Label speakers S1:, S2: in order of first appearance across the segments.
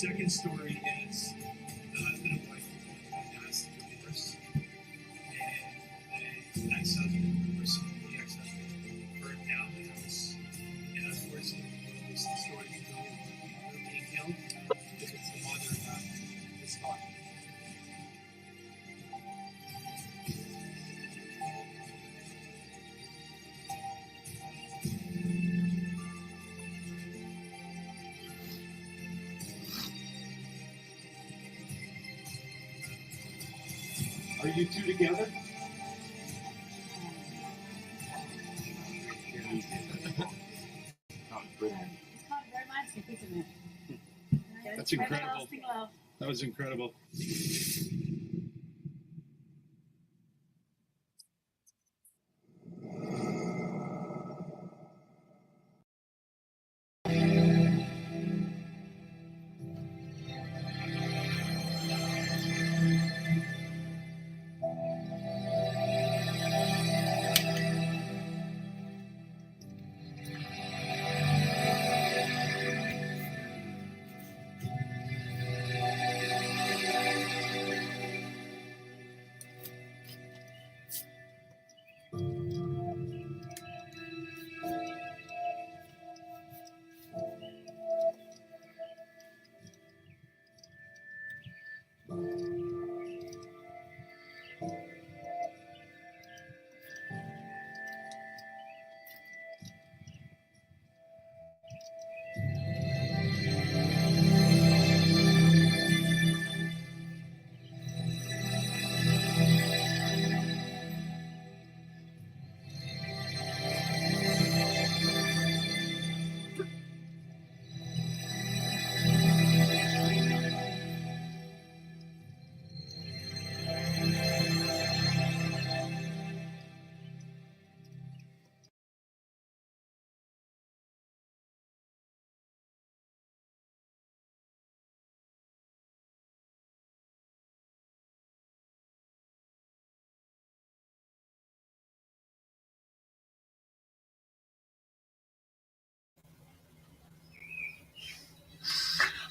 S1: second story is the husband and wife who asked for divorce, and the ex-husband, the ex-husband burned down the house. And unfortunately, most of the stories go being killed because it's the mother that is caught.
S2: Are you two together?
S3: It's not very romantic, isn't it?
S2: That's incredible. That was incredible.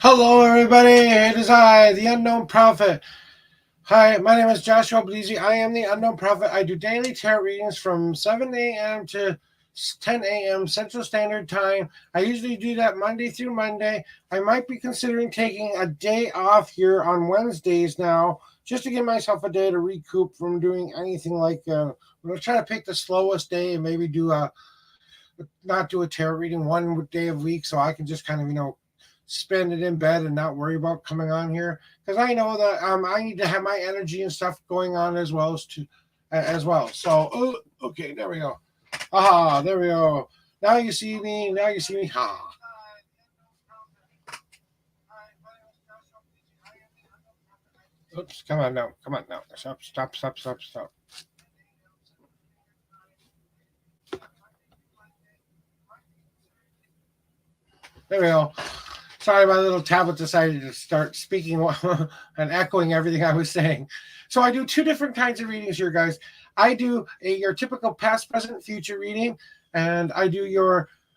S4: Hello, everybody. It is I, the Unknown Prophet. Hi, my name is Joshua Bleasy. I am the Unknown Prophet. I do daily tarot readings from 7 a.m. to 10 a.m. Central Standard Time. I usually do that Monday through Monday. I might be considering taking a day off here on Wednesdays now, just to give myself a day to recoup from doing anything like. I'm going to try to pick the slowest day and maybe not do a tarot reading one day a week, so I can just kind of spend it in bed and not worry about coming on here, because I know that I need to have my energy and stuff going on as well. So okay, there we go. There we go. Now you see me. Oops, come on now. Stop. There we go. Sorry, my little tablet decided to start speaking and echoing everything I was saying. So I do two different kinds of readings here, guys. I do your typical past, present, future reading, and I do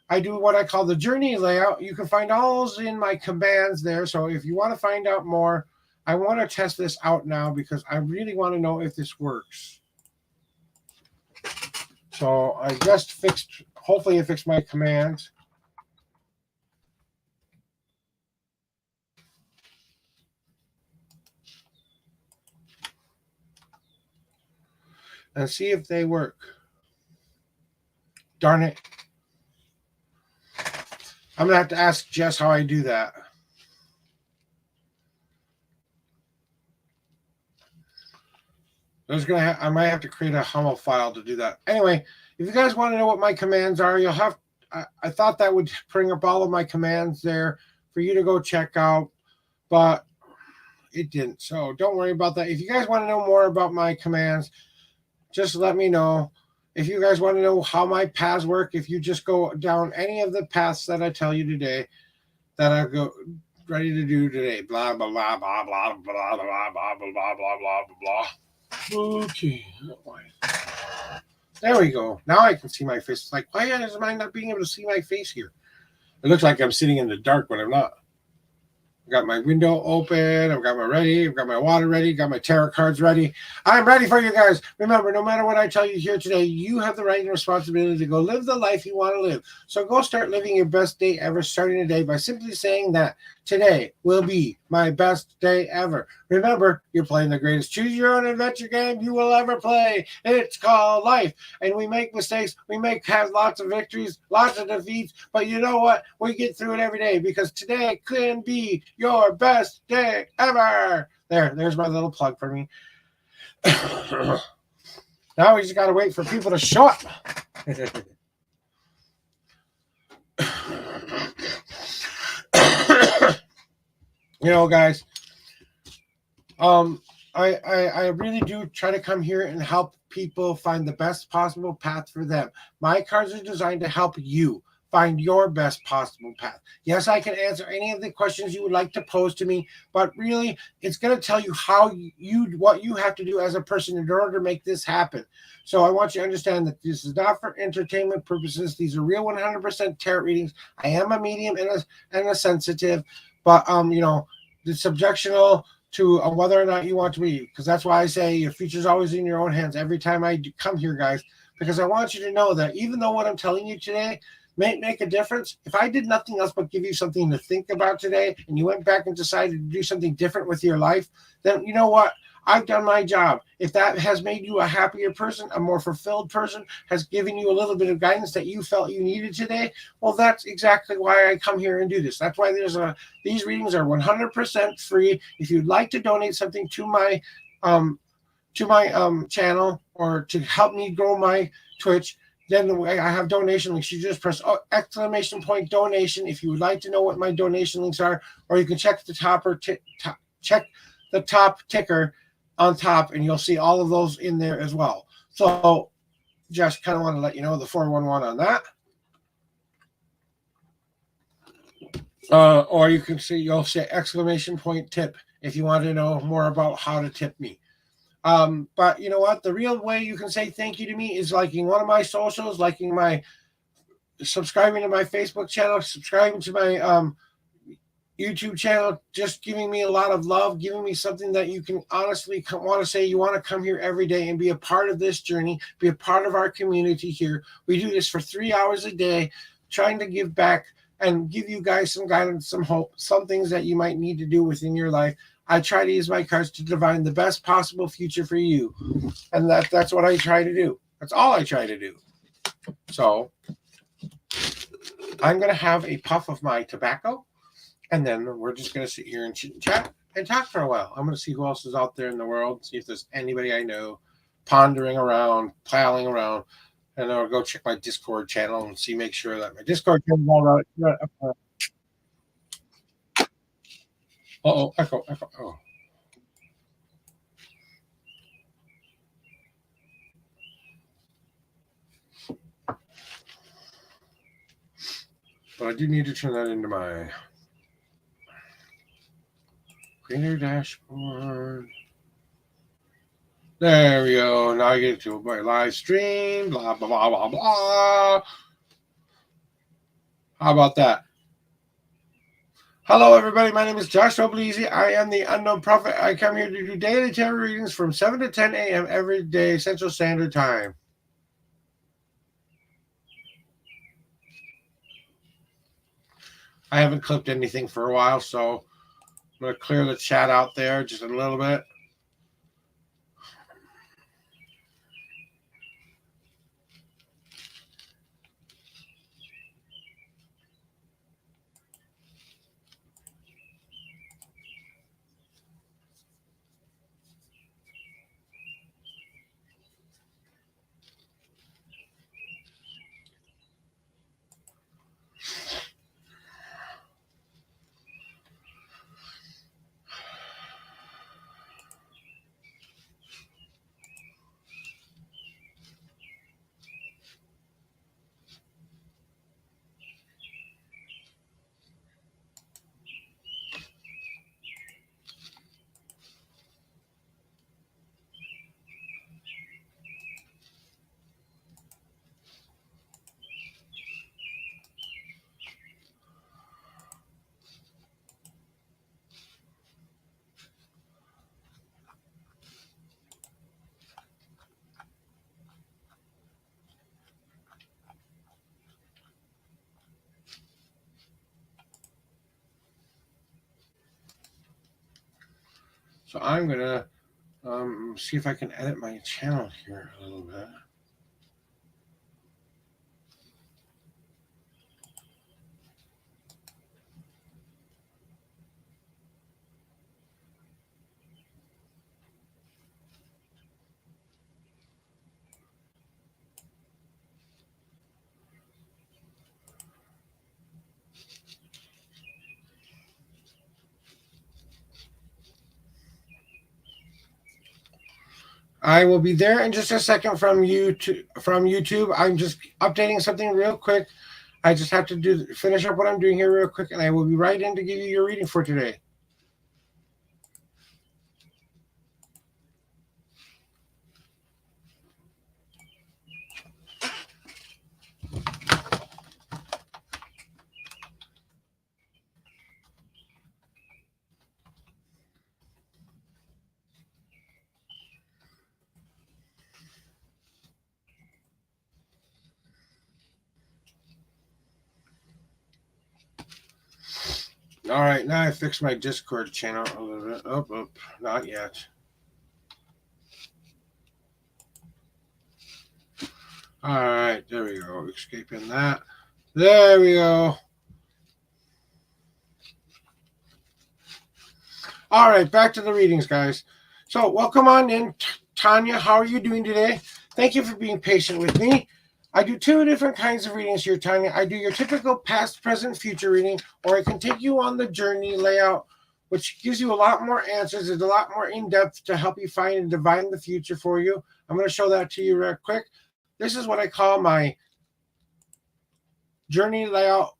S4: what I call the journey layout. You can find all those in my commands there. So if you want to find out more, I want to test this out now because I really want to know if this works. So I just hopefully it fixed my commands. And see if they work. Darn it. I'm going to have to ask Jess how I do that. I might have to create a Hummel file to do that. Anyway, if you guys want to know what my commands are, I thought that would bring up all of my commands there for you to go check out, but it didn't. So don't worry about that. If you guys want to know more about my commands, just let me know. If you guys want to know how my paths work, if you just go down any of the paths that I tell you today, that I go ready to do today, blah blah blah blah blah blah blah blah blah blah blah blah blah. Okay, there we go. Now I can see my face. It's like, why is I not being able to see my face here? It looks like I'm sitting in the dark when I'm not. I've got my window open. I've got my water ready. Got my tarot cards ready. I'm ready for you guys. Remember, no matter what I tell you here today, you have the right and responsibility to go live the life you want to live. So go start living your best day ever, starting today by simply saying that today will be my best day ever. Remember, you're playing the greatest choose your own adventure game you will ever play. It's called life. And we make mistakes. We have lots of victories, lots of defeats. But you know what? We get through it every day because today can be your best day ever. There's my little plug for me. Now we just got to wait for people to show up. You know, guys, I really do try to come here and help people find the best possible path for them. My cards are designed to help you find your best possible path. Yes, I can answer any of the questions you would like to pose to me, but really, it's going to tell you what you have to do as a person in order to make this happen. So I want you to understand that this is not for entertainment purposes. These are real 100% tarot readings. I am a medium and a sensitive, but you know, it's subjectional to whether or not you want to be, because that's why I say your future's always in your own hands every time I come here, guys, because I want you to know that even though what I'm telling you today may make a difference, if I did nothing else but give you something to think about today and you went back and decided to do something different with your life, then you know what? I've done my job. If that has made you a happier person, a more fulfilled person, has given you a little bit of guidance that you felt you needed today, well, that's exactly why I come here and do this. That's why these readings are 100% free. If you'd like to donate something to my channel or to help me grow my Twitch, then I have donation links. You just press !donation if you would like to know what my donation links are, or you can check the check the top ticker on top, and you'll see all of those in there as well. So just kind of want to let you know the 411 on that. Or you can see, you'll say ! Tip if you want to know more about how to tip me. But you know what? The real way you can say thank you to me is liking one of my socials, subscribing to my Facebook channel, subscribing to my YouTube channel, just giving me a lot of love, giving me something that you can honestly want to say you want to come here every day and be a part of this journey, be a part of our community here. We do this for 3 hours a day, trying to give back and give you guys some guidance, some hope, some things that you might need to do within your life. I try to use my cards to divine the best possible future for you. And that's what I try to do. That's all I try to do. So I'm going to have a puff of my tobacco, and then we're just going to sit here and chit and chat and talk for a while. I'm going to see who else is out there in the world, see if there's anybody I know pondering around, piling around, and then I'll go check my Discord channel and make sure that my Discord channel is all right. Echo. Oh. But I do need to turn that into my Greener dashboard. There we go. Now I get to my live stream. Blah, blah, blah, blah, blah. How about that? Hello, everybody. My name is Joshua Bleasy. I am the Unknown Prophet. I come here to do daily tarot readings from 7 to 10 a.m. every day, Central Standard Time. I haven't clipped anything for a while, so I'm going to clear the chat out there just a little bit. So I'm going to see if I can edit my channel here a little bit. I will be there in just a second from YouTube. I'm just updating something real quick. I just have to finish up what I'm doing here real quick, and I will be right in to give you your reading for today. All right, now I fixed my Discord channel a little bit. Oh, not yet. All right, there we go. Escaping that. There we go. All right, back to the readings, guys. So welcome on in, Tanya. How are you doing today? Thank you for being patient with me. I do two different kinds of readings here, Tanya. I do your typical past, present, future reading, or I can take you on the journey layout, which gives you a lot more answers. It's a lot more in-depth to help you find and divine the future for you. I'm going to show that to you real quick. This is what I call my journey layout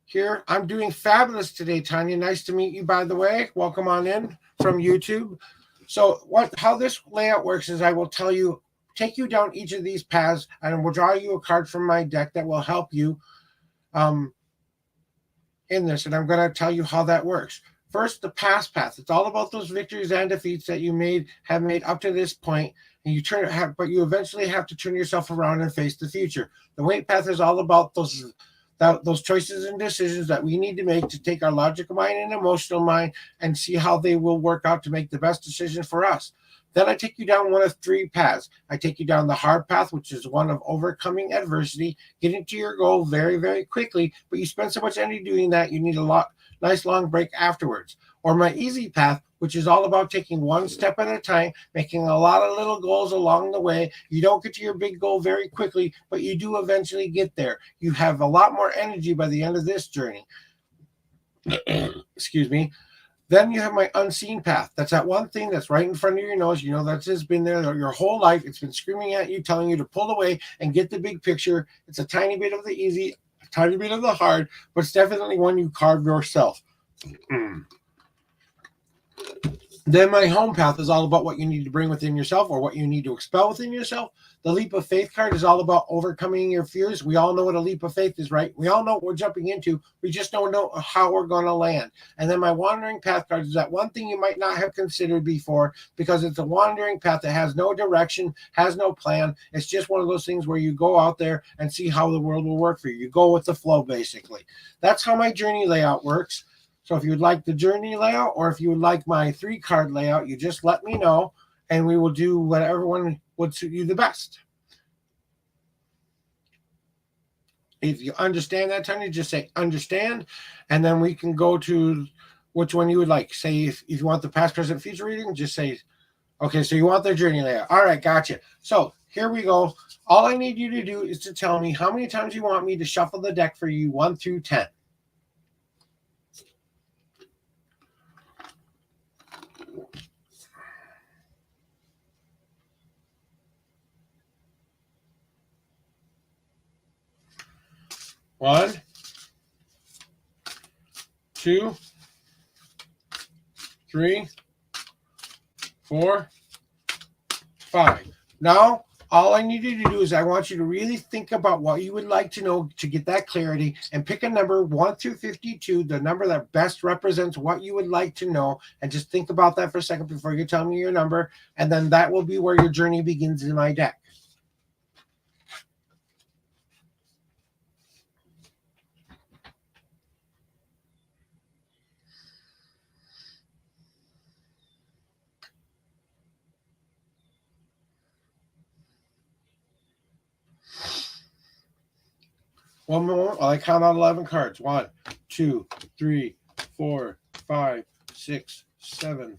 S4: here. I'm doing fabulous today, Tanya. Nice to meet you, by the way. Welcome on in from YouTube. So how this layout works is I will take you down each of these paths, and we'll draw you a card from my deck that will help you in this. And I'm going to tell you how that works. First, the past path. It's all about those victories and defeats that you have made up to this point, and but you eventually have to turn yourself around and face the future. The weight path is all about those choices and decisions that we need to make to take our logical mind and emotional mind and see how they will work out to make the best decision for us. Then I take you down one of three paths. I take you down the hard path, which is one of overcoming adversity, getting to your goal very, very quickly, but you spend so much energy doing that, you need a nice long break afterwards. Or my easy path, which is all about taking one step at a time, making a lot of little goals along the way. You don't get to your big goal very quickly, but you do eventually get there. You have a lot more energy by the end of this journey. Excuse me. Then you have my unseen path. That's that one thing that's right in front of your nose. You know that's just been there your whole life. It's been screaming at you, telling you to pull away and get the big picture. It's a tiny bit of the easy, a tiny bit of the hard, but it's definitely one you carve yourself. Then my home path is all about what you need to bring within yourself or what you need to expel within yourself. The leap of faith card is all about overcoming your fears. We all know what a leap of faith is, right? We all know what we're jumping into. We just don't know how we're going to land. And then my wandering path card is that one thing you might not have considered before, because it's a wandering path that has no direction, has no plan. It's just one of those things where you go out there and see how the world will work for you. You go with the flow, basically. That's how my journey layout works. So if you would like the journey layout or if you would like my 3-card layout, you just let me know and we will do whatever one would suit you the best. If you understand that, Tony, just say understand, and then we can go to which one you would like. Say if you want the past, present, future reading, just say, okay, so you want the journey layout. All right, gotcha. So here we go. All I need you to do is to tell me how many times you want me to shuffle the deck for you, 1 through 10. One, 2, 3, 4, 5. Now, all I need you to do is I want you to really think about what you would like to know to get that clarity and pick a number 1 through 52, the number that best represents what you would like to know. And just think about that for a second before you tell me your number. And then that will be where your journey begins in my deck. One more. I count out 11 cards. 1, 2, 3, 4, 5, 6, 7,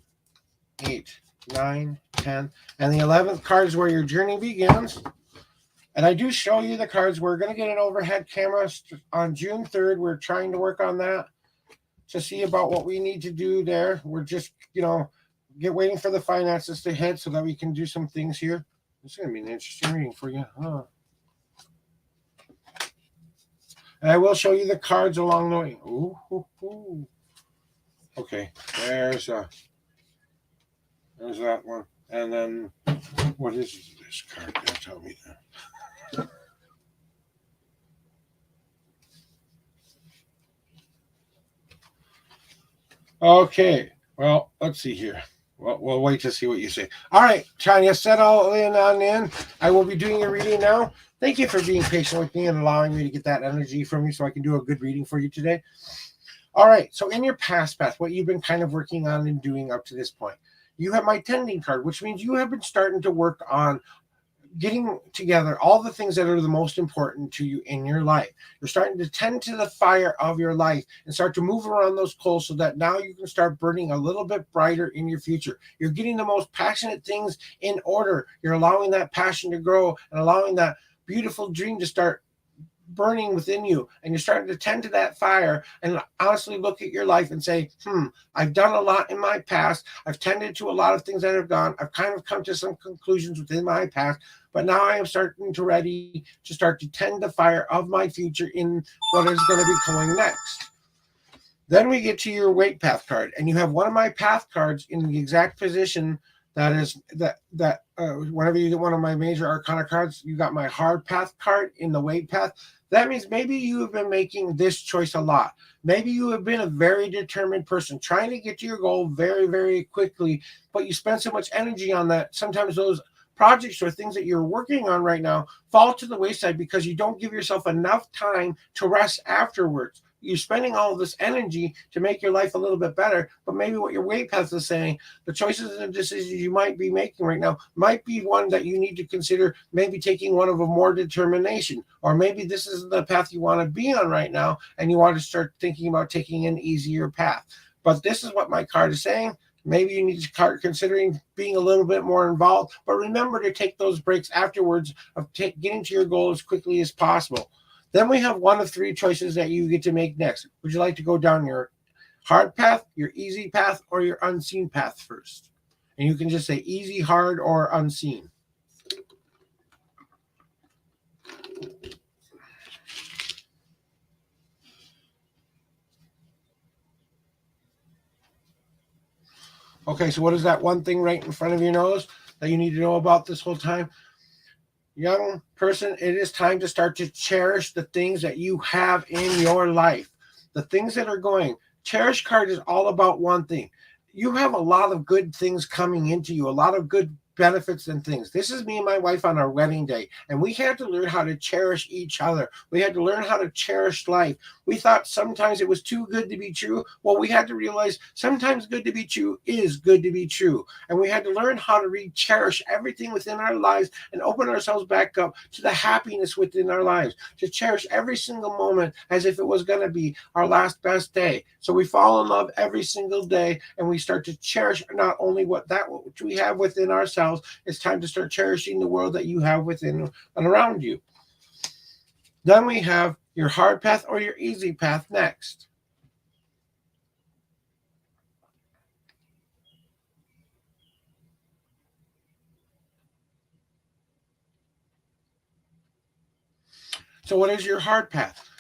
S4: 8, 9, 10. And the 11th card is where your journey begins. And I do show you the cards. We're going to get an overhead camera on June 3rd. We're trying to work on that to see about what we need to do there. We're just, waiting for the finances to hit so that we can do some things here. It's going to be an interesting reading for you. Huh? And I will show you the cards along the way. Ooh. Okay, there's that one. And then, what is this card? Tell me that. Okay, well, let's see here. Well, we'll wait to see what you say. All right, Tanya, settle in on in. I will be doing your reading now. Thank you for being patient with me and allowing me to get that energy from you so I can do a good reading for you today. All right, so in your past path, what you've been kind of working on and doing up to this point, you have my tending card, which means you have been starting to work on getting together all the things that are the most important to you in your life. You're starting to tend to the fire of your life and start to move around those coals so that now you can start burning a little bit brighter in your future. You're getting the most passionate things in order. You're allowing that passion to grow and allowing that beautiful dream to start burning within you, and you're starting to tend to that fire and honestly look at your life and say, I've done a lot in my past. I've tended to a lot of things that have gone. I've kind of come to some conclusions within my past, but now I am starting to ready to start to tend the fire of my future in what is going to be coming next. Then we get to your weight path card, and you have one of my path cards in the exact position that is whenever you get one of my major arcana cards, you got my hard path card in the weight path. That means maybe you have been making this choice a lot. Maybe you have been a very determined person trying to get to your goal very, very quickly, but you spend so much energy on that. Sometimes those projects or things that you're working on right now fall to the wayside because you don't give yourself enough time to rest afterwards. You're spending all of this energy to make your life a little bit better, but maybe what your weight path is saying, the choices and decisions you might be making right now might be one that you need to consider maybe taking one of a more determination, or maybe this is the path you want to be on right now and you want to start thinking about taking an easier path. But this is what my card is saying. Maybe you need to start considering being a little bit more involved, but remember to take those breaks afterwards of getting to your goal as quickly as possible. Then we have one of three choices that you get to make next. Would you like to go down your hard path, your easy path, or your unseen path first? And you can just say easy, hard, or unseen. Okay, so what is that one thing right in front of your nose that you need to know about this whole time? Young person, it is time to start to cherish the things that you have in your life. The things that are going. Cherish card is all about one thing. You have a lot of good things coming into you, a lot of good benefits and things. This is me and my wife on our wedding day, and we had to learn how to cherish each other. We had to learn how to cherish life. We thought sometimes it was too good to be true. Well, we had to realize sometimes good to be true is good to be true. And we had to learn how to cherish everything within our lives and open ourselves back up to the happiness within our lives, to cherish every single moment as if it was going to be our last best day. So we fall in love every single day, and we start to cherish not only what we have within ourselves. It's time to start cherishing the world that you have within and around you. Then we have your hard path or your easy path next. So what is your hard path?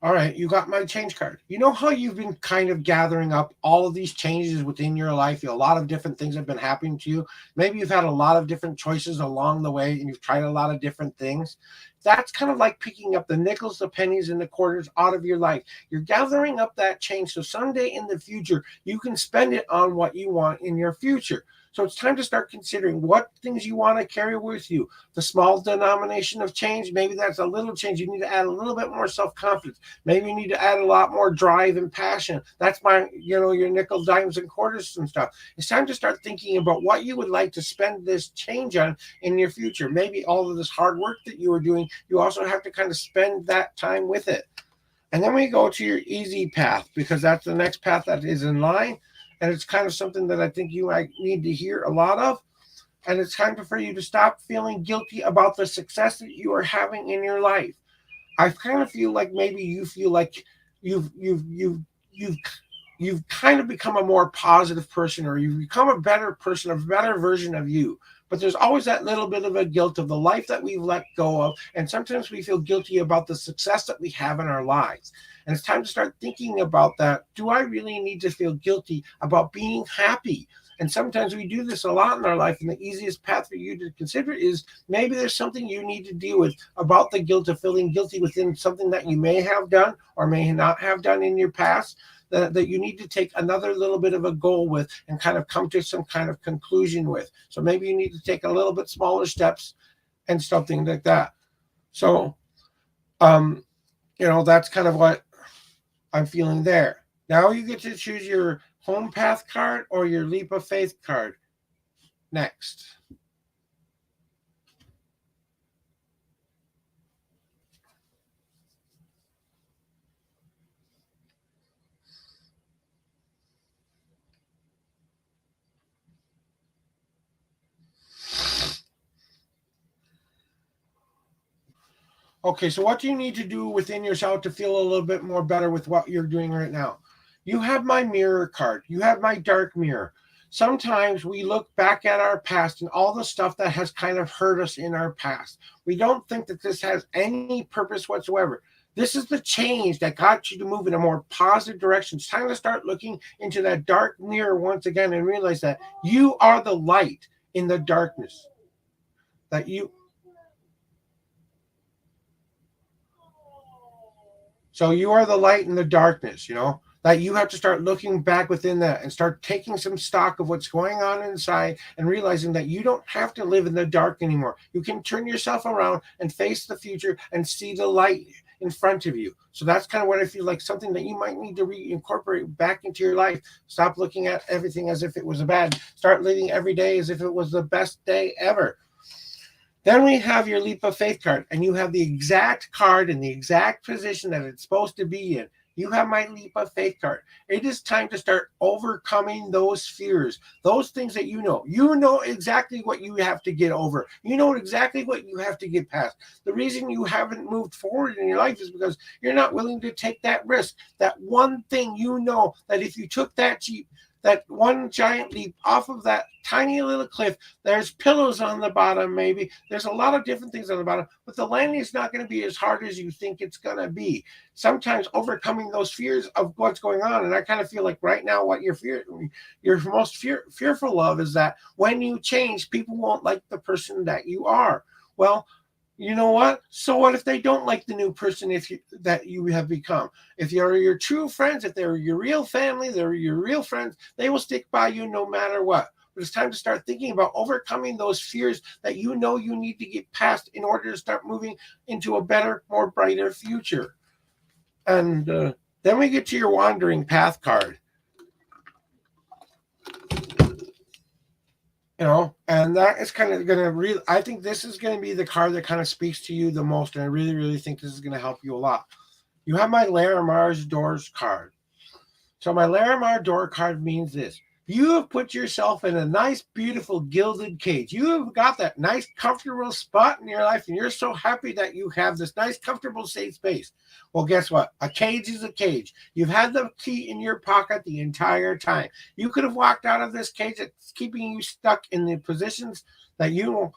S4: All right, you got my change card. You know how you've been kind of gathering up all of these changes within your life? A lot of different things have been happening to you. Maybe you've had a lot of different choices along the way and you've tried a lot of different things. That's kind of like picking up the nickels, the pennies, and the quarters out of your life. You're gathering up that change so someday in the future, you can spend it on what you want in your future. So it's time to start considering what things you want to carry with you. The small denomination of change, maybe that's a little change. You need to add a little bit more self-confidence. Maybe you need to add a lot more drive and passion. That's your nickel, dimes, and quarters and stuff. It's time to start thinking about what you would like to spend this change on in your future. Maybe all of this hard work that you were doing you also have to kind of spend that time with it. And then we go to your easy path, because that's the next path that is in line. And it's kind of something that I think you might need to hear a lot of. And it's time for you to stop feeling guilty about the success that you are having in your life. I kind of feel like maybe you feel like you've kind of become a more positive person, or you've become a better person, a better version of you. But there's always that little bit of a guilt of the life that we've let go of. And sometimes we feel guilty about the success that we have in our lives. And it's time to start thinking about that. Do I really need to feel guilty about being happy? And sometimes we do this a lot in our life. And the easiest path for you to consider is maybe there's something you need to deal with about the guilt of feeling guilty within something that you may have done or may not have done in your past. That you need to take another little bit of a goal with and kind of come to some kind of conclusion with. So maybe you need to take a little bit smaller steps and something like that. So, that's kind of what I'm feeling there. Now you get to choose your home path card or your leap of faith card next. Okay, so what do you need to do within yourself to feel a little bit more better with what you're doing right now? You have my mirror card. You have my dark mirror. Sometimes we look back at our past and all the stuff that has kind of hurt us in our past. We don't think that this has any purpose whatsoever. This is the change that got you to move in a more positive direction. It's time to start looking into that dark mirror once again and realize that you are the light in the darkness. So you are the light in the darkness, that you have to start looking back within that and start taking some stock of what's going on inside and realizing that you don't have to live in the dark anymore. You can turn yourself around and face the future and see the light in front of you. So that's kind of what I feel like, something that you might need to reincorporate back into your life. Stop looking at everything as if it was bad. Start living every day as if it was the best day ever. Then we have your leap of faith card, and you have the exact card in the exact position that it's supposed to be in. You have my leap of faith card. It is time to start overcoming those fears, those things that you know. You know exactly what you have to get over. You know exactly what you have to get past. The reason you haven't moved forward in your life is because you're not willing to take that risk. That one thing that if you took that one giant leap off of that tiny little cliff, there's pillows on the bottom, maybe. There's a lot of different things on the bottom, but the landing is not going to be as hard as you think it's going to be. Sometimes overcoming those fears of what's going on, and I kind of feel like right now what you're most fearful of is that when you change, people won't like the person that you are. Well, you know what? So what if they don't like the new person that you have become? If you're your true friends, if they're your real family, they're your real friends, they will stick by you no matter what. But it's time to start thinking about overcoming those fears that you need to get past in order to start moving into a better, more brighter future. And then we get to your wandering path card. And that is kind of going to I think this is going to be the card that kind of speaks to you the most. And I really, really think this is going to help you a lot. You have my Larimar's Doors card. So my Larimar Door card means this. You have put yourself in a nice, beautiful, gilded cage. You have got that nice, comfortable spot in your life, and you're so happy that you have this nice, comfortable, safe space. Well, guess what? A cage is a cage. You've had the key in your pocket the entire time. You could have walked out of this cage that's keeping you stuck in the positions that you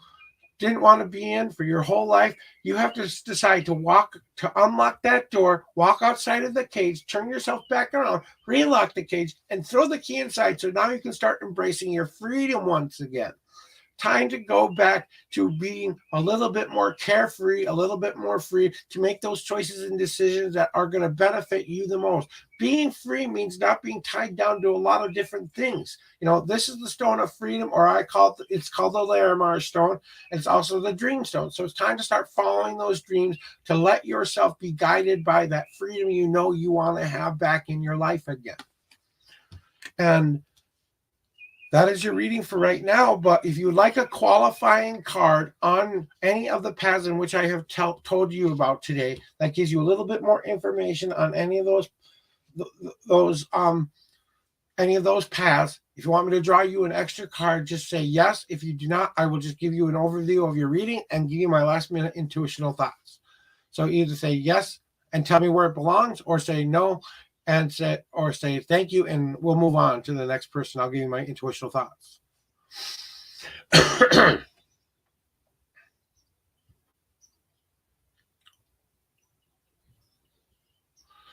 S4: didn't want to be in for your whole life. You have to decide to unlock that door, walk outside of the cage, turn yourself back around, relock the cage, and throw the key inside. So now you can start embracing your freedom once again. Time to go back to being a little bit more carefree, a little bit more free to make those choices and decisions that are going to benefit you the most. Being free means not being tied down to a lot of different things. This is the stone of freedom, or it's called the Larimar stone. It's also the dream stone. So it's time to start following those dreams, to let yourself be guided by that freedom you want to have back in your life again. And That is your reading for right now. But if you would like a qualifying card on any of the paths in which I have told you about today, that gives you a little bit more information on any of those any of those paths. If you want me to draw you an extra card, just say yes. If you do not, I will just give you an overview of your reading and give you my last minute intuitional thoughts. So either say yes and tell me where it belongs, or say no and say thank you, and we'll move on to the next person. I'll give you my intuitional thoughts.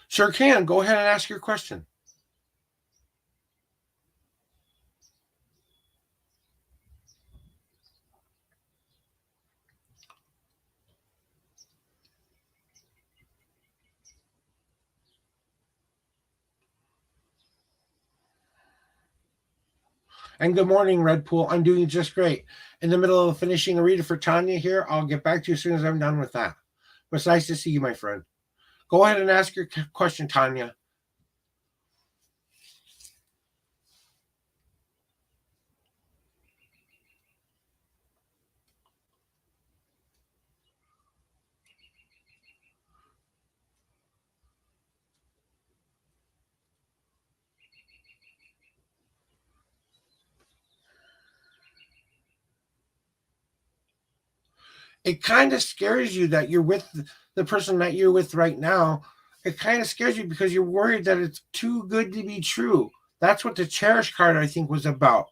S4: Sure can. Go ahead and ask your question. And good morning, Red Pool. I'm doing just great. In the middle of finishing a reader for Tanya here. I'll get back to you as soon as I'm done with that. But it's nice to see you, my friend. Go ahead and ask your question, Tanya. It kind of scares you that you're with the person that you're with right now. It kind of scares you because you're worried that it's too good to be true. That's what the cherish card, I think, was about.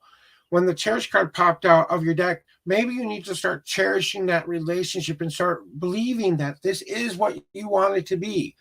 S4: When the cherish card popped out of your deck, maybe you need to start cherishing that relationship and start believing that this is what you want it to be.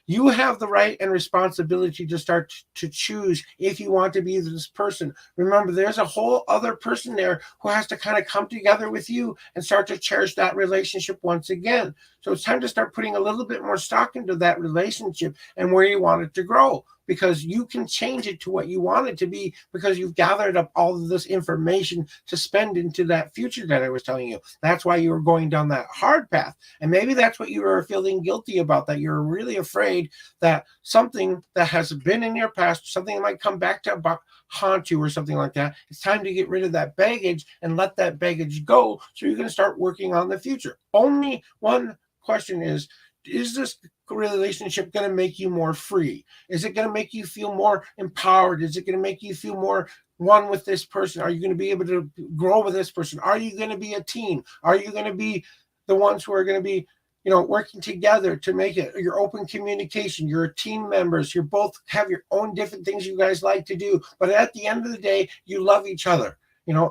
S4: You have the right and responsibility to start to choose if you want to be this person. Remember, there's a whole other person there who has to kind of come together with you and start to cherish that relationship once again. So it's time to start putting a little bit more stock into that relationship and where you want it to grow, because you can change it to what you want it to be, because you've gathered up all of this information to spend into that future that I was telling you. That's why you were going down that hard path. And maybe that's what you were feeling guilty about, that you're really afraid that something that has been in your past, something that might come back to haunt you or something like that. It's time to get rid of that baggage and let that baggage go, so you're going to start working on the future. Only one question is this relationship going to make you more free? Is it going to make you feel more empowered? Is it going to make you feel more one with this person? Are you going to be able to grow with this person? Are you going to be a team? Are you going to be the ones who are going to be, working together to make it? Your open communication, your team members, you both have your own different things you guys like to do, but at the end of the day, you love each other.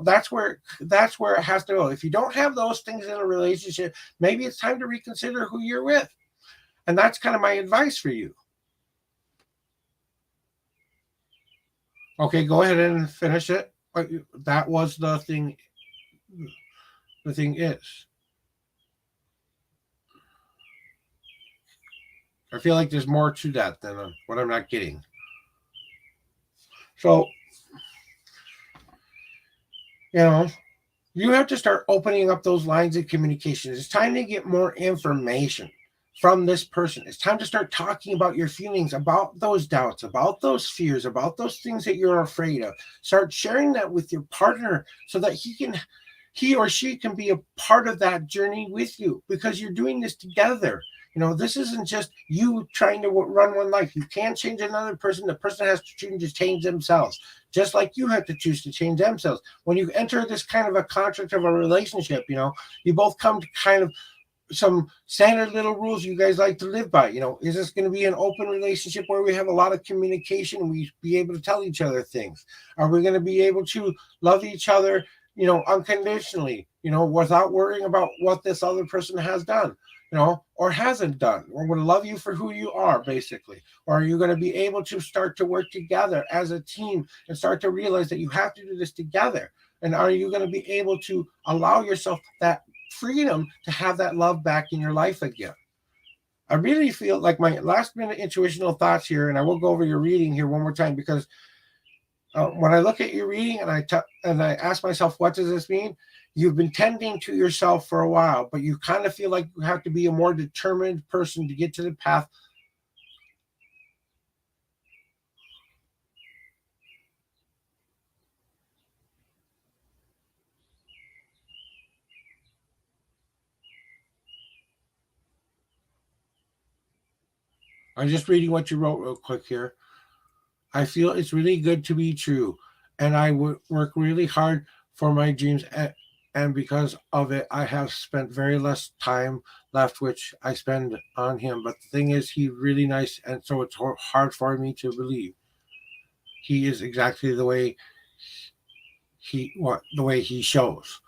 S4: That's where it has to go. If you don't have those things in a relationship, maybe it's time to reconsider who you're with. And that's kind of my advice for you. Okay, go ahead and finish it. That was the thing. The thing is, I feel like there's more to that than what I'm not getting. So, you have to start opening up those lines of communication. It's time to get more information from this person. It's time to start talking about your feelings, about those doubts, about those fears, about those things that you're afraid of. Start sharing that with your partner so that he or she can be a part of that journey with you, because you're doing this together. This isn't just you trying to run one life. You can't change another person. The person has to change themselves, just like you have to choose to change themselves. When you enter this kind of a contract of a relationship, you both come to kind of some standard little rules you guys like to live by. Is this going to be an open relationship where we have a lot of communication and we be able to tell each other things? Are we going to be able to love each other, unconditionally, without worrying about what this other person has done, or hasn't done, or would love you for who you are, basically? Or are you going to be able to start to work together as a team and start to realize that you have to do this together? And are you going to be able to allow yourself that freedom to have that love back in your life again? I really feel like my last minute intuitional thoughts here, and I will go over your reading here one more time, because when I look at your reading and I ask myself, what does this mean? You've been tending to yourself for a while, but you kind of feel like you have to be a more determined person to get to the path. I'm just reading what you wrote real quick here. I feel it's really good to be true, and I would work really hard for my dreams, and because of it, I have spent very less time left, which I spend on him. But the thing is, he's really nice, and so it's hard for me to believe he is exactly the way he shows.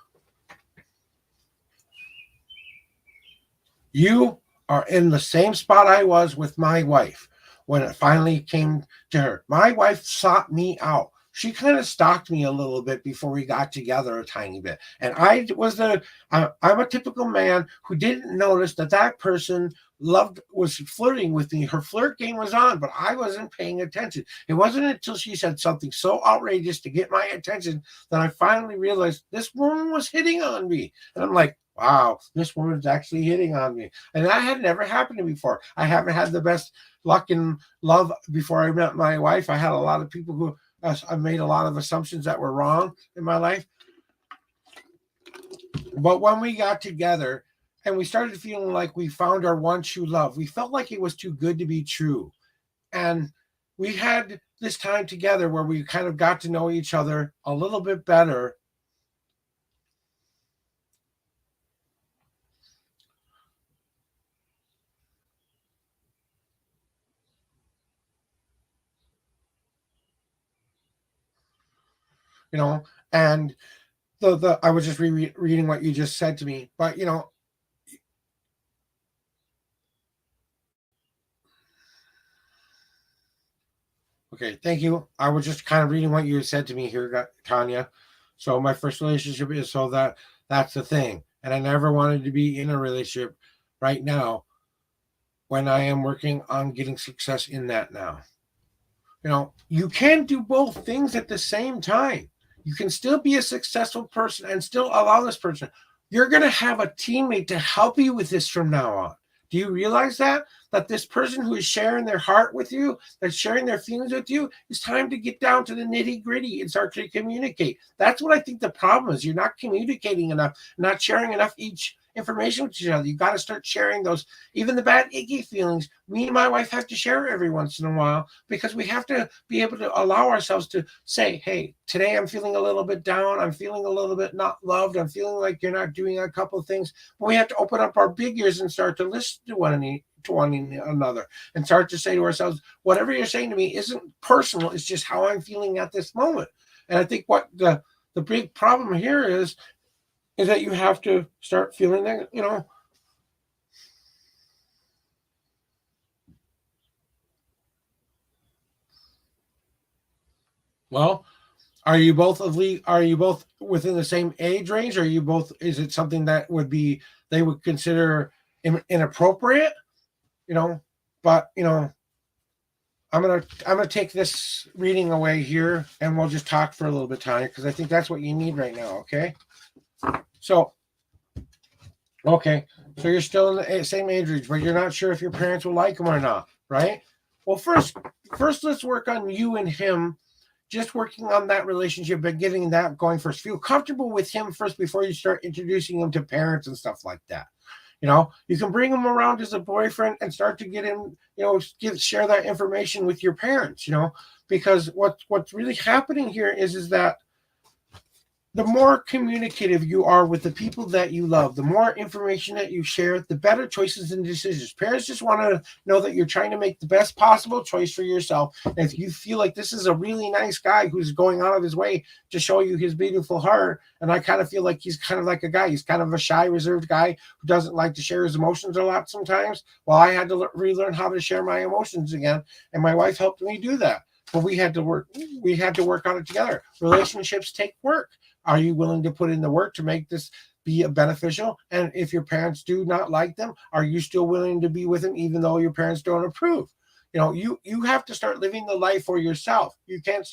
S4: You are in the same spot I was with my wife when it finally came to her. My wife sought me out. She kind of stalked me a little bit before we got together a tiny bit. And I'm a typical man who didn't notice that person was flirting with me. Her flirt game was on, but I wasn't paying attention. It wasn't until she said something so outrageous to get my attention that I finally realized this woman was hitting on me. And I'm like, wow, this woman's actually hitting on me. And that had never happened to me before. I haven't had the best luck in love before I met my wife. I had a lot of people who I made a lot of assumptions that were wrong in my life. But when we got together and we started feeling like we found our one true love, we felt like it was too good to be true. And we had this time together where we kind of got to know each other a little bit better. And the I was just reading what you just said to me, but okay, thank you. I was just kind of reading what you said to me here, Tanya. So my first relationship is that's the thing, and I never wanted to be in a relationship right now when I am working on getting success in that now. You can do both things at the same time. You can still be a successful person and still allow this person. You're going to have a teammate to help you with this from now on. Do you realize that this person who is sharing their heart with you, that's sharing their feelings with you, it's time to get down to the nitty gritty and start to communicate. That's what I think the problem is. You're not communicating enough, not sharing enough information with each other. You got to start sharing those, even the bad icky feelings. Me and my wife have to share every once in a while because we have to be able to allow ourselves to say, hey, today I'm feeling a little bit down. I'm feeling a little bit not loved. I'm feeling like you're not doing a couple of things. But we have to open up our big ears and start to listen to one another and start to say to ourselves, whatever you're saying to me isn't personal. It's just how I'm feeling at this moment. And I think what the big problem here is that you have to start feeling that, well, are you both within the same age range? Is it something that they would consider inappropriate? But I'm gonna take this reading away here and we'll just talk for a little bit, Tanya, because I think that's what you need right now. So you're still in the same age range, but you're not sure if your parents will like him or not, right? Well, first let's work on you and him, just working on that relationship and getting that going first. Feel comfortable with him first before you start introducing him to parents and stuff like that. You can bring him around as a boyfriend and start to get him, share that information with your parents, because what's really happening here is that the more communicative you are with the people that you love, the more information that you share, the better choices and decisions. Parents just want to know that you're trying to make the best possible choice for yourself. And if you feel like this is a really nice guy who's going out of his way to show you his beautiful heart, and I kind of feel like he's kind of like a guy, he's kind of a shy, reserved guy who doesn't like to share his emotions a lot sometimes. Well, I had to relearn how to share my emotions again, and my wife helped me do that. But we had to work on it together. Relationships take work. Are you willing to put in the work to make this be beneficial? And if your parents do not like them, are you still willing to be with them even though your parents don't approve? You have to start living the life for yourself. You can't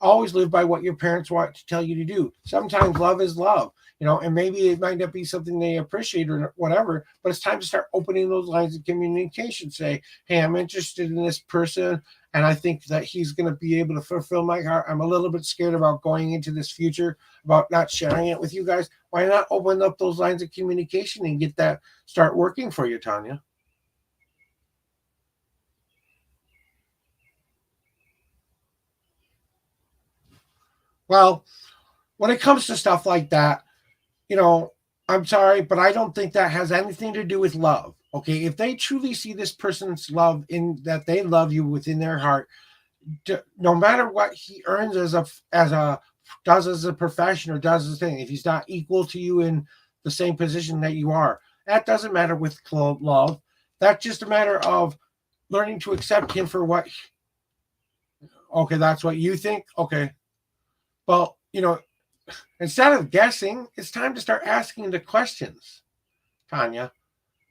S4: always live by what your parents want to tell you to do. Sometimes love is love, and maybe it might not be something they appreciate or whatever, but it's time to start opening those lines of communication. Say, hey, I'm interested in this person, and I think that he's going to be able to fulfill my heart. I'm a little bit scared about going into this future, about not sharing it with you guys. Why not open up those lines of communication and get that start working for you, Tanya? Well, when it comes to stuff like that, you know, I'm sorry, but I don't think that has anything to do with love. Okay, if they truly see this person's love in that they love you within their heart, no matter what he earns as a does as a profession or does his thing, if he's not equal to you in the same position that you are, that doesn't matter with love. That's just a matter of learning to accept him for what. Okay, that's what you think. Okay, well, instead of guessing, it's time to start asking the questions, Tanya.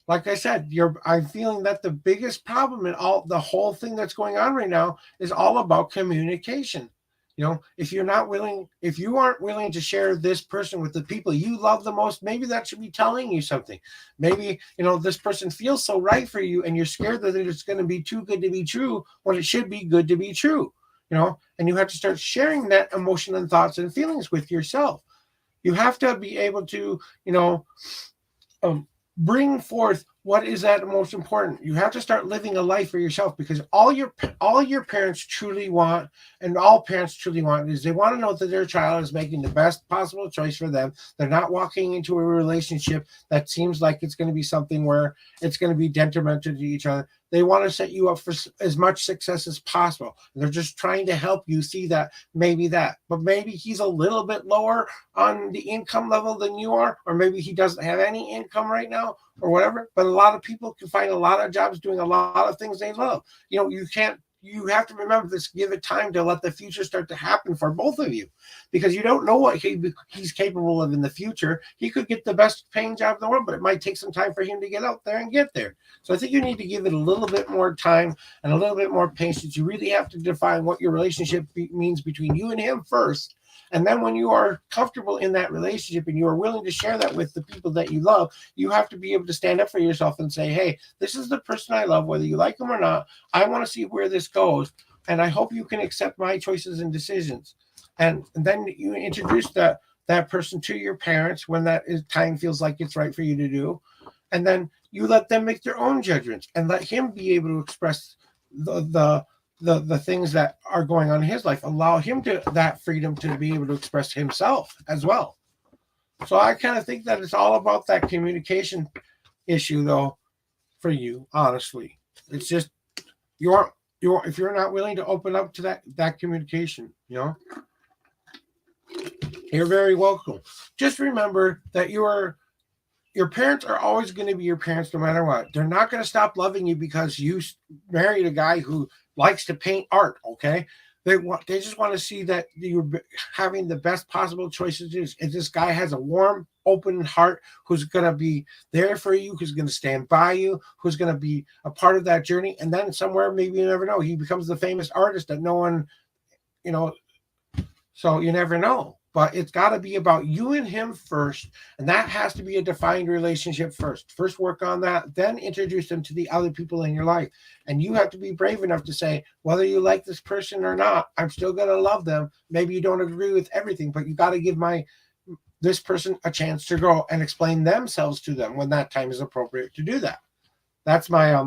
S4: Like I said, I'm feeling that the biggest problem in all the whole thing that's going on right now is all about communication. If you aren't willing to share this person with the people you love the most, maybe that should be telling you something. Maybe, this person feels so right for you and you're scared that it's going to be too good to be true when it should be good to be true, and you have to start sharing that emotion and thoughts and feelings with yourself. You have to be able to, bring forth what is that most important. You have to start living a life for yourself, because all your parents truly want, and all parents truly want, is they want to know that their child is making the best possible choice for them. They're not walking into a relationship that seems like it's going to be something where it's going to be detrimental to each other. They want to set you up for as much success as possible. They're just trying to help you see that, but maybe he's a little bit lower on the income level than you are, or maybe he doesn't have any income right now or whatever. But a lot of people can find a lot of jobs doing a lot of things they love. You have to remember this, give it time to let the future start to happen for both of you, because you don't know what he's capable of in the future. He could get the best paying job in the world, but it might take some time for him to get out there and get there. So I think you need to give it a little bit more time and a little bit more patience. You really have to define what your relationship means between you and him first. And then when you are comfortable in that relationship and you are willing to share that with the people that you love, you have to be able to stand up for yourself and say, hey, this is the person I love, whether you like him or not. I want to see where this goes. And I hope you can accept my choices and decisions. And then you introduce that person to your parents when time feels like it's right for you to do. And then you let them make their own judgments and let him be able to express the things that are going on in his life. Allow him that freedom to be able to express himself as well. So I kind of think that it's all about that communication issue, though, for you, honestly. It's just if you're not willing to open up to that communication, you're very welcome. Just remember that your parents are always going to be your parents no matter what. They're not going to stop loving you because you married a guy who likes to paint art, okay? They just want to see that you're having the best possible choices. If this guy has a warm, open heart, who's going to be there for you, who's going to stand by you, who's going to be a part of that journey, and then somewhere, maybe you never know, he becomes the famous artist that no one, so you never know. But it's got to be about you and him first. And that has to be a defined relationship first. First work on that, then introduce them to the other people in your life. And you have to be brave enough to say, whether you like this person or not, I'm still going to love them. Maybe you don't agree with everything, but you got to give this person a chance to grow and explain themselves to them when that time is appropriate to do that. That's my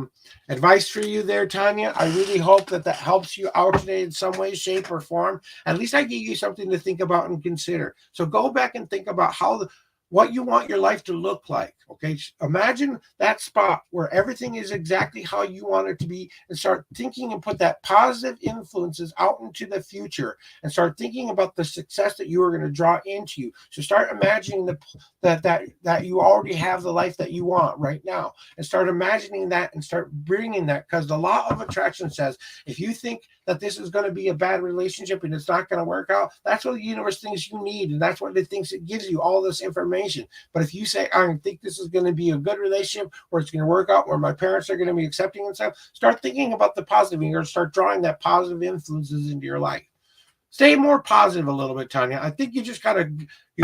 S4: advice for you there, Tanya. I really hope that helps you out today in some way, shape, or form. At least I gave you something to think about and consider. So go back and think about what you want your life to look like. Okay, imagine that spot where everything is exactly how you want it to be, and start thinking and put that positive influences out into the future, and start thinking about the success that you are going to draw into you. So start imagining that you already have the life that you want right now, and start imagining that and start bringing that, because the law of attraction says if you think that this is going to be a bad relationship and it's not going to work out, that's what the universe thinks you need, and that's what it thinks it gives you all this information. But if you say, I think this is going to be a good relationship where it's going to work out, where my parents are going to be accepting and stuff, start thinking about the positive, and you're going to start drawing that positive influences into your life. Stay more positive a little bit, Tanya. I think you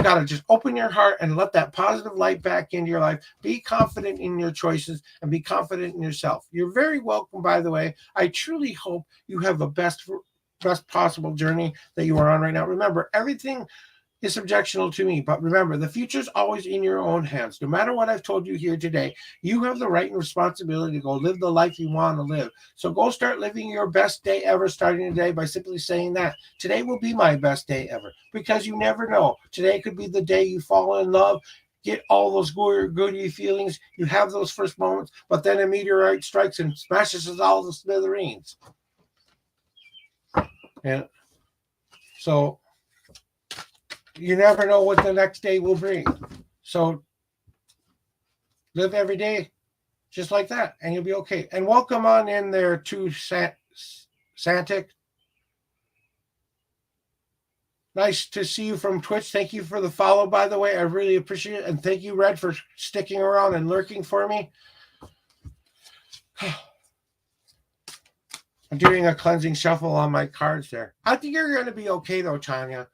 S4: gotta just open your heart and let that positive light back into your life. Be confident in your choices and be confident in yourself. You're very welcome, by the way. I truly hope you have the best possible journey that you are on right now. Remember, everything is subjectional to me. But remember, the future's always in your own hands. No matter what I've told you here today, you have the right and responsibility to go live the life you want to live. So go start living your best day ever, starting today by simply saying that today will be my best day ever, because you never know. Today could be the day you fall in love, get all those goody feelings, you have those first moments, but then a meteorite strikes and smashes us all to smithereens. And so you never know what the next day will bring. So live every day just like that, and you'll be okay. And welcome on in there to Santic. Nice to see you from Twitch. Thank you for the follow, by the way. I really appreciate it. And thank you, Red, for sticking around and lurking for me. I'm doing a cleansing shuffle on my cards there. I think you're going to be okay, though, Tanya.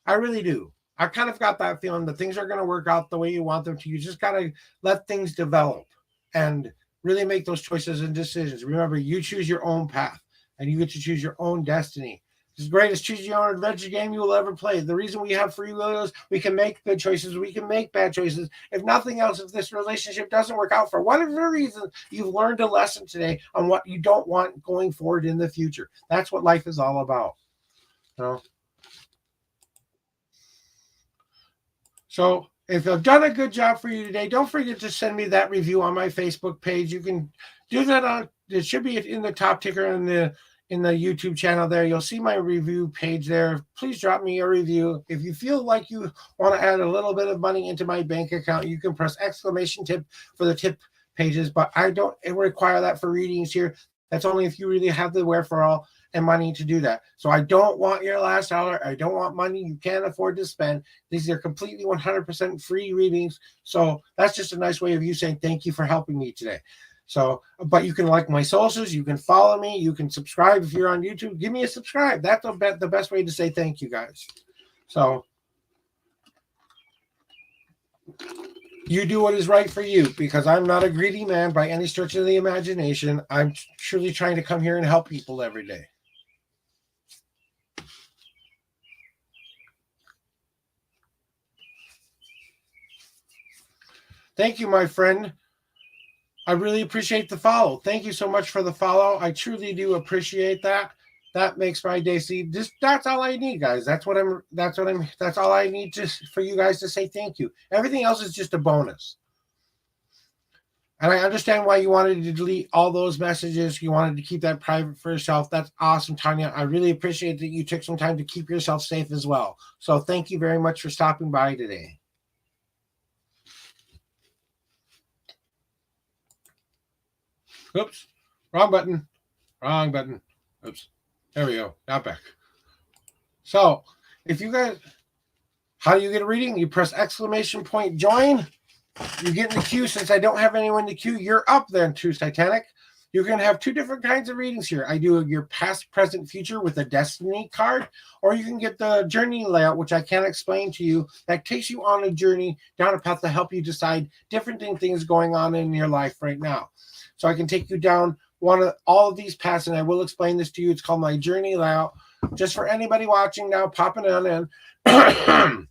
S4: I really do. I kind of got that feeling that things are going to work out the way you want them to. You just got to let things develop and really make those choices and decisions. Remember, you choose your own path, and you get to choose your own destiny. It's the greatest choose your own adventure game you will ever play. The reason we have free will is we can make good choices. We can make bad choices. If nothing else, if this relationship doesn't work out for whatever reason, you've learned a lesson today on what you don't want going forward in the future. That's what life is all about. You know? So if I've done a good job for you today, don't forget to send me that review on my Facebook page. You can do that on, it should be in the top ticker in the YouTube channel there. You'll see my review page there. Please drop me a review. If you feel like you want to add a little bit of money into my bank account, you can press exclamation tip for the tip pages, but I don't require that for readings here. That's only if you really have the wherewithal and money to do that. So I don't want your last dollar. I don't want money you can't afford to spend. These are completely 100% free readings. So that's just a nice way of you saying thank you for helping me today. So, but you can like my socials, you can follow me, you can subscribe if you're on YouTube. Give me a subscribe. That's the best way to say thank you, guys. So you do what is right for you, because I'm not a greedy man by any stretch of the imagination. I'm truly trying to come here and help people every day. Thank you, my friend. I really appreciate the follow. Thank you so much for the follow. I truly do appreciate that. That makes my day. See, that's all I need, guys. That's all I need for you guys to say thank you. Everything else is just a bonus. And I understand why you wanted to delete all those messages. You wanted to keep that private for yourself. That's awesome, Tanya. I really appreciate that you took some time to keep yourself safe as well. So thank you very much for stopping by today. Oops, wrong button. Oops, there we go. Now back. So if you guys, how do you get a reading? You press exclamation point join. You get in the queue. Since I don't have anyone in the queue, you're up then, True Titanic. You're going to have two different kinds of readings here. I do your past, present, future with a destiny card, or you can get the journey layout, which I can't explain to you. That takes you on a journey down a path to help you decide different things going on in your life right now. So I can take you down all of these paths, and I will explain this to you. It's called my journey layout. Just for anybody watching now, popping on in.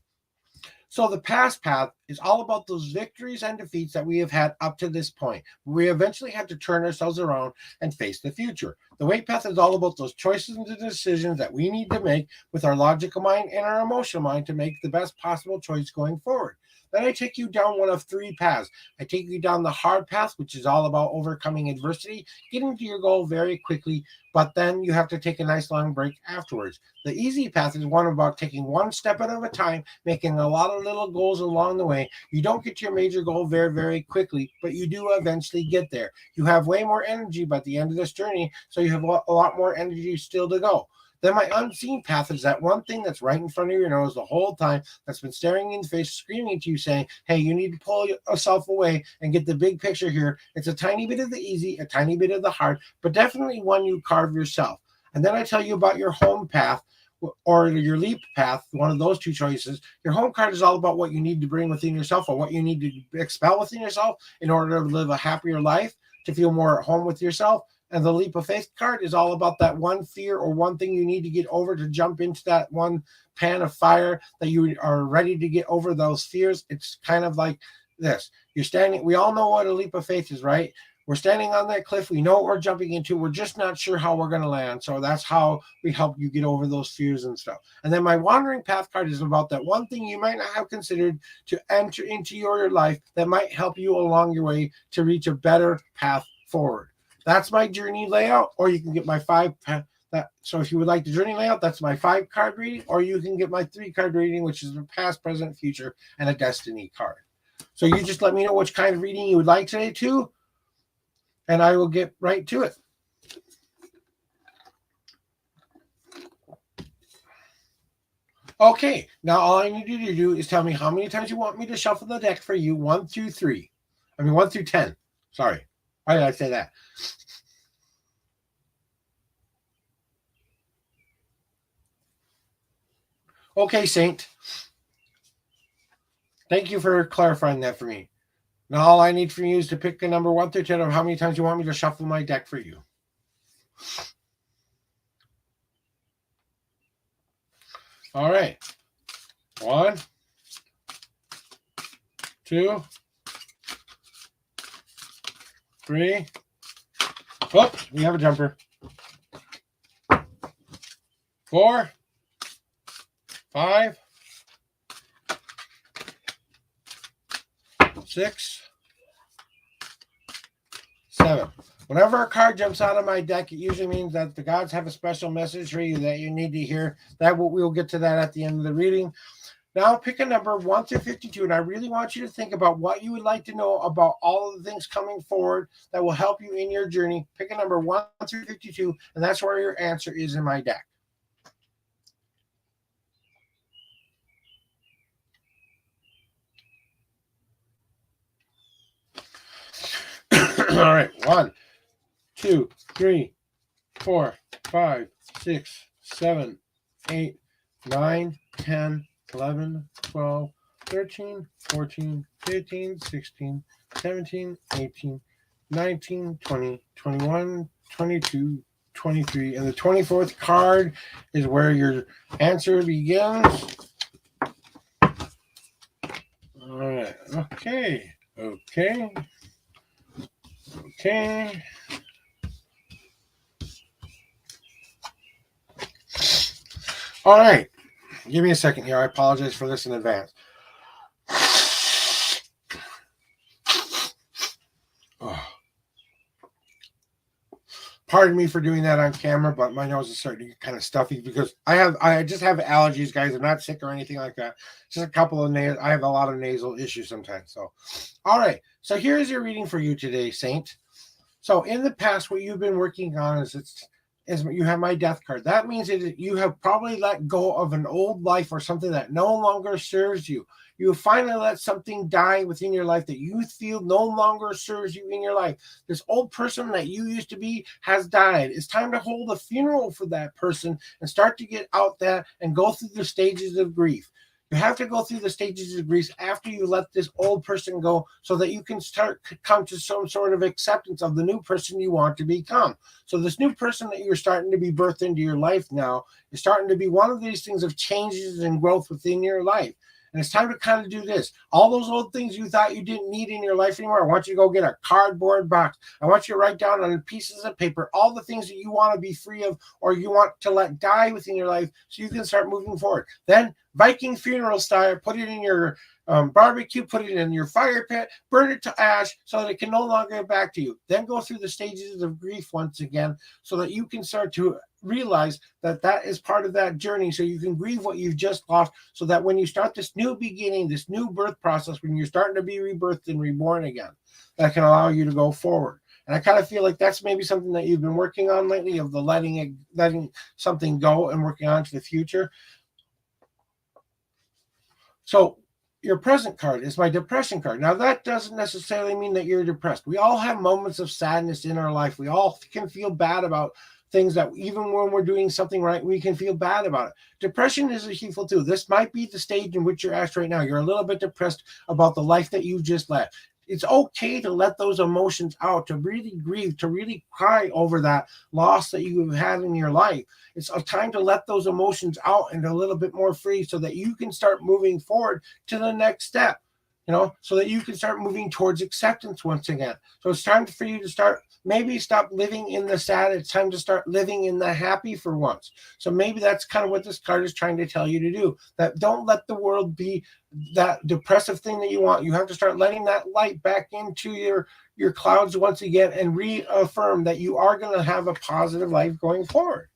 S4: So the past path is all about those victories and defeats that we have had up to this point. We eventually have to turn ourselves around and face the future. The way path is all about those choices and the decisions that we need to make with our logical mind and our emotional mind to make the best possible choice going forward. Then I take you down one of three paths. I take you down the hard path, which is all about overcoming adversity, getting to your goal very quickly, but then you have to take a nice long break afterwards. The easy path is one about taking one step at a time, making a lot of little goals along the way. You don't get to your major goal very, very quickly, but you do eventually get there. You have way more energy by the end of this journey, so you have a lot more energy still to go. Then my unseen path is that one thing that's right in front of your nose the whole time, that's been staring you in the face, screaming to you, saying, hey, you need to pull yourself away and get the big picture here. It's a tiny bit of the easy, a tiny bit of the hard, but definitely one you carve yourself. And then I tell you about your home path or your leap path, one of those two choices. Your home card is all about what you need to bring within yourself or what you need to expel within yourself in order to live a happier life, to feel more at home with yourself. And the leap of faith card is all about that one fear or one thing you need to get over to jump into that one pan of fire that you are ready to get over those fears. It's kind of like this. You're standing, we all know what a leap of faith is, right? We're standing on that cliff. We know what we're jumping into. We're just not sure how we're going to land. So that's how we help you get over those fears and stuff. And then my wandering path card is about that one thing you might not have considered to enter into your life that might help you along your way to reach a better path forward. That's my journey layout, or you can get my 5. So if you would like the journey layout, that's my 5 card reading, or you can get my 3 card reading, which is a past, present, future, and a destiny card. So you just let me know which kind of reading you would like today too, and I will get right to it. Okay, now all I need you to do is tell me how many times you want me to shuffle the deck for you, 1 through 3. I mean 1 through 10. Sorry. Why did I say that? Okay, Saint. Thank you for clarifying that for me. Now all I need from you is to pick a number 1 through 10 of how many times you want me to shuffle my deck for you. All right. 1, 2, 3. Oops, we have a jumper. 4, 5, 6, 7. Whenever a card jumps out of my deck, it usually means that the gods have a special message for you that you need to hear. We'll get to that at the end of the reading. Now pick a number 1 through 52, and I really want you to think about what you would like to know about all of the things coming forward that will help you in your journey. Pick a number 1 through 52, and that's where your answer is in my deck. All right, 1, 2, 3, 4, 5, 6, 7, 8, 9, 10, 11, 12, 13, 14, 15, 16, 17, 18, 19, 20, 21, 22, 23. And the 24th card is where your answer begins. All right. Okay. All right. Give me a second here. I apologize for this in advance. Oh. Pardon me for doing that on camera, but my nose is starting to get kind of stuffy because I just have allergies, guys. I'm not sick or anything like that. Just a couple of I have a lot of nasal issues sometimes. So, all right. So here's your reading for you today, Saint. So in the past, what you've been working on is you have my death card. That means that you have probably let go of an old life or something that no longer serves you. You finally let something die within your life that you feel no longer serves you in your life. This old person that you used to be has died. It's time to hold a funeral for that person and start to get out there and go through the stages of grief. You have to go through the stages of grief after you let this old person go so that you can come to some sort of acceptance of the new person you want to become. So this new person that you're starting to be birthed into your life now is starting to be one of these things of changes and growth within your life. And it's time to kind of do this. All those old things you thought you didn't need in your life anymore, I want you to go get a cardboard box. I want you to write down on pieces of paper all the things that you want to be free of or you want to let die within your life so you can start moving forward. Then Viking funeral style, put it in your barbecue, put it in your fire pit, burn it to ash so that it can no longer get back to you. Then go through the stages of grief once again so that you can start to realize that that is part of that journey so you can grieve what you've just lost so that when you start this new beginning, this new birth process, when you're starting to be rebirthed and reborn again, that can allow you to go forward. And I kind of feel like that's maybe something that you've been working on lately, of the letting something go and working on to the future. So your present card is my depression card. Now, that doesn't necessarily mean that you're depressed. We all have moments of sadness in our life. We all can feel bad about things that even when we're doing something right, we can feel bad about it. Depression is a hateful too. This might be the stage in which you're at right now. You're a little bit depressed about the life that you just led. it's okay to let those emotions out, to really grieve, to really cry over that loss that you have had in your life. It's a time to let those emotions out and a little bit more free so that you can start moving forward to the next step, so that you can start moving towards acceptance once again. So it's time for you to start, maybe stop living in the sad. It's time to start living in the happy for once. So maybe that's kind of what this card is trying to tell you to do, that don't let the world be that depressive thing that you want. You have to start letting that light back into your clouds once again and reaffirm that you are going to have a positive life going forward.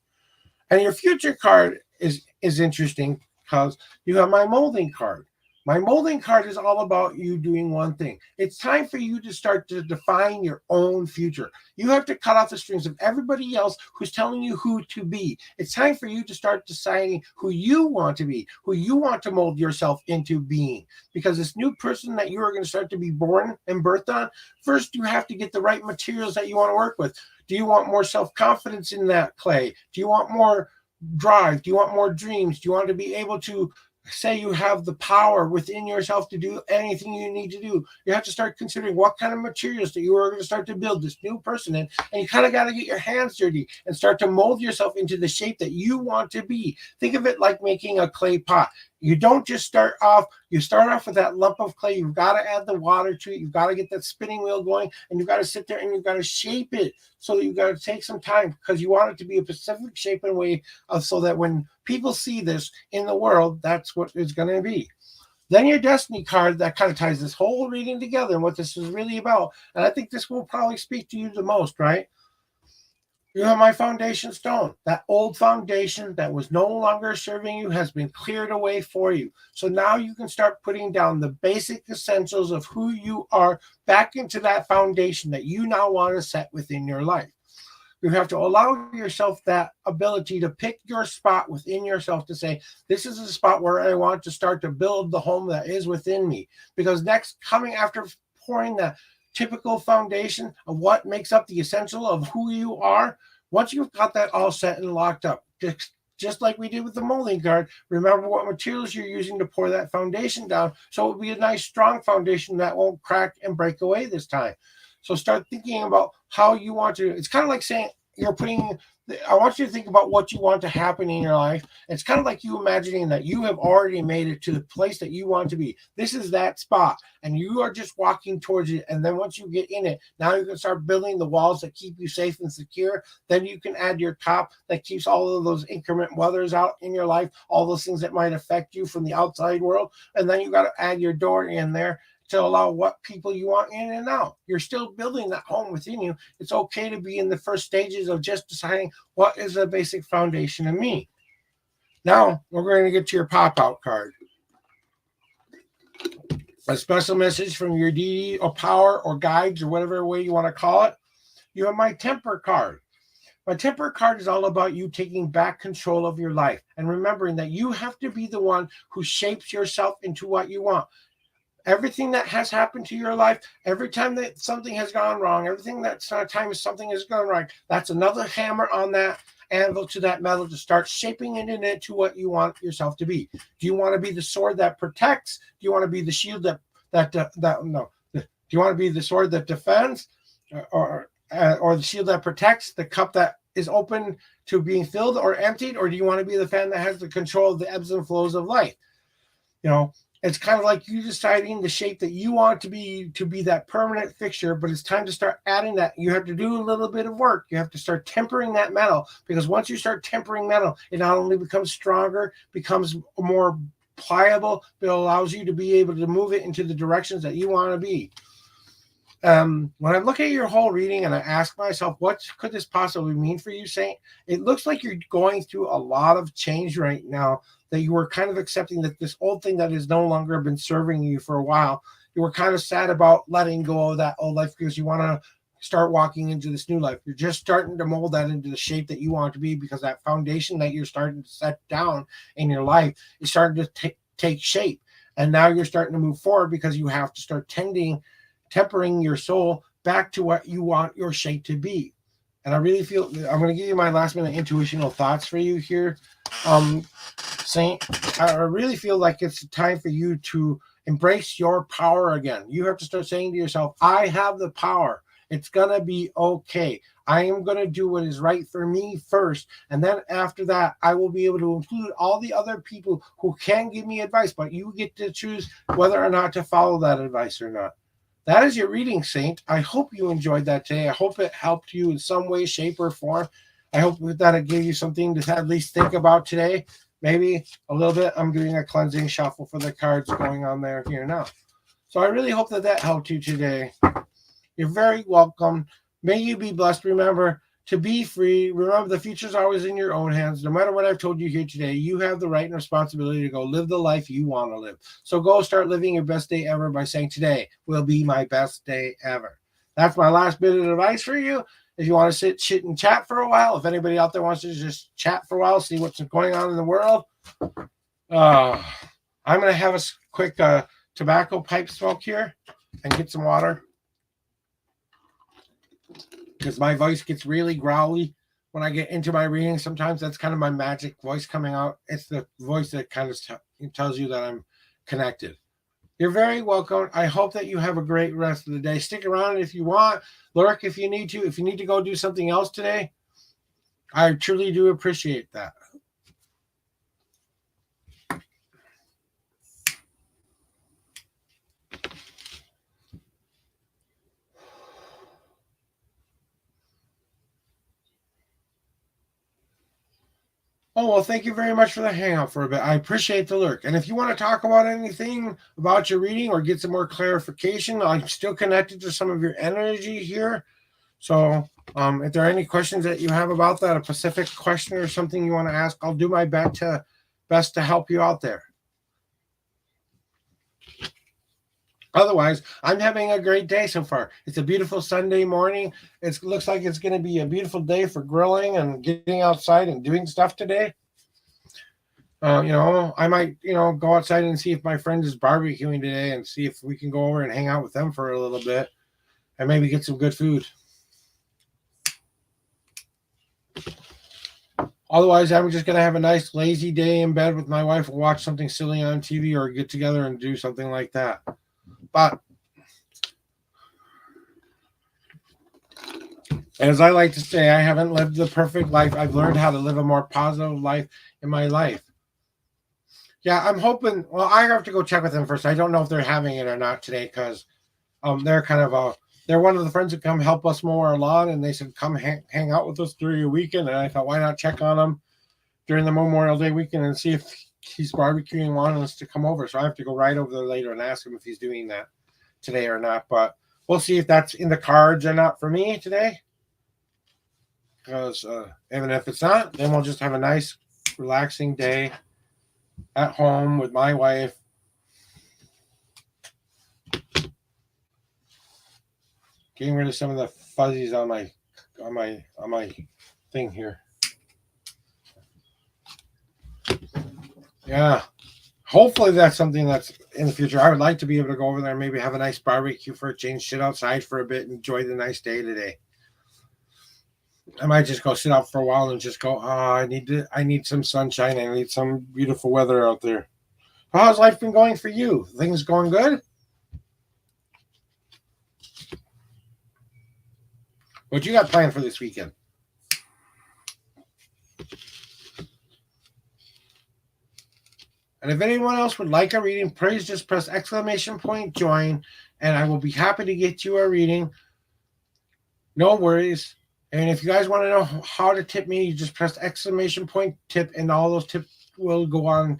S4: And your future card is interesting because you have my molding card. My molding card is all about you doing one thing. It's time for you to start to define your own future. You have to cut off the strings of everybody else who's telling you who to be. It's time for you to start deciding who you want to be, who you want to mold yourself into being. Because this new person that you are going to start to be born and birthed on, first you have to get the right materials that you want to work with. Do you want more self-confidence in that clay? Do you want more drive? Do you want more dreams? Do you want to be able to say you have the power within yourself to do anything you need to do? You have to start considering what kind of materials that you are going to start to build this new person in, and you kind of got to get your hands dirty and start to mold yourself into the shape that you want to be. Think of it like making a clay pot. You don't just start off with that lump of clay. You've got to add the water to it. You've got to get that spinning wheel going, and you've got to sit there and you've got to shape it. So you've got to take some time because you want it to be a specific shape and way so that when people see this in the world, that's what it's going to be. Then your destiny card, that kind of ties this whole reading together and what this is really about. And I think this will probably speak to you the most, right? You have my foundation stone. That old foundation that was no longer serving you has been cleared away for you. So now you can start putting down the basic essentials of who you are back into that foundation that you now want to set within your life. You have to allow yourself that ability to pick your spot within yourself to say, this is a spot where I want to start to build the home that is within me. Because next, coming after pouring that typical foundation of what makes up the essential of who you are, once you've got that all set and locked up, just like we did with the molding card, remember what materials you're using to pour that foundation down, so it will be a nice strong foundation that won't crack and break away this time. So start thinking about how you want to. It's kind of like saying I want you to think about what you want to happen in your life. It's kind of like you imagining that you have already made it to the place that you want to be. This is that spot, and you are just walking towards it. And then once you get in it, now you can start building the walls that keep you safe and secure. Then you can add your top that keeps all of those inclement weathers out in your life, all those things that might affect you from the outside world. And then you got to add your door in there to allow what people you want in and out. You're still building that home within you. It's okay to be in the first stages of just deciding what is the basic foundation of me. Now we're going to get to your pop-out card. A special message from your deity or power or guides or whatever way you want to call it. You have my temper card. My temper card is all about you taking back control of your life and remembering that you have to be the one who shapes yourself into what you want. Everything that has happened to your life, every time that something has gone wrong, everything that time something has gone right, that's another hammer on that anvil to that metal to start shaping it into what you want yourself to be. Do you want to be the sword that protects? Do you want to be the shield do you want to be the sword that defends, or the shield that protects, the cup that is open to being filled or emptied, or do you want to be the fan that has the control of the ebbs and flows of life? It's kind of like you deciding the shape that you want to be that permanent fixture, but it's time to start adding that. You have to do a little bit of work. You have to start tempering that metal, because once you start tempering metal, it not only becomes stronger, becomes more pliable, but it allows you to be able to move it into the directions that you want to be. When I look at your whole reading and I ask myself, what could this possibly mean for you, Saint? It looks like you're going through a lot of change right now, that you were kind of accepting that this old thing that has no longer been serving you for a while, you were kind of sad about letting go of that old life because you want to start walking into this new life. You're just starting to mold that into the shape that you want it to be, because that foundation that you're starting to set down in your life is starting to take shape. And now you're starting to move forward because you have to start tempering your soul back to what you want your shape to be. And I really feel I'm going to give you my last minute intuitional thoughts for you here, Saint. I really feel like it's time for you to Embrace your power again. You have to start saying to yourself, I have the power. It's going to be okay. I am going to do what is right for me first. And then after that, I will be able to include all the other people who can give me advice, but you get to choose whether or not to follow that advice or not. That is your reading, Saint. I hope you enjoyed that today. I hope it helped you in some way, shape, or form. I hope that it gave you something to at least think about today. Maybe a little bit. I'm doing a cleansing shuffle for the cards going on there here now. So I really hope that helped you today. You're very welcome. May you be blessed. Remember to be free. Remember the future is always in your own hands. No matter what I've told you here today, you have the right and responsibility to go live the life you want to live. So go start living your best day ever by saying today will be my best day ever. That's my last bit of advice for you. If you want to sit, chit, and chat for a while, if anybody out there wants to just chat for a while, see what's going on in the world, I'm going to have a quick tobacco pipe smoke here and get some water because my voice gets really growly when I get into my reading. Sometimes that's kind of my magic voice coming out. It's the voice that kind of tells you that I'm connected. You're very welcome. I hope that you have a great rest of the day. Stick around if you want. Lurk if you need to. If you need to go do something else today, I truly do appreciate that. Oh, well, thank you very much for the hangout for a bit. I appreciate the lurk. And if you want to talk about anything about your reading or get some more clarification, I'm still connected to some of your energy here. So if there are any questions that you have about that, a specific question or something you want to ask, I'll do my best to help you out there. Otherwise, I'm having a great day so far. It's a beautiful Sunday morning. It looks like it's going to be a beautiful day for grilling and getting outside and doing stuff today. I might, go outside and see if my friend is barbecuing today and see if we can go over and hang out with them for a little bit and maybe get some good food. Otherwise, I'm just going to have a nice lazy day in bed with my wife and watch something silly on TV or get together and do something like that. But as I like to say, I haven't lived the perfect life. I've learned how to live a more positive life in my life. Yeah, I'm hoping. Well, I have to go check with them first. I don't know if they're having it or not today because they're kind of they're one of the friends that come help us mow our lawn, and they said come hang out with us during your weekend. And I thought, why not check on them during the Memorial Day weekend and see if he's barbecuing and wanting us to come over. So I have to go right over there later and ask him if he's doing that today or not. But we'll see if that's in the cards or not for me today. Because even if it's not, then we'll just have a nice, relaxing day at home with my wife. Getting rid of some of the fuzzies on my thing here. Yeah. Hopefully that's something that's in the future. I would like to be able to go over there and maybe have a nice barbecue for a change, sit outside for a bit, and enjoy the nice day today. I might just go sit out for a while and just go, I need some sunshine. I need some beautiful weather out there. How's life been going for you? Things going good? What you got planned for this weekend? And if anyone else would like a reading, please just press ! join, and I will be happy to get you a reading. No worries. And if you guys want to know how to tip me, you just press ! tip, and all those tips will go on.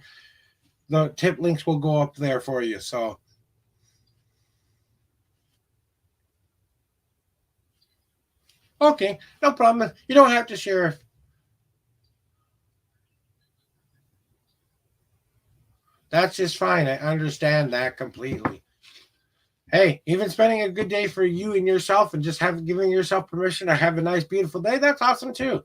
S4: The tip links will go up there for you. So, okay, no problem. You don't have to share. That's just fine. I understand that completely. Hey, even spending a good day for you and yourself and just giving yourself permission to have a nice, beautiful day, that's awesome too.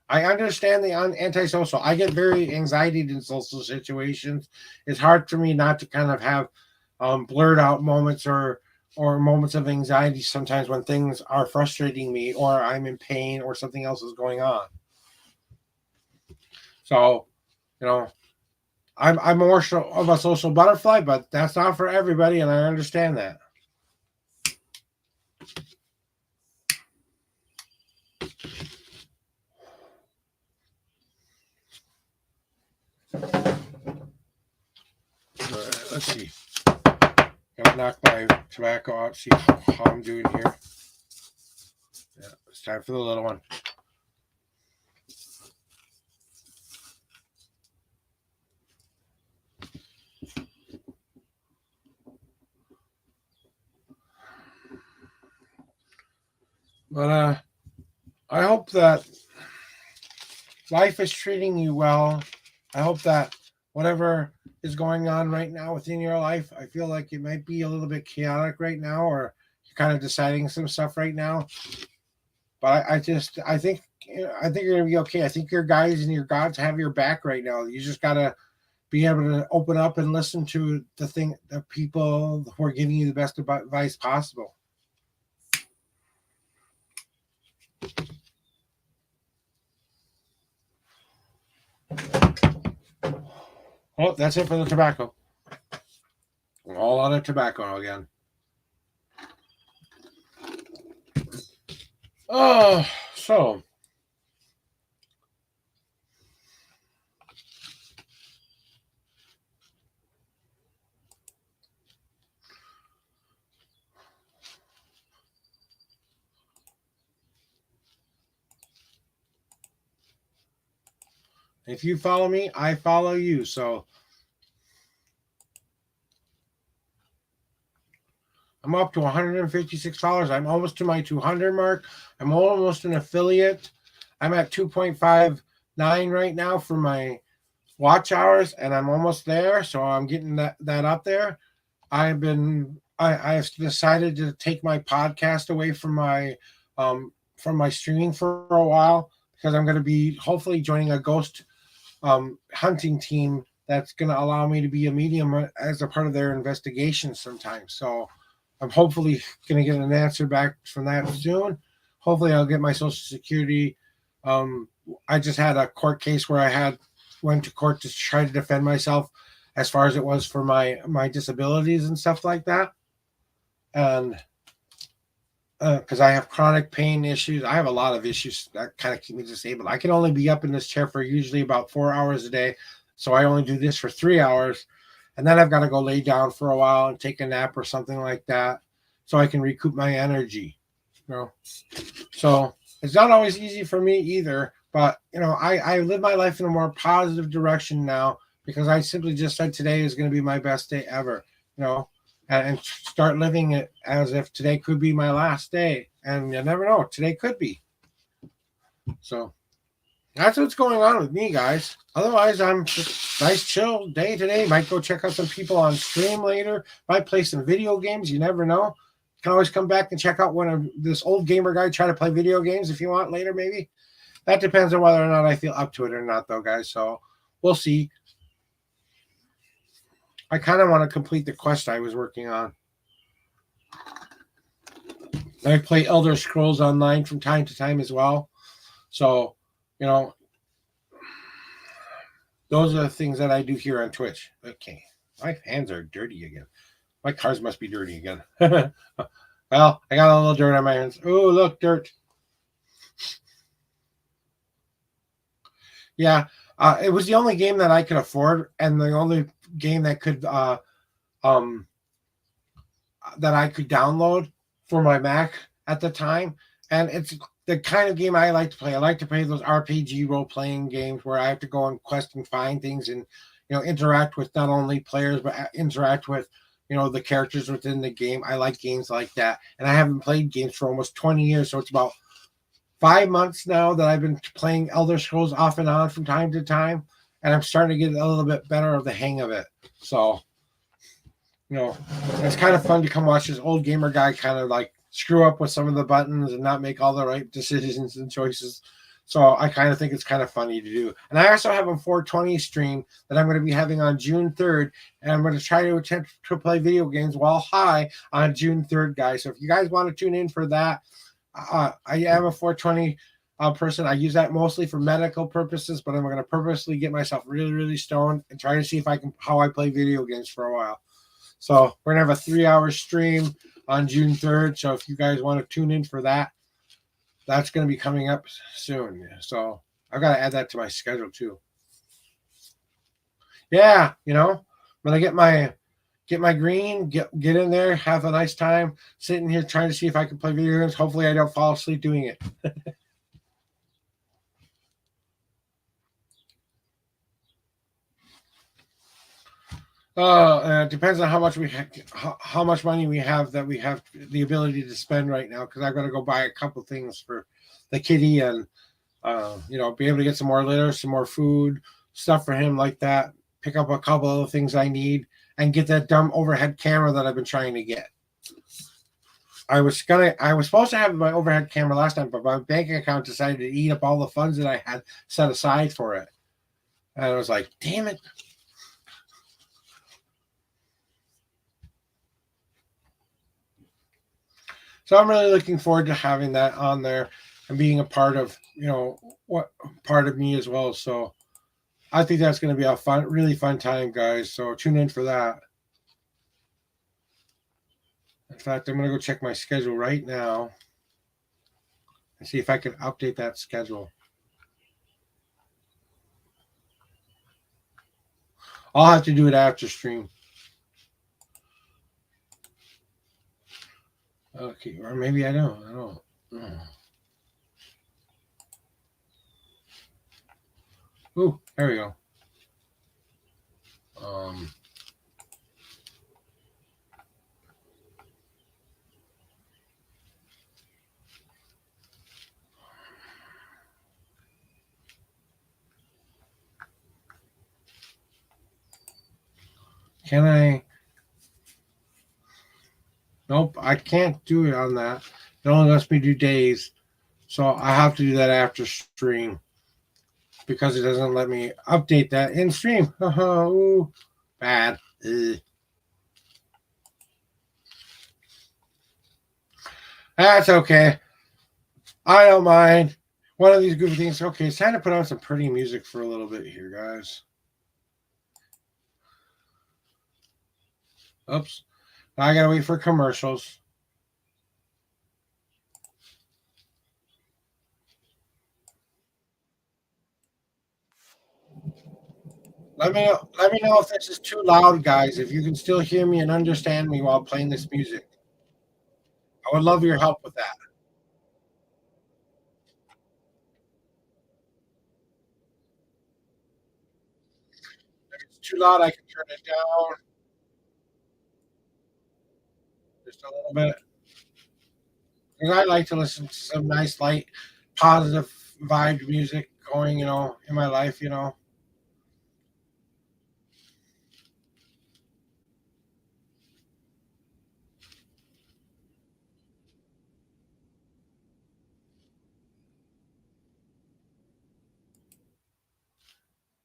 S4: I understand the antisocial. I get very anxiety in social situations. It's hard for me not to kind of have blurred out moments or moments of anxiety sometimes when things are frustrating me or I'm in pain or something else is going on. So, I'm more of a social butterfly, but that's not for everybody, and I understand that. All right, let's see. Gotta knock my tobacco out, see how I'm doing here. Yeah, it's time for the little one. But I hope that life is treating you well. I hope that whatever is going on right now within your life, I feel like it might be a little bit chaotic right now, or you're kind of deciding some stuff right now. But I think you're gonna be okay. I think your guys and your gods have your back right now. You just gotta be able to open up and listen to the people who are giving you the best advice possible. Oh, that's it for the tobacco. We're all out of tobacco again. Oh, so if you follow me, I follow you. So I'm up to $156. I'm almost to my 200 mark. I'm almost an affiliate. I'm at 2.59 right now for my watch hours, and I'm almost there. So I'm getting that up there. I've decided to take my podcast away from my streaming for a while, because I'm going to be hopefully joining a ghost hunting team that's going to allow me to be a medium as a part of their investigation sometimes. So I'm hopefully going to get an answer back from that soon. Hopefully I'll get my Social Security. I just had a court case where I went to court to try to defend myself as far as it was for my disabilities and stuff like that. And because I have chronic pain issues. I have a lot of issues that kind of keep me disabled. I can only be up in this chair for usually about 4 hours a day. So I only do this for 3 hours. And then I've got to go lay down for a while and take a nap or something like that, so I can recoup my energy. So it's not always easy for me either. But, I live my life in a more positive direction now, because I simply just said today is going to be my best day ever, and start living it as if today could be my last day. And you never know, today could be. So that's what's going on with me, guys. Otherwise, I'm just nice, chill day today. Might go check out some people on stream later. Might play some video games. You never know. You can always come back and check out this old gamer guy try to play video games if you want later, maybe. That depends on whether or not I feel up to it or not, though, guys. So we'll see. I kind of want to complete the quest I was working on. I play Elder Scrolls Online from time to time as well. So, those are the things that I do here on Twitch. Okay. My hands are dirty again. My cars must be dirty again. Well, I got a little dirt on my hands. Oh, look, dirt. Yeah. It was the only game that I could afford, and the only game that could that I could download for my Mac at the time. And it's the kind of game I like to play. I like to play those RPG role-playing games where I have to go on quest and find things and, interact with not only players, but interact with, the characters within the game. I like games like that. And I haven't played games for almost 20 years. So it's about 5 months now that I've been playing Elder Scrolls off and on from time to time. And I'm starting to get a little bit better of the hang of it. So, it's kind of fun to come watch this old gamer guy kind of like screw up with some of the buttons and not make all the right decisions and choices. So I kind of think it's kind of funny to do. And I also have a 420 stream that I'm going to be having on June 3rd. And I'm going to try to attempt to play video games while high on June 3rd, guys. So if you guys want to tune in for that, I have a 420 person. I use that mostly for medical purposes, but I'm going to purposely get myself really, really stoned and try to see if I can how I play video games for a while. So we're gonna have a 3-hour stream on June 3rd. So if you guys want to tune in for that, that's going to be coming up soon. So I've got to add that to my schedule too. Yeah, I'm gonna get my green, get in there, have a nice time, sitting here trying to see if I can play video games. Hopefully I don't fall asleep doing it. It depends on how much how much money we have that we have the ability to spend right now. Because I've got to go buy a couple things for the kitty and be able to get some more litter, some more food, stuff for him like that. Pick up a couple of the things I need and get that dumb overhead camera that I've been trying to get. I was supposed to have my overhead camera last time, but my bank account decided to eat up all the funds that I had set aside for it. And I was like, damn it. So I'm really looking forward to having that on there and being a part of, what part of me as well. So I think that's going to be a really fun time, guys. So tune in for that. In fact, I'm going to go check my schedule right now and see if I can update that schedule. I'll have to do it after stream. Okay, or maybe I don't. I don't. Ooh, there we go. Can I? Nope, I can't do it on that. It only lets me do days. So I have to do that after stream because it doesn't let me update that in stream. Ooh, bad. Ugh. That's okay. I don't mind. One of these goofy things. Okay, it's time to put on some pretty music for a little bit here, guys. Oops. Now I gotta wait for commercials. Let me know if this is too loud, guys. If you can still hear me and understand me while playing this music. I would love your help with that. If it's too loud, I can turn it down just a little bit. Because I like to listen to some nice, light, positive vibe music going, in my life,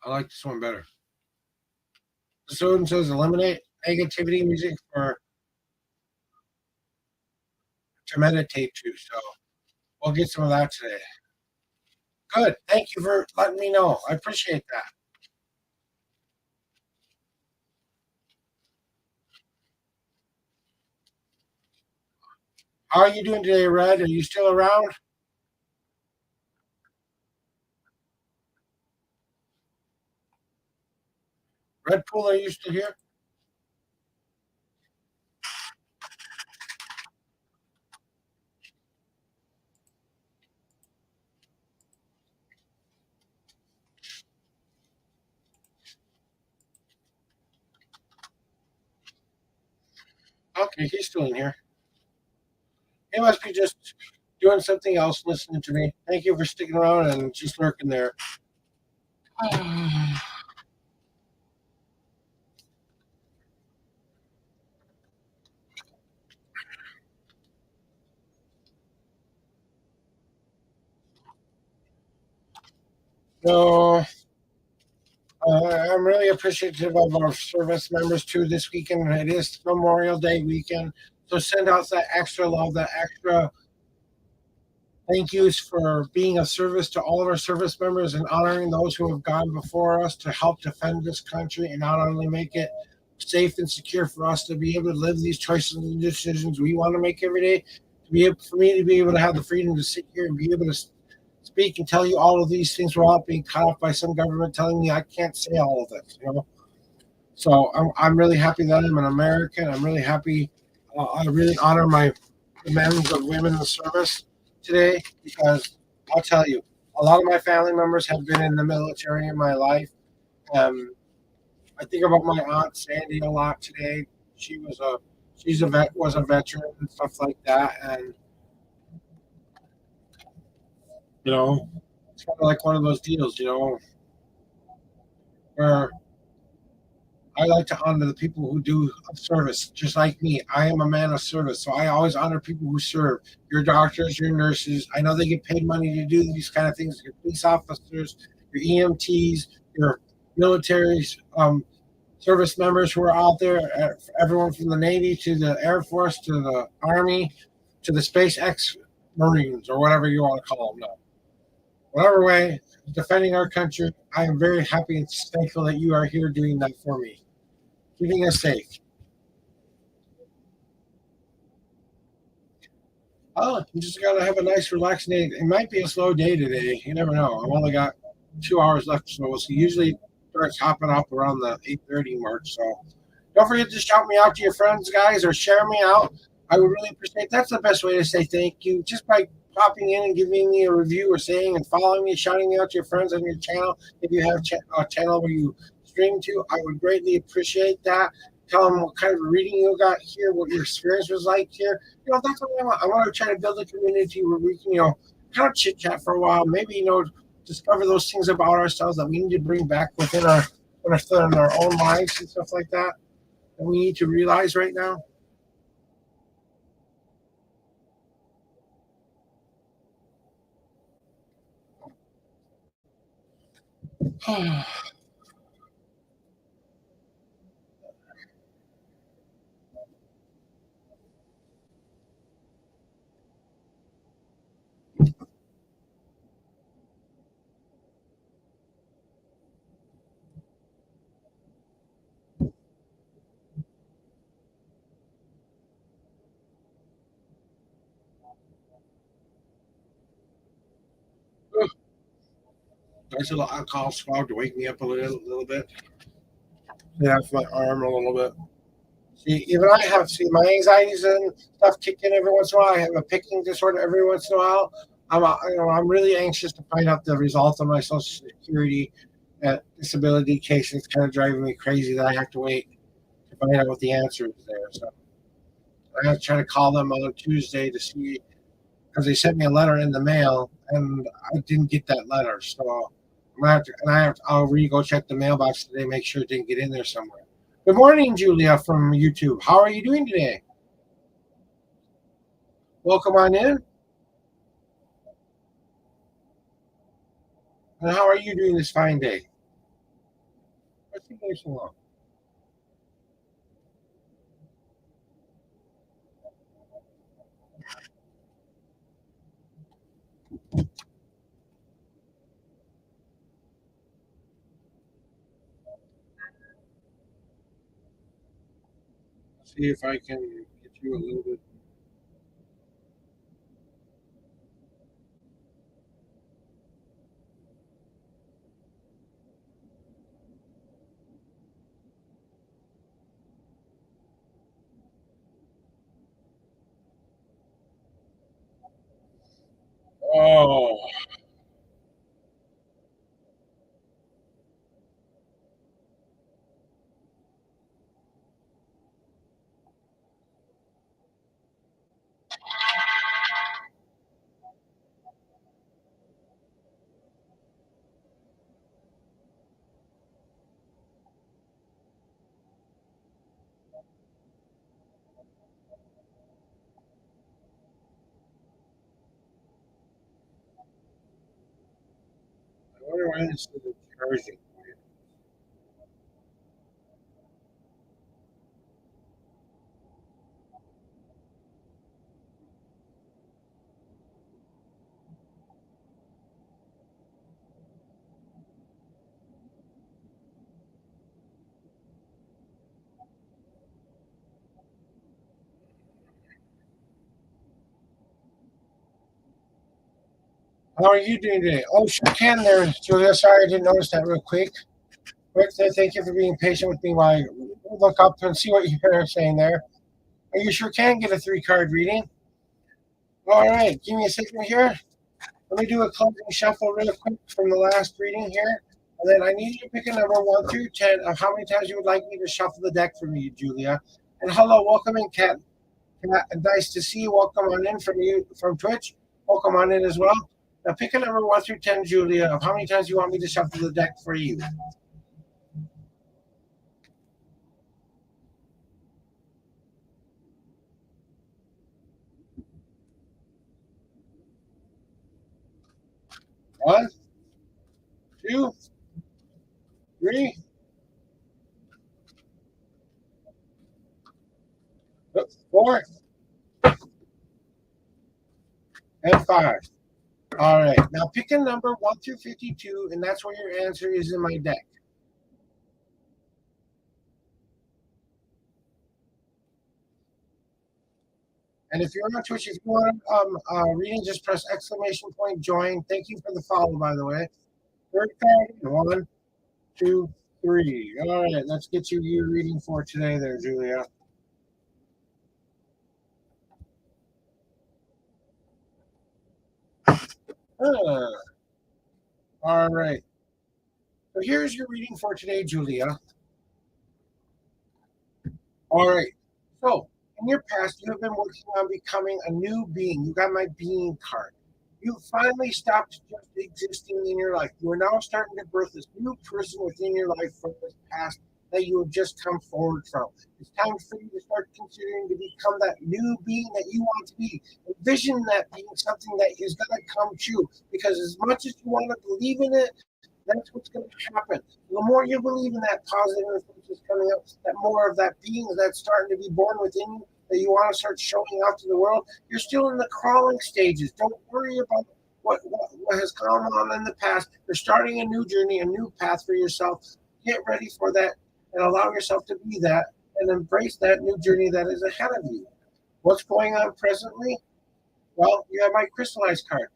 S4: I like this one better. The student says eliminate negativity music to meditate to. So we'll get some of that today. Good. Thank you for letting me know. I appreciate that. How are you doing today, Red? Are you still around? Red Pool, are you still here? Okay, he's still in here. He must be just doing something else, listening to me. Thank you for sticking around and just lurking there. So I'm really appreciative of our service members too this weekend. It is Memorial Day weekend. So send out that extra love, that extra Thank yous for being of service to all of our service members and honoring those who have gone before us to help defend this country and not only make it safe and secure for us to be able to live these choices and decisions we want to make every day. To be able, for me to be able to have the freedom to sit here and be able to speak and tell you all of these things without being cut off by some government telling me I can't say all of this. So I'm really happy that I'm an American. I'm really happy. I really honor my the men and women in the service today because I'll tell you, a lot of my family members have been in the military in my life. I think about my aunt Sandy a lot today. She was a was a veteran and stuff like that, and it's kind of like one of those deals, where I like to honor the people who do service, just like me. I am a man of service, so I always honor people who serve. Your doctors, your nurses. I know they get paid money to do these kind of things. Your police officers, your EMTs, your military service members who are out there. Everyone from the Navy to the Air Force to the Army to the SpaceX Marines or whatever you want to call them now. Whatever way, defending our country. I am very happy and thankful that you are here doing that for me, keeping us safe. Oh, I'm just gonna have a nice, relaxing day. It might be a slow day today. You never know. I've only got 2 hours left, so we'll see. Usually starts hopping up around the 8:30 mark. So don't forget to shout me out to your friends, guys, or share me out. I would really appreciate. That's the best way to say thank you, just by popping in and giving me a review or saying and following me, shouting me out to your friends on your channel. If you have a channel where you stream to, I would greatly appreciate that. Tell them what kind of reading you got here, what your experience was like here. That's what I want. I want to try to build a community where we can, kind of chit chat for a while. Maybe, discover those things about ourselves that we need to bring back within our own lives and stuff like that. And we need to realize right now. Nice little alcohol swab to wake me up a little bit. Yeah, for my arm a little bit. See, even I have my anxieties and stuff kick in every once in a while. I have a picking disorder every once in a while. I'm really anxious to find out the result of my Social Security disability case. It's kind of driving me crazy that I have to wait to find out what the answer is there. So I have to try to call them on Tuesday to see because they sent me a letter in the mail and I didn't get that letter. So I'm gonna have to, I'll go check the mailbox today, make sure it didn't get in there somewhere. Good morning, Julia from YouTube. How are you doing today? Welcome on in. And how are you doing this fine day? What's the so long? See if I can get you a little bit. Oh, I wonder why this isn't charging. How are you doing today? Oh, sure can there, Julia. Sorry, I didn't notice that real quick. Thank you for being patient with me while I look up and see what you're saying there. You sure can get a three-card reading. All right, give me a second here. Let me do a closing shuffle real quick from the last reading here. And then I need you to pick a number 1 through 10 of how many times you would like me to shuffle the deck for me, Julia. And hello, welcome in, Kat. Nice to see you. Welcome on in from Twitch. Welcome on in as well. Now pick a number 1 through 10, Julia, of how many times you want me to shuffle the deck for you. One, two, three, four, and 5. All right. Now pick a number 1 through 52, and that's where your answer is in my deck. And if you're on Twitch, if you want reading, just press ! join. Thank you for the follow, by the way. Third card, 1, 2, 3. All right, let's get you your reading for today there, Julia. All right. So here's your reading for today, Julia. All right. So in your past, you have been working on becoming a new being. You got my being card. You finally stopped just existing in your life. You are now starting to birth this new person within your life from this past that you have just come forward from. It's time for you to start considering to become that new being that you want to be. Envision that being something that is going to come true. Because as much as you want to believe in it, that's what's going to happen. The more you believe in that positive influence is coming up, that more of that being that's starting to be born within you, that you want to start showing out to the world. You're still in the crawling stages. Don't worry about what has gone on in the past. You're starting a new journey, a new path for yourself. Get ready for that and allow yourself to be that and embrace that new journey that is ahead of you. What's going on presently? Well, you have my crystallized card.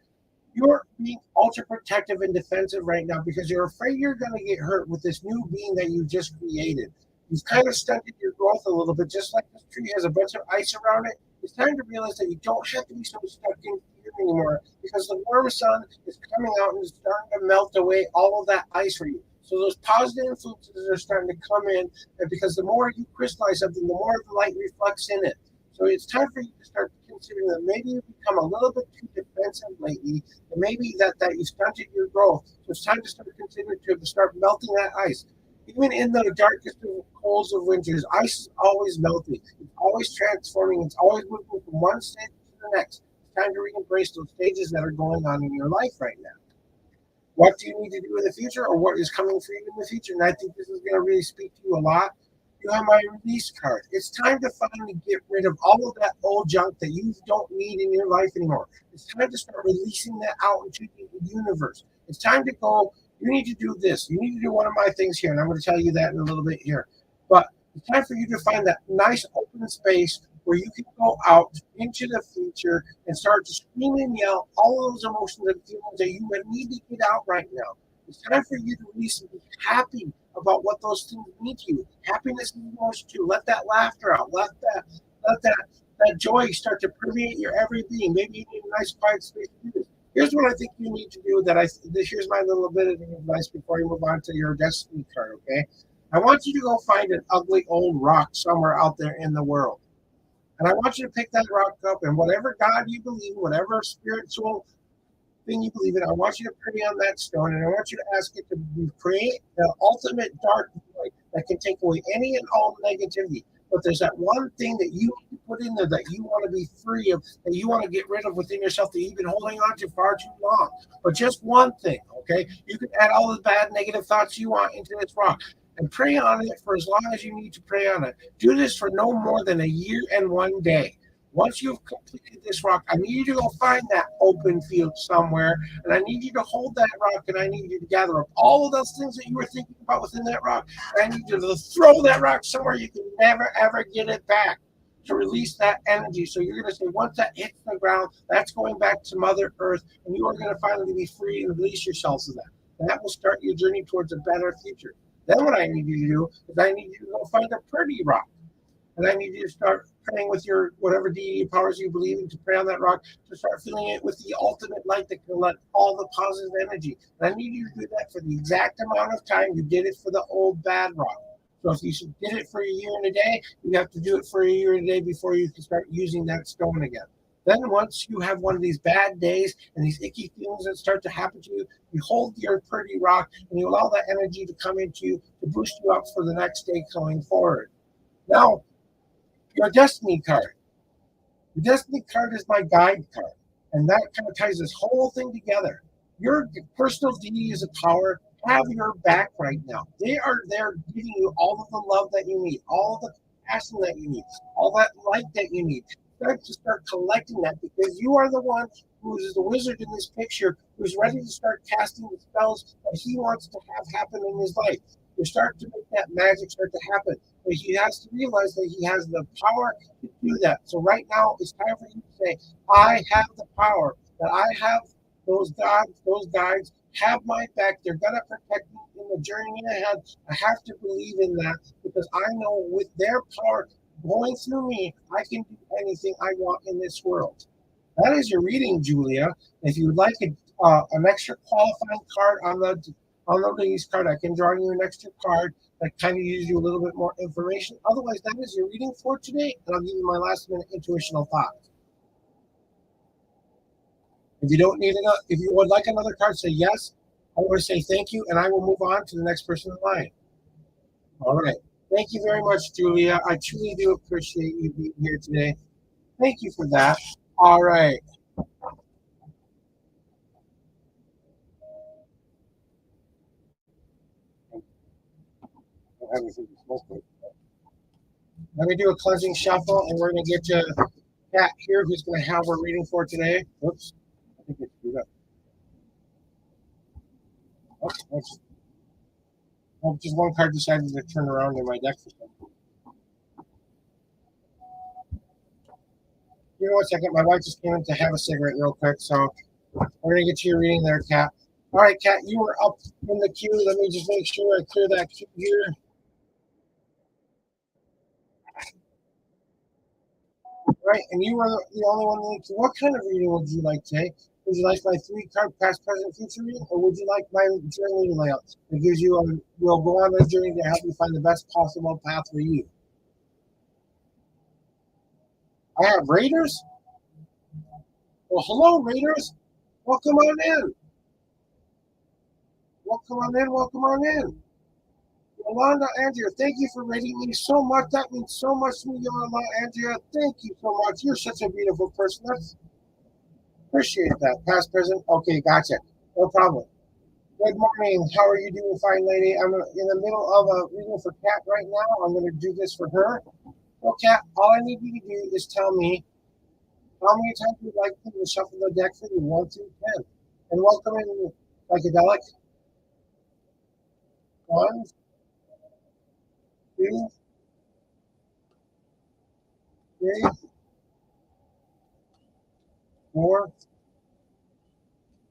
S4: You're being ultra protective and defensive right now because you're afraid you're going to get hurt with this new being that you just created. You've kind of stunted your growth a little bit, just like this tree has a bunch of ice around it. It's time to realize that you don't have to be so stuck in fear anymore because the warm sun is coming out and is starting to melt away all of that ice for you. So those positive influences are starting to come in, and because the more you crystallize something, the more the light reflects in it. So it's time for you to start considering that maybe you've become a little bit too defensive lately, and maybe that you stunted your growth. So it's time to start considering to start melting that ice. Even in the darkest of coals of winters, ice is always melting. It's always transforming. It's always moving from one stage to the next. It's time to re-embrace those stages that are going on in your life right now. What do you need to do in the future, or what is coming for you in the future? And I think this is going to really speak to you a lot. You have my release card. It's time to finally get rid of all of that old junk that you don't need in your life anymore. It's time to start releasing that out into the universe. It's time to go, you need to do this. You need to do one of my things here, and I'm going to tell you that in a little bit here. But it's time for you to find that nice open space where you can go out into the future and start to scream and yell all those emotions and feelings that you would need to get out right now. It's time for you to release and be happy about what those things mean to you. Happiness is emotion too. Let that laughter out. Let that joy start to permeate your every being. Maybe you need a nice quiet space to do this. Here's what I think you need to do. Here's my little bit of advice before you move on to your destiny card. Okay, I want you to go find an ugly old rock somewhere out there in the world, and I want you to pick that rock up, and whatever God you believe, whatever spiritual thing you believe in, I want you to pray on that stone, and I want you to ask it to create the ultimate dark void that can take away any and all negativity. But there's that one thing that you put in there that you want to be free of, that you want to get rid of within yourself that you've been holding on to far too long. But just one thing, okay? You can add all the bad negative thoughts you want into this rock and pray on it for as long as you need to pray on it. Do this for no more than a year and 1 day. Once you've completed this rock, I need you to go find that open field somewhere, and I need you to hold that rock, and I need you to gather up all of those things that you were thinking about within that rock, and I need you to throw that rock somewhere you can never, ever get it back. to release that energy. So you're going to say, once that hits the ground, that's going back to Mother Earth, and you are going to finally be free and release yourselves of that. And that will start your journey towards a better future. Then what I need you to do is I need you to go find a pretty rock. And I need you to start praying with your whatever deity powers you believe in to pray on that rock, to start filling it with the ultimate light that can let all the positive energy. And I need you to do that for the exact amount of time you did it for the old bad rock. So if you did it for a year and a day, you have to do it for a year and a day before you can start using that stone again. Then once you have one of these bad days and these icky feelings that start to happen to you, you hold your pretty rock and you allow that energy to come into you to boost you up for the next day going forward. Now, your destiny card. The destiny card is my guide card, and that kind of ties this whole thing together. Your personal deities of power have your back right now. They are there giving you all of the love that you need, all of the passion that you need, all that light that you need. Start collecting that, because you are the one who is the wizard in this picture, who's ready to start casting the spells that he wants to have happen in his life. You start to make that magic start to happen. But he has to realize that he has the power to do that. So right now, it's time for you to say, I have the power, that I have those gods, those guides have my back. They're going to protect me in the journey ahead. I have to believe in that, because I know with their power going through me, I can do anything I want in this world. That is your reading, Julia. If you would like an extra qualifying card on the release card, I can draw you an extra card that kind of gives you a little bit more information. Otherwise, that is your reading for today, and I'll give you my last minute intuitional thought. If you don't need it, if you would like another card, say yes. I will say thank you, and I will move on to the next person in line. All right. Thank you very much, Julia. I truly do appreciate you being here today. Thank you for that. All right. Let me do a cleansing shuffle, and we're going to get you Kat here, who's going to have our reading for today. Oops. I think it's screwed up. Just one card decided to turn around in my deck for something. Give me 1 second. My wife just came in to have a cigarette real quick, so we're going to get to your reading there, Kat. All right, Kat, you were up in the queue. Let me just make sure I clear that queue here. Right, and you were the only one in the queue. What kind of reading would you like today? Would you like my 3-card past, present, future reading, or would you like my journey layout? It gives you we'll go on a journey to help you find the best possible path for you. I have Raiders. Well, hello, Raiders. Welcome on in. Welcome on in. Welcome on in. Yolanda Andrea, thank you for rating me so much. That means so much to me, Yolanda Andrea. Thank you so much. You're such a beautiful person. Appreciate that. Past, present. Okay, gotcha. No problem. Good morning. How are you doing, fine lady? I'm in the middle of a reading for Kat right now. I'm going to do this for her. Well, Kat, all I need you to do is tell me how many times you'd like me to shuffle the deck for you, 1 through 10. And welcome in, Psychedelic. 1, 2, 3, 4,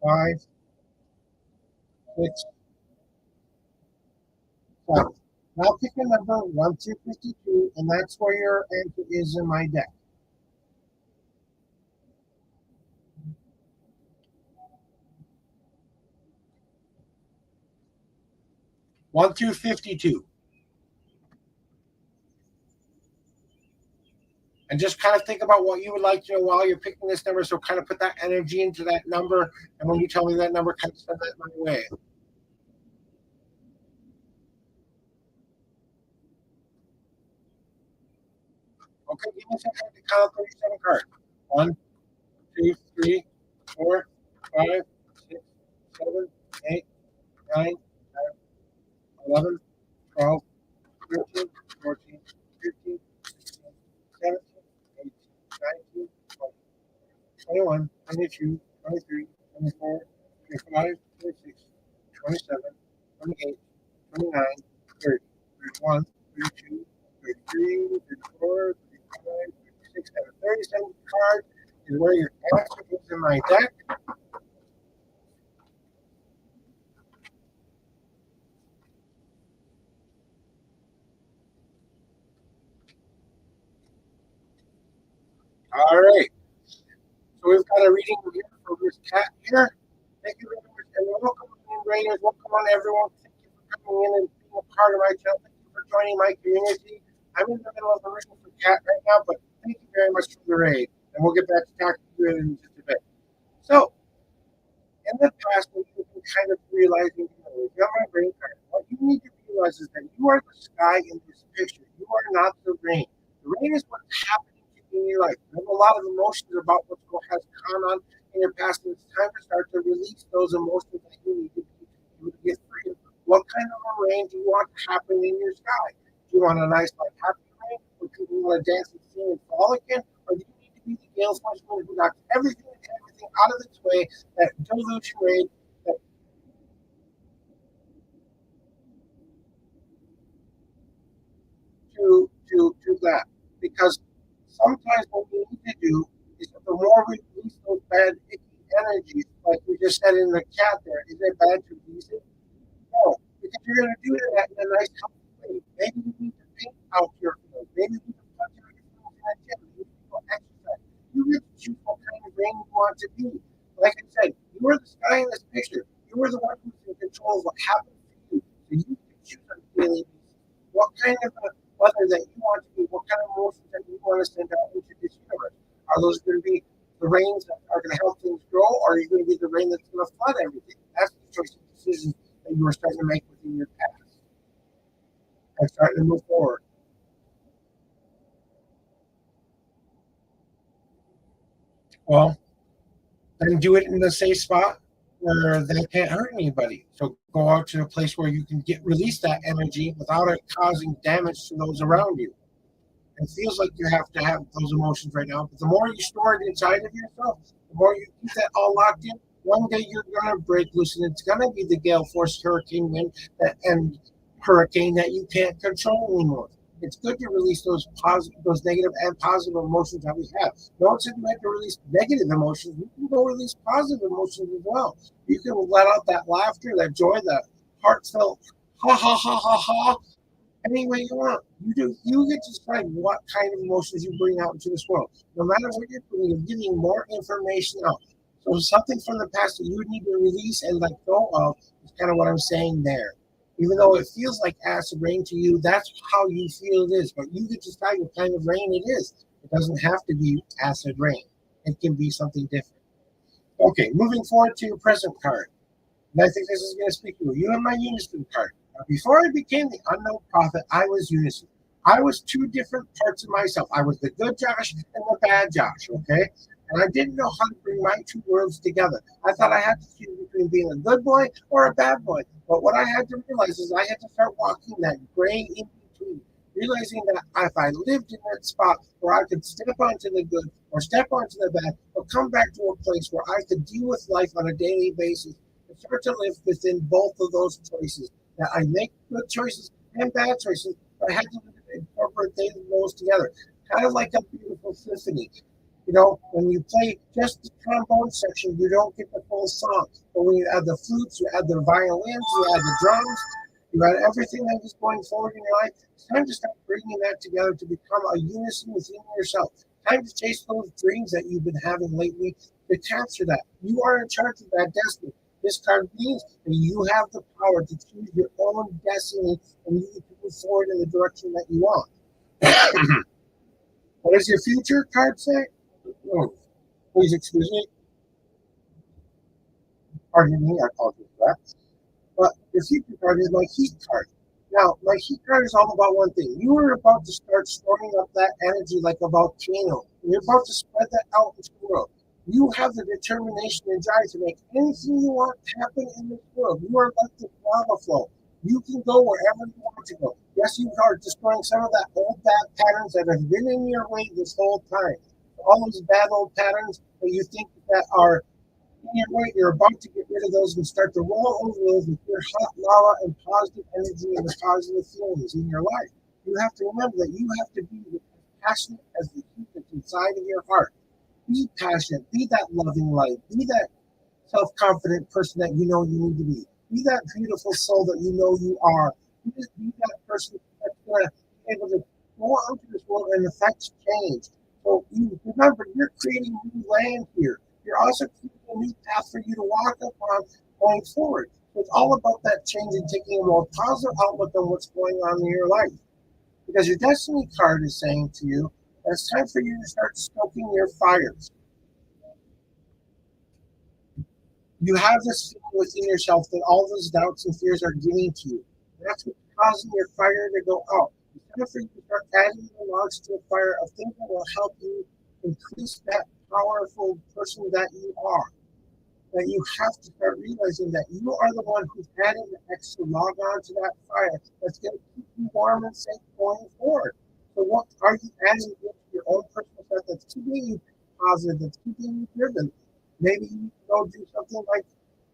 S4: 5, 6, 7. Now pick a number 1 through 52, and that's where your answer is in my deck. One through 52. And just kind of think about what you would like to know while you're picking this number. So kind of put that energy into that number. And when you tell me that number, kind of send that my way. Okay, give me a second to count 37 cards. 1, 2, 3, 4, 5, 6, 7, 8, 9, 10, 11, 12, 13, 14, 15, 16, 17, 18, 19, 20, 21, 22, 23, 24, 25, 26, 27, 28, 29, 30, 31, 32, 33, 34, 35, is where your answer is in my deck. All right. So we've got a reading here for this cat here. Thank you very much. And welcome in, Raiders. Welcome on, everyone. Thank you for coming in and being a part of my channel. Thank you for joining my community. I'm in the middle of a reading for cat right now, but thank you very much for the raid. And we'll get back to talking to you in just a bit. So, in the past, when you've been kind of realizing, you got my brain card, what you need to realize is that you are the sky in this picture. You are not the rain. The rain is what's happening in your life. You have a lot of emotions about what has gone on in your past, and it's time to start to release those emotions that you need to get free of. What kind of a rain do you want to happen in your sky? Do you want a nice, like, happy rain, or do you want to dance and sing and fall again, or do you need to be the Gale Force who knocks everything out of its way, that delusion rain, that to that? Because sometimes what we need to do is the more we release those bad icky energies, like we just said in the chat there, is it bad to release it? No, because you're going to do that in a nice, healthy way. Maybe you need to paint out your field. Maybe you need to touch out your field in a gym. Maybe you go exercise. You get to choose what kind of rain you want to be. Like I said, you are the sky in this picture. You are the one who's in control of what happens to you. So you can choose on a daily basis what kind of weather that you want to be, what kind of emotions that you want to send out into this universe. Are those going to be the rains that are going to help things grow, or are you going to be the rain that's going to flood everything? That's the choice of decisions that you are starting to make within your past and starting to move forward. Well, then do it in a safe spot where they can't hurt anybody. So go out to a place where you can release that energy without it causing damage to those around you. It feels like you have to have those emotions right now, but the more you store it inside of yourself, the more you keep that all locked in, one day you're going to break loose, and it's going to be the gale force hurricane wind and hurricane that you can't control anymore. It's good to release those negative and positive emotions that we have. Don't sit there to release negative emotions. You can go release positive emotions as well. You can let out that laughter, that joy, that heartfelt ha ha ha ha ha any way you want. You get to decide what kind of emotions you bring out into this world. No matter what you're doing, you're giving more information out. So something from the past that you need to release and let go of is kind of what I'm saying there. Even though it feels like acid rain to you, that's how you feel it is. But you get to decide what kind of rain it is. It doesn't have to be acid rain. It can be something different. Okay, moving forward to your present card. And I think this is going to speak to you. You have my Unison card. Now, before I became the unknown prophet, I was Unison. I was two different parts of myself. I was the good Josh and the bad Josh, okay? And I didn't know how to bring my two worlds together. I thought I had to choose between being a good boy or a bad boy. But what I had to realize is I had to start walking that gray in between, realizing that if I lived in that spot where I could step onto the good or step onto the bad, or come back to a place where I could deal with life on a daily basis and start to live within both of those choices. That I make good choices and bad choices, but I had to incorporate those together, kind of like a beautiful symphony. You know, when you play just the trombone section, you don't get the full song. But when you add the flutes, you add the violins, you add the drums, you add everything that is going forward in your life, it's time to start bringing that together to become a unison within yourself. Time to chase those dreams that you've been having lately, to capture that. You are in charge of that destiny. This card means that you have the power to choose your own destiny and you can move forward in the direction that you want. What does your future card say? Oh, please excuse me. Pardon me, I apologize for that. But the future card is my heat card. Now, my heat card is all about one thing. You are about to start storing up that energy like a volcano. You're about to spread that out into the world. You have the determination and drive to make anything you want happen in this world. You are like the lava flow. You can go wherever you want to go. Yes, you are destroying some of that old bad patterns that have been in your way this whole time. All those bad old patterns that you think that are in your way, you're about to get rid of those and start to roll over those with your hot lava and positive energy and the positive feelings in your life. You have to remember that you have to be as passionate as the heat that's inside of your heart. Be passionate. Be that loving light. Be that self-confident person that you know you need to be. Be that beautiful soul that you know you are. Be that person that's going to be able to go out into this world and affect change. So you remember, you're creating new land here. You're also creating a new path for you to walk upon going forward. So it's all about that change and taking a more positive outlook on what's going on in your life. Because your destiny card is saying to you that it's time for you to start stoking your fires. You have this feeling within yourself that all those doubts and fears are getting to you. That's what's causing your fire to go out. It's time for you to start adding the logs to the fire of things that will help you increase that powerful person that you are. That you have to start realizing that you are the one who's adding the extra log on to that fire that's going to keep you warm and safe going forward. So what are you adding to your own personal stuff that's keeping you positive, that's keeping you driven? Maybe you go do something like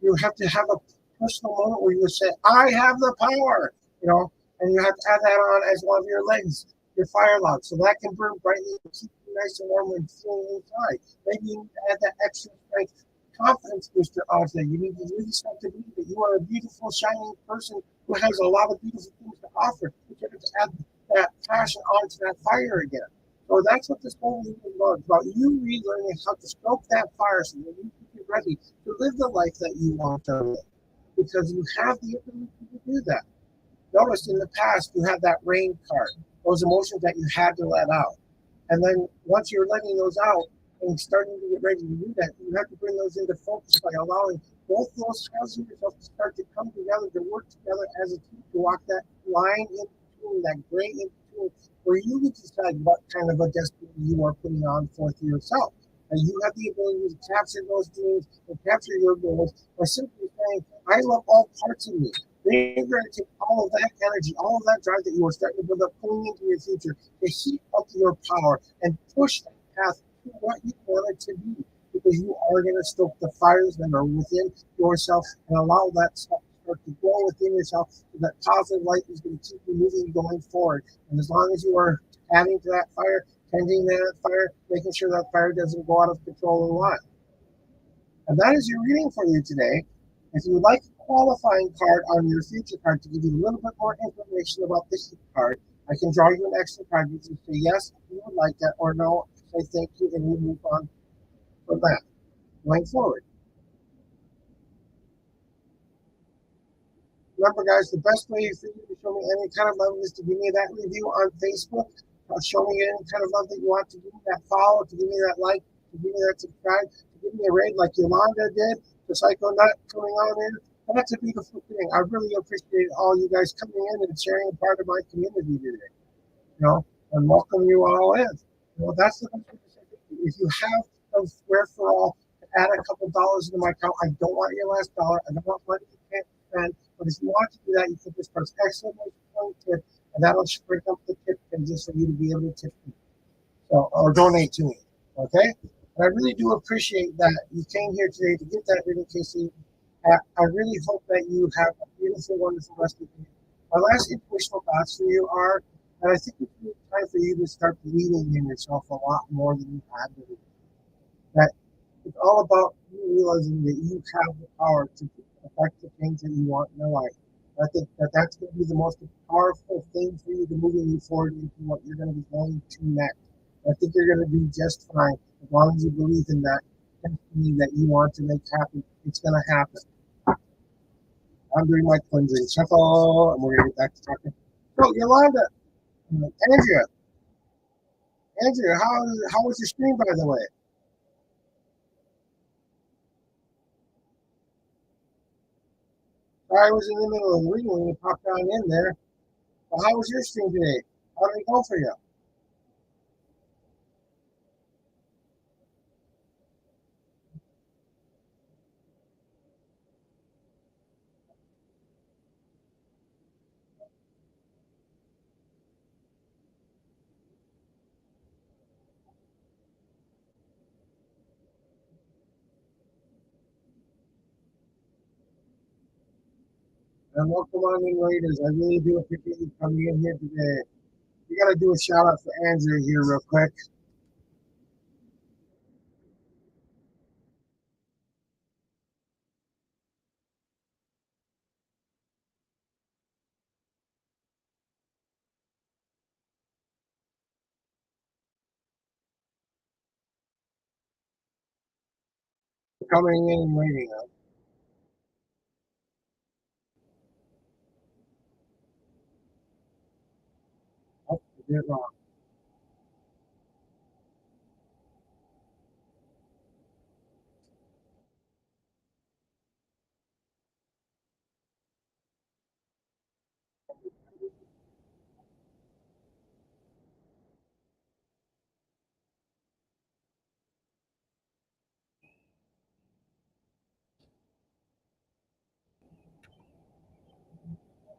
S4: you have to have a personal moment where you say, I have the power, and you have to add that on as one of your legs, your fire log, so that can burn brightly and keep you nice and warm and feeling inside. Maybe you need to add that extra strength confidence booster onto that. You need to really start to believe that you are a beautiful, shining person who has a lot of beautiful things to offer. You have to add that passion onto that fire again. So that's what this whole thing is about. It's about you relearning how to stoke that fire so that you can be ready to live the life that you want to live. Because you have the ability to do that. Notice in the past you had that rain card, those emotions that you had to let out. And then once you're letting those out and starting to get ready to do that, you have to bring those into focus by allowing both those halves of yourself to start to come together, to work together as a team, to walk that line in between, that gray in between, where you get to decide what kind of a destiny you are putting on forth yourself. And you have the ability to capture those dreams and capture your goals by simply saying, I love all parts of me. Then you're going to take all of that energy, all of that drive that you are starting to build up, pulling into your future, to heat up your power and push that path to what you want it to be. Because you are going to stoke the fires that are within yourself and allow that stuff to start to grow within yourself. So that positive light is going to keep you moving going forward. And as long as you are adding to that fire, tending that fire, making sure that fire doesn't go out of control and what. And that is your reading for you today. If you would like a qualifying card on your future card to give you a little bit more information about this card, I can draw you an extra card. You can say yes, you would like that, or no, say thank you, and we move on from that going forward. Remember, guys, the best way for you to show me any kind of love is to give me that review on Facebook. Show me any kind of love that you want, to give me that follow, to give me that like, to give me that subscribe, to give me a raid like Yolanda did, the Psycho Nut coming on in. And that's a beautiful thing. I really appreciate all you guys coming in and sharing a part of my community today. And welcome you all in. That's the best way to say thank you. If you have a Square for All, add a couple dollars into my account. I don't want your last dollar. I don't want money you can't spend. But if you want to do that, you can just press exclamation point tip, and that'll bring up the tip and just for you to be able to tip me. Or donate to me. Okay? And I really do appreciate that you came here today to get that reading, Casey. I really hope that you have a beautiful, wonderful rest of the day. My last inspirational thoughts for you are that I think it's time for you to start believing in yourself a lot more than you have been. That it's all about you realizing that you have the power to affect the things that you want in your life. I think that that's going to be the most powerful thing for you to moving you forward into what you're going to be going to next. I think you're going to do just fine as long as you believe in that destiny that you want to make happen. It's going to happen. I'm doing my cleansing shuffle, and we're going to get back to talking. So, Yolanda, Andrea, how was your stream, by the way? I was in the middle of the reading when you popped on in there. Well, how was your stream today? How did it go for you? And welcome on in, ladies. I really do appreciate you coming in here today. We got to do a shout out for Andrea here real quick. coming in and waiting on. Oh, I did it wrong.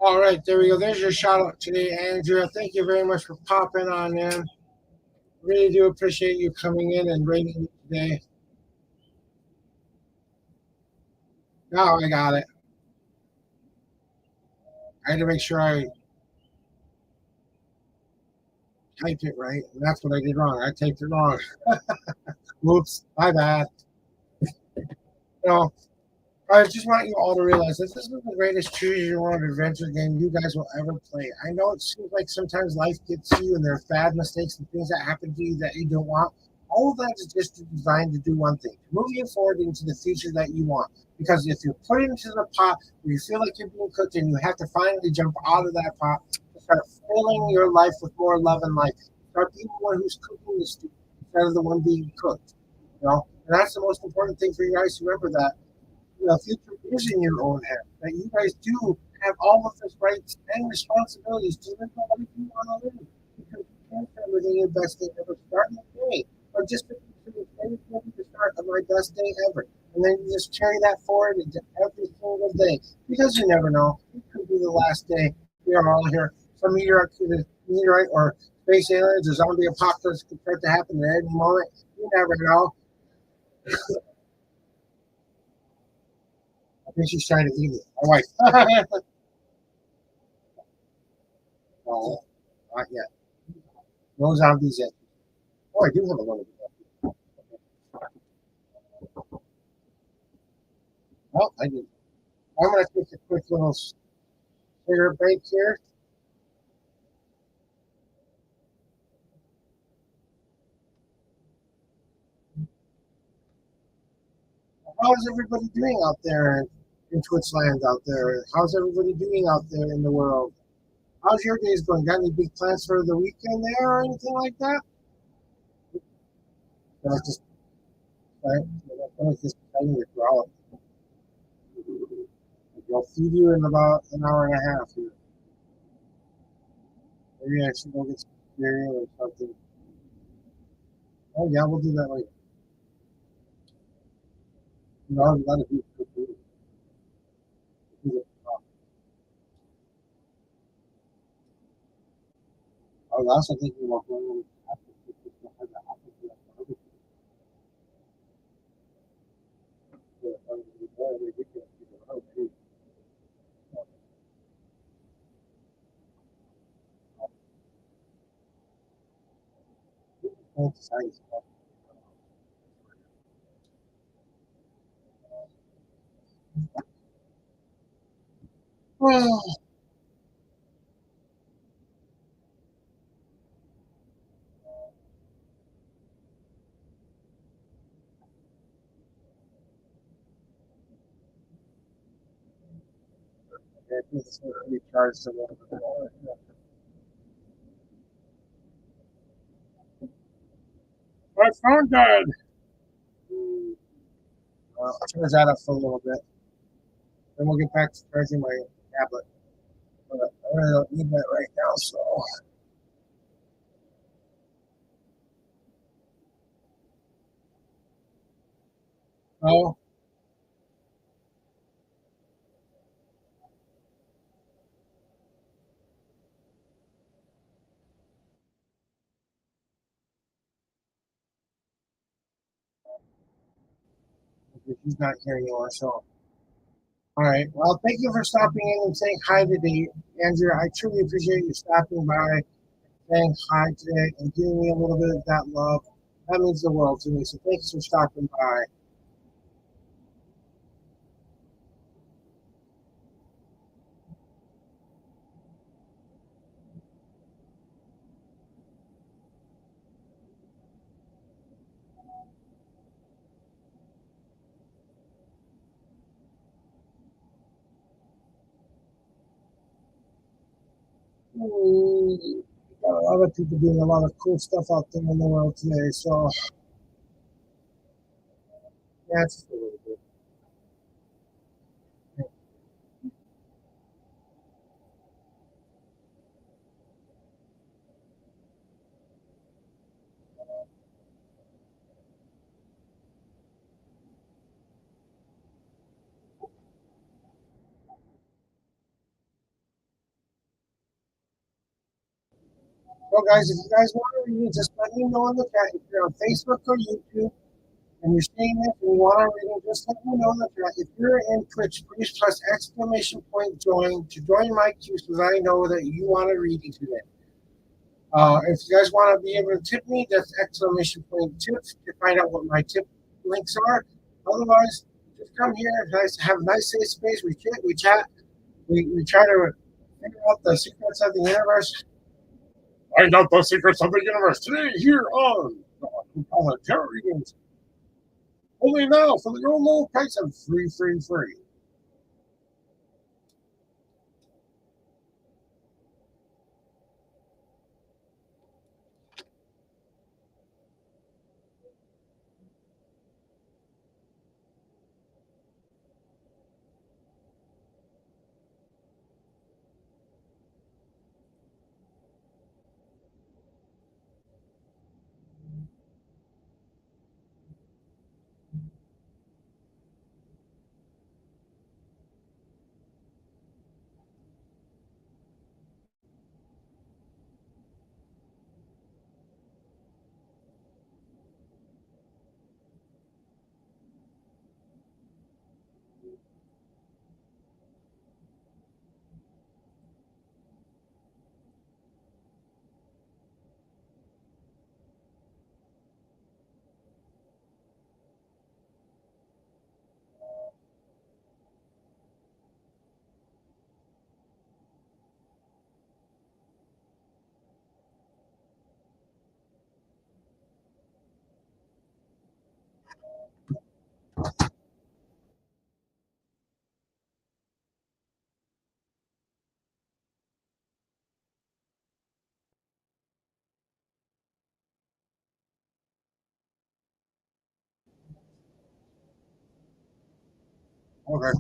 S4: All right, there we go. There's your shout out today, Andrea. Thank you very much for popping on in. Really do appreciate you coming in and rating me today. Now I got it. I had to make sure I typed it right, and that's what I did wrong. I typed it wrong. Whoops, my bad. No, I just want you all to realize that this is the greatest choose your own adventure game you guys will ever play. I know it seems like sometimes life gets you and there are bad mistakes and things that happen to you that you don't want. All of that is just designed to do one thing, to move you forward into the future that you want. Because if you're put into the pot where you feel like you're being cooked and you have to finally jump out of that pot to start filling your life with more love and light. Start being the one who's cooking the stew instead of the one being cooked. You know? And that's the most important thing for you guys to remember that the future is in your own hands. That you guys do have all of this rights and responsibilities to live the life you want to live. Because you can't start living your best day ever starting the day. Or just to consider the start of my best day ever. And then you just carry that forward into every single day. Because you never know. It could be the last day we are all here. Some meteorite or space aliens or zombie apocalypse could start to happen at any moment. You never know. I think she's trying to eat it. My wife. No, not yet. No zombies yet. Oh, I do have a little bit. Well, I do. I'm going to take a quick little cigarette break here. How's everybody doing out there in Twitchland out there? How's everybody doing out there in the world? How's your days going? Got any big plans for the weekend there or anything like that? That's just right. That's just telling you growl. I'll feed you in about an hour and a half here. Maybe I should go get some cereal or something. Oh yeah, we'll do that later. You know, a lot of people could do it. Oh, that's I think we walk over. Well, it's recharged a little bit more. My phone died. Well, I'll charge that up for a little bit. Then we'll get back to charging my tablet. But I really don't need that right now, so. Oh, he's not here anymore, so. All right. Well, thank you for stopping in and saying hi today, Andrew. I truly appreciate you stopping by, saying hi today, and giving me a little bit of that love. That means the world to me. So thanks for stopping by. Got a lot of people doing a lot of cool stuff out there in the world today. So yeah, it's just a little bit. So guys, if you guys want to read it, just let me know in the chat. If you're on Facebook or YouTube and you're seeing this and you want to read it, just let me know in the chat. If you're in Twitch, please press exclamation point join to join my queue so that I know that you want to read it today. If you guys want to be able to tip me, that's exclamation point tips to find out what my tip links are. Otherwise, just come here and have a nice safe space. We chat, we try to figure out the secrets of the universe. Find out the secrets of the universe today here on the Tarot Readings. Only now for the low price of free. Okay.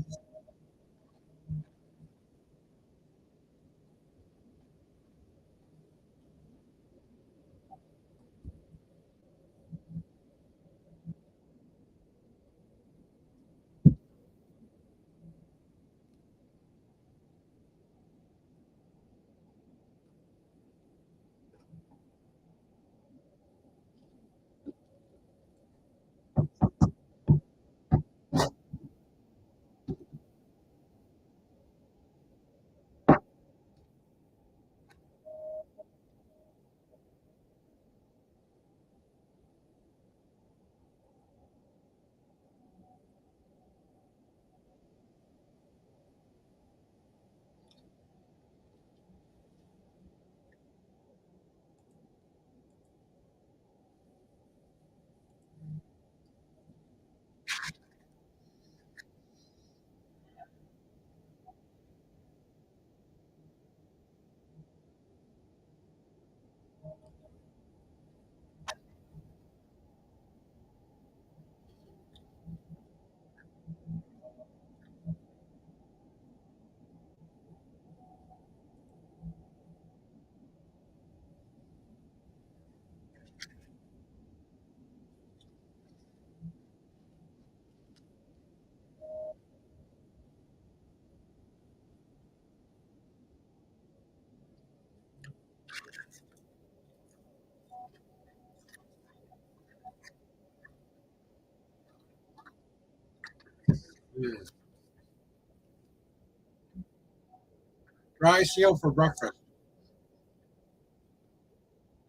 S4: Dry seal for breakfast.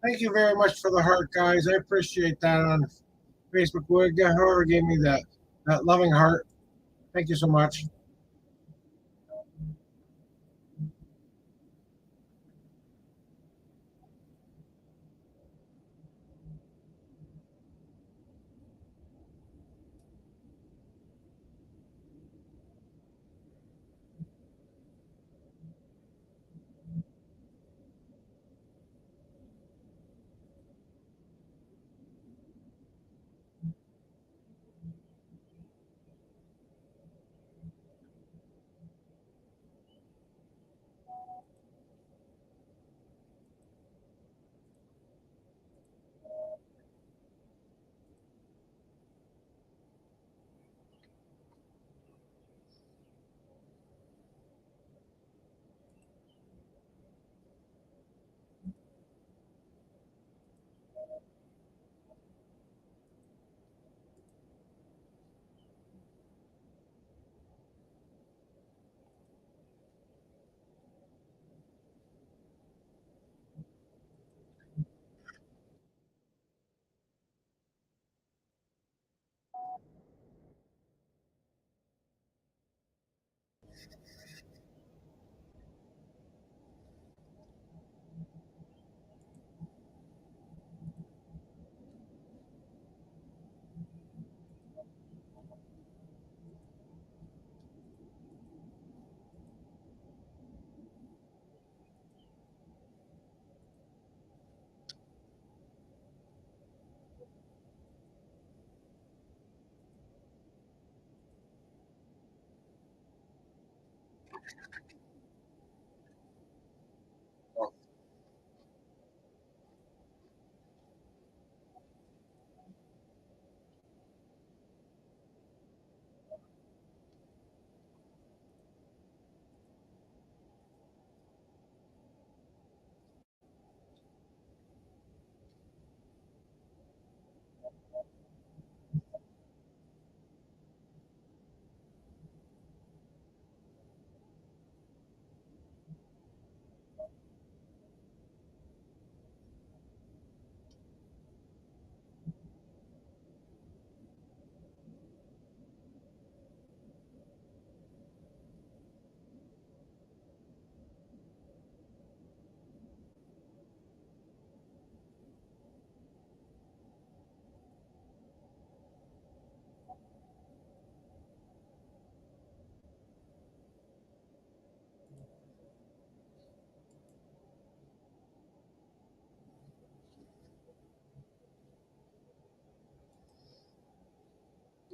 S4: Thank you very much for the heart, guys. I appreciate that on Facebook. Whoever gave me that loving heart. Thank you so much.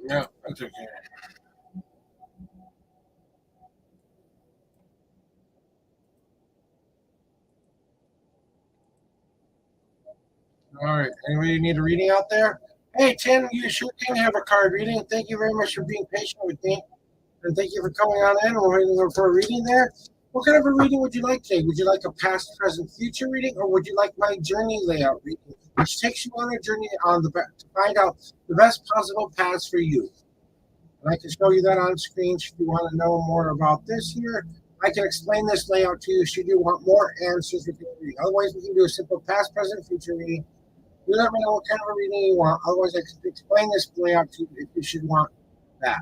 S4: Yeah, that's okay. All right. Anybody need a reading out there? Hey, Tim, you sure can have a card reading. Thank you very much for being patient with me. And thank you for coming on in. We're waiting for a reading there. What kind of a reading would you like today? Would you like a past, present, future reading, or would you like my journey layout reading, which takes you on a journey on to find out the best possible paths for you? And I can show you that on screen if you want to know more about this here. I can explain this layout to you should you want more answers with your reading. Otherwise, we can do a simple past, present, future reading. You let me know what kind of a reading you want. Otherwise, I can explain this layout to you if you should want that.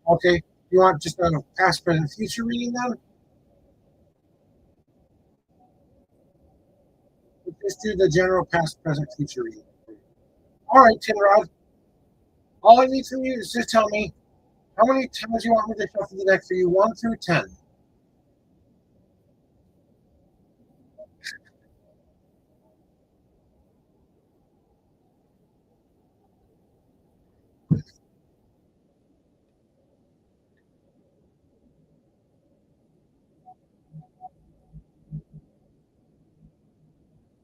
S4: Okay, you want just a past, present, future reading then? Let's do the general past, present, future reading. All right, Tinrod. All I need from you is just tell me how many times you want me to shuffle the deck for you, 1 through 10.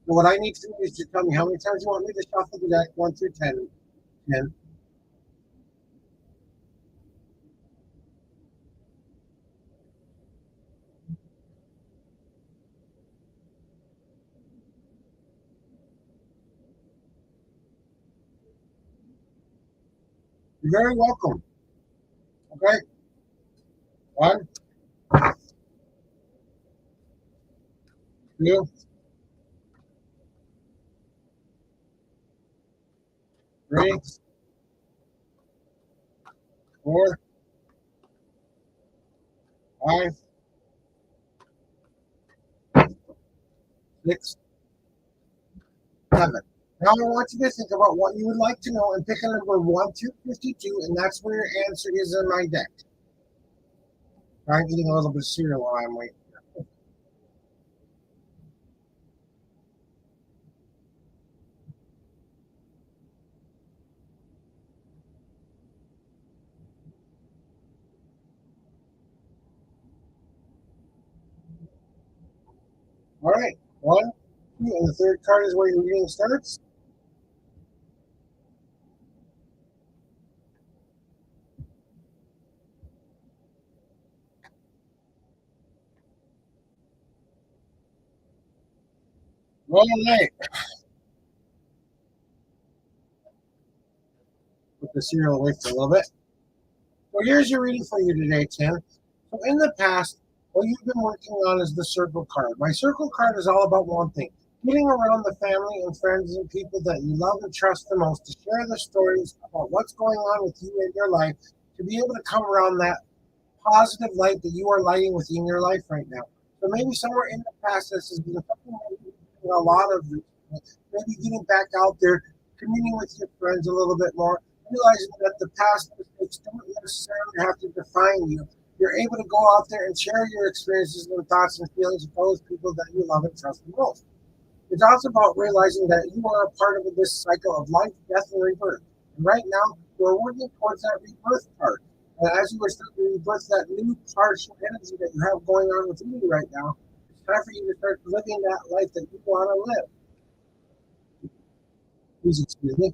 S4: So what I need from you is to tell me how many times you want me to shuffle the deck, 1 through 10. 10. You're very welcome. Okay? 1, 2, 3, 4, 5, 6, 7. Now I want you to think about what you would like to know and pick a number 1 through 52, and that's where your answer is in my deck. I'm eating a little bit of cereal while I'm waiting. All right, 1, 2, and the third card is where your reading starts. Roll night. Put the cereal away for a little bit. So here's your reading for you today, Tim. So in the past, what you've been working on is the circle card. My circle card is all about one thing: getting around the family and friends and people that you love and trust the most to share the stories about what's going on with you in your life, to be able to come around that positive light that you are lighting within your life right now. So maybe somewhere in the past, this has been something that you've been doing a lot of, maybe getting back out there, communing with your friends a little bit more, realizing that the past mistakes don't necessarily have to define you. You're able to go out there and share your experiences and thoughts and feelings with those people that you love and trust the most. It's also about realizing that you are a part of this cycle of life, death, and rebirth. And right now, you're working towards that rebirth part. And as you are starting to rebirth that new partial energy that you have going on within you right now, it's time for you to start living that life that you want to live. Please excuse me.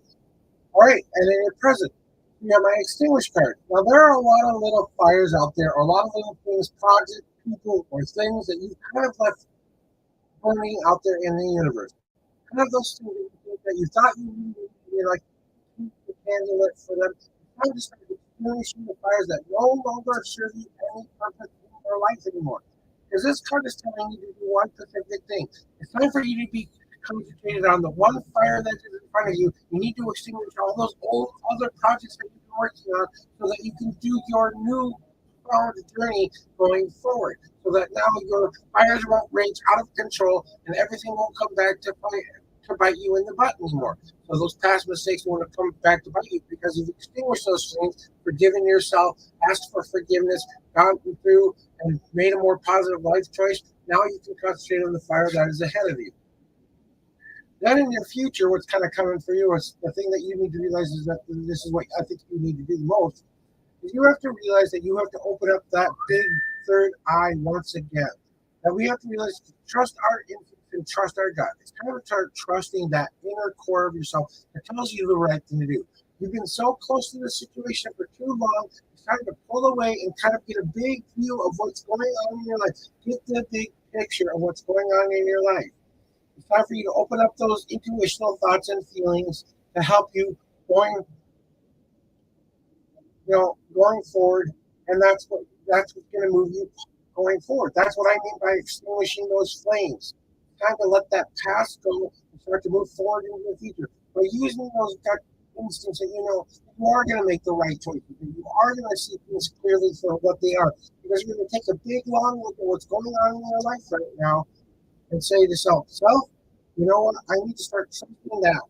S4: All right, and in your present, you have my extinguish card. Now, there are a lot of little fires out there, or a lot of little things, projects, people, or things that you've kind of left burning out there in the universe. Kind of those things that you thought you needed, you're like, you can handle it for them. It's time to start extinguishing the fires that no longer serve you any purpose in your life anymore. Because this card is telling you to do one specific thing. It's time for you to be concentrated on the one fire that is in front of you. You need to extinguish all those old other projects that you've been working on so that you can do your new journey going forward. So that now your fires won't rage out of control and everything won't come back to bite you in the butt anymore. So those past mistakes won't come back to bite you because you've extinguished those things, forgiven yourself, asked for forgiveness, gone through and made a more positive life choice. Now you can concentrate on the fire that is ahead of you. Then in your future, what's kind of coming for you is the thing that you need to realize is that this is what I think you need to do the most. Is you have to realize that you have to open up that big third eye once again. That we have to realize to trust our instincts and trust our gut. It's time to start trusting that inner core of yourself that tells you the right thing to do. You've been so close to the situation for too long. It's time to pull away and kind of get a big view of what's going on in your life. Get the big picture of what's going on in your life. It's time for you to open up those intuitional thoughts and feelings to help you going forward, and that's what's going to move you going forward. That's what I mean by extinguishing those flames. It's time to let that past go and start to move forward into the future. By using those gut instincts that you are going to make the right choices, and you are going to see things clearly for what they are, because you're going to take a big long look at what's going on in your life right now and say to yourself, you know what, I need to start trusting that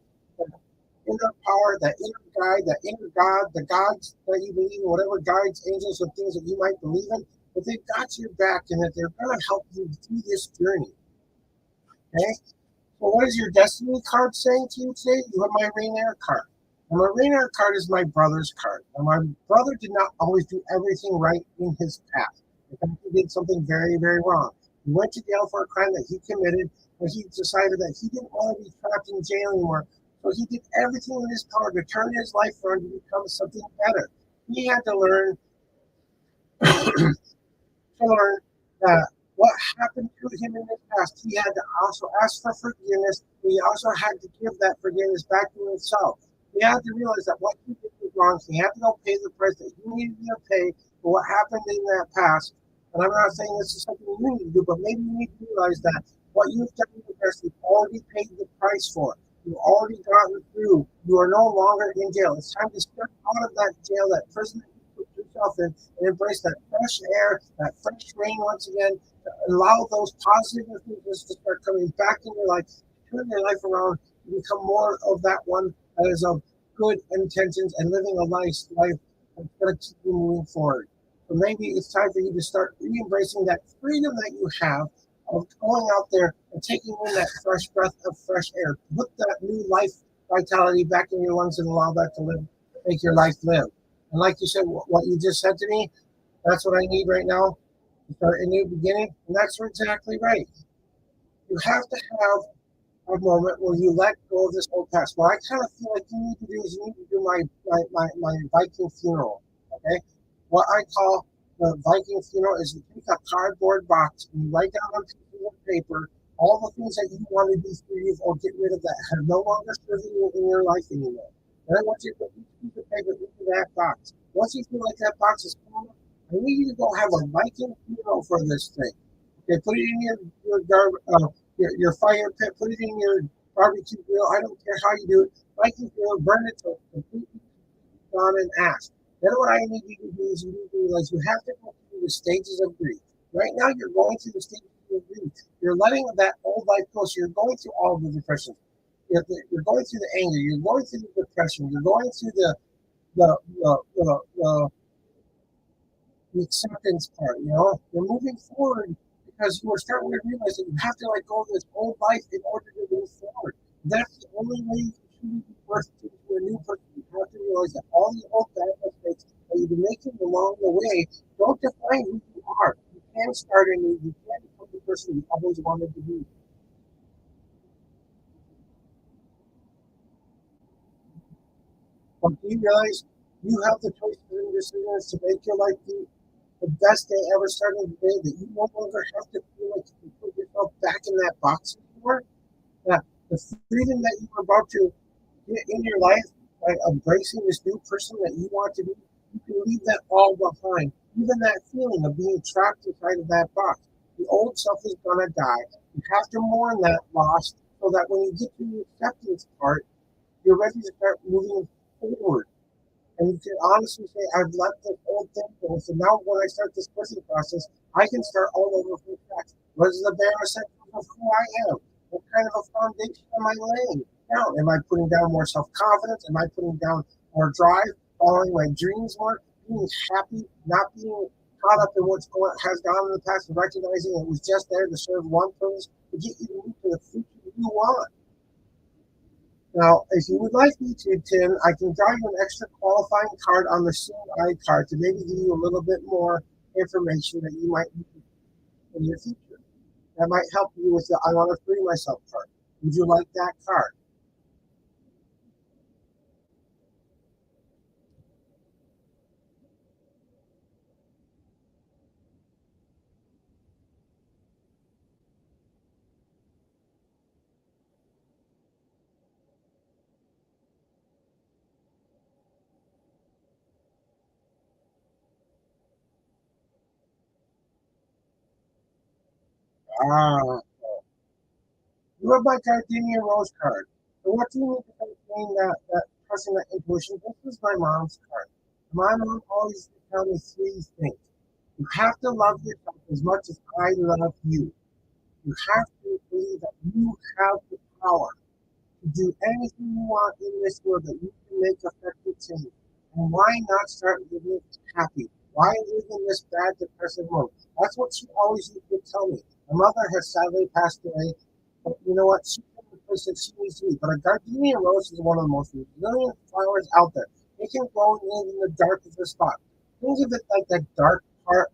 S4: inner power, that inner guide, that inner God, the gods that you believe in, whatever guides, angels, or things that you might believe in, but they've got your back and that they're going to help you through this journey. Okay? So what is your destiny card saying to you today? You have my Rainier card. And my Rainier card is my brother's card. And my brother did not always do everything right in his past. In fact, he did something very, very wrong. He went to jail for a crime that he committed, but he decided that he didn't want to be trapped in jail anymore. So he did everything in his power to turn his life around to become something better. He had to learn that what happened to him in his past, he had to also ask for forgiveness. He also had to give that forgiveness back to himself. He had to realize that what he did was wrong. So he had to go pay the price that he needed to pay for what happened in that past. And I'm not saying this is something you need to do, but maybe you need to realize that what you've done in the past, you've already paid the price for. You've already gotten through. You are no longer in jail. It's time to step out of that jail, that prison that you put yourself in, and embrace that fresh air, that fresh rain once again. Allow those positive influences to start coming back in your life, turn your life around, to become more of that one that is of good intentions and living a nice life that's going to keep you moving forward. So maybe it's time for you to start re-embracing that freedom that you have of going out there and taking in that fresh breath of fresh air. Put that new life vitality back in your lungs and allow that to live, make your life live. And like you said, what you just said to me, that's what I need right now to start a new beginning. And that's exactly right. You have to have a moment where you let go of this old past. What I kind of feel like you need to do is you need to do my Viking funeral. Okay? What I call the Viking funeral is you take a cardboard box and you write down on pieces of paper all the things that you want to do for you or get rid of that have no longer serving you in your life anymore. And I want you to put each piece of paper into that box. Once you feel like that box is full, I need you to go have a Viking funeral for this thing. Okay, put it in your fire pit, put it in your barbecue grill. I don't care how you do it. Viking funeral, burn it till completely gone and ash. Then what I need you to do is you need to realize you have to go through the stages of grief. Right now, you're going through the stages of grief. You're letting that old life go. So you're going through all of the depression. You're going through the anger. You're going through the depression. You're going through the, the, the, the, the acceptance part. You're moving forward because you are starting to realize that you have to let go of this old life in order to move forward. That's the only way you can truly be birthed into a new person. You have to realize that all the old bad mistakes that you've been making along the way don't define who you are. You can start anew. You can become the person you always wanted to be. But do you realize you have the choices and decisions to make your life the best day ever starting today, that you no longer have to feel like you can put yourself back in that box anymore? That the freedom that you are about to get in your life by embracing this new person that you want to be, you can leave that all behind. Even that feeling of being trapped inside of that box. The old self is going to die. You have to mourn that loss so that when you get to the acceptance part, you're ready to start moving forward. And you can honestly say, I've let this old thing go. So now when I start this person process, I can start all over from scratch. What is the bare essentials of who I am? What kind of a foundation am I laying down? Am I putting down more self-confidence? Am I putting down more drive, following my dreams more, being happy, not being caught up in has gone in the past, and recognizing it was just there to serve one purpose, to get you to move to the future you want? Now, if you would like me to, Tim, I can draw you an extra qualifying card on the Seeing Eye card to maybe give you a little bit more information that you might need in your future. That might help you with the I want to free myself card. Would you like that card? Ah, you have my Gardenia Rose card. And what do you need to maintain that trusting that intuition? This is my mom's card. My mom always used to tell me three things. You have to love yourself as much as I love you. You have to believe that you have the power to do anything you want in this world, that you can make effective change. And why not start living happy? Why live in this bad, depressive world? That's what she always used to tell me. My mother has sadly passed away, but you know what? She's in the place that she needs to be. But a gardenia rose is one of the most resilient flowers out there. It can grow in the darkest of spot. Think of it like that dark part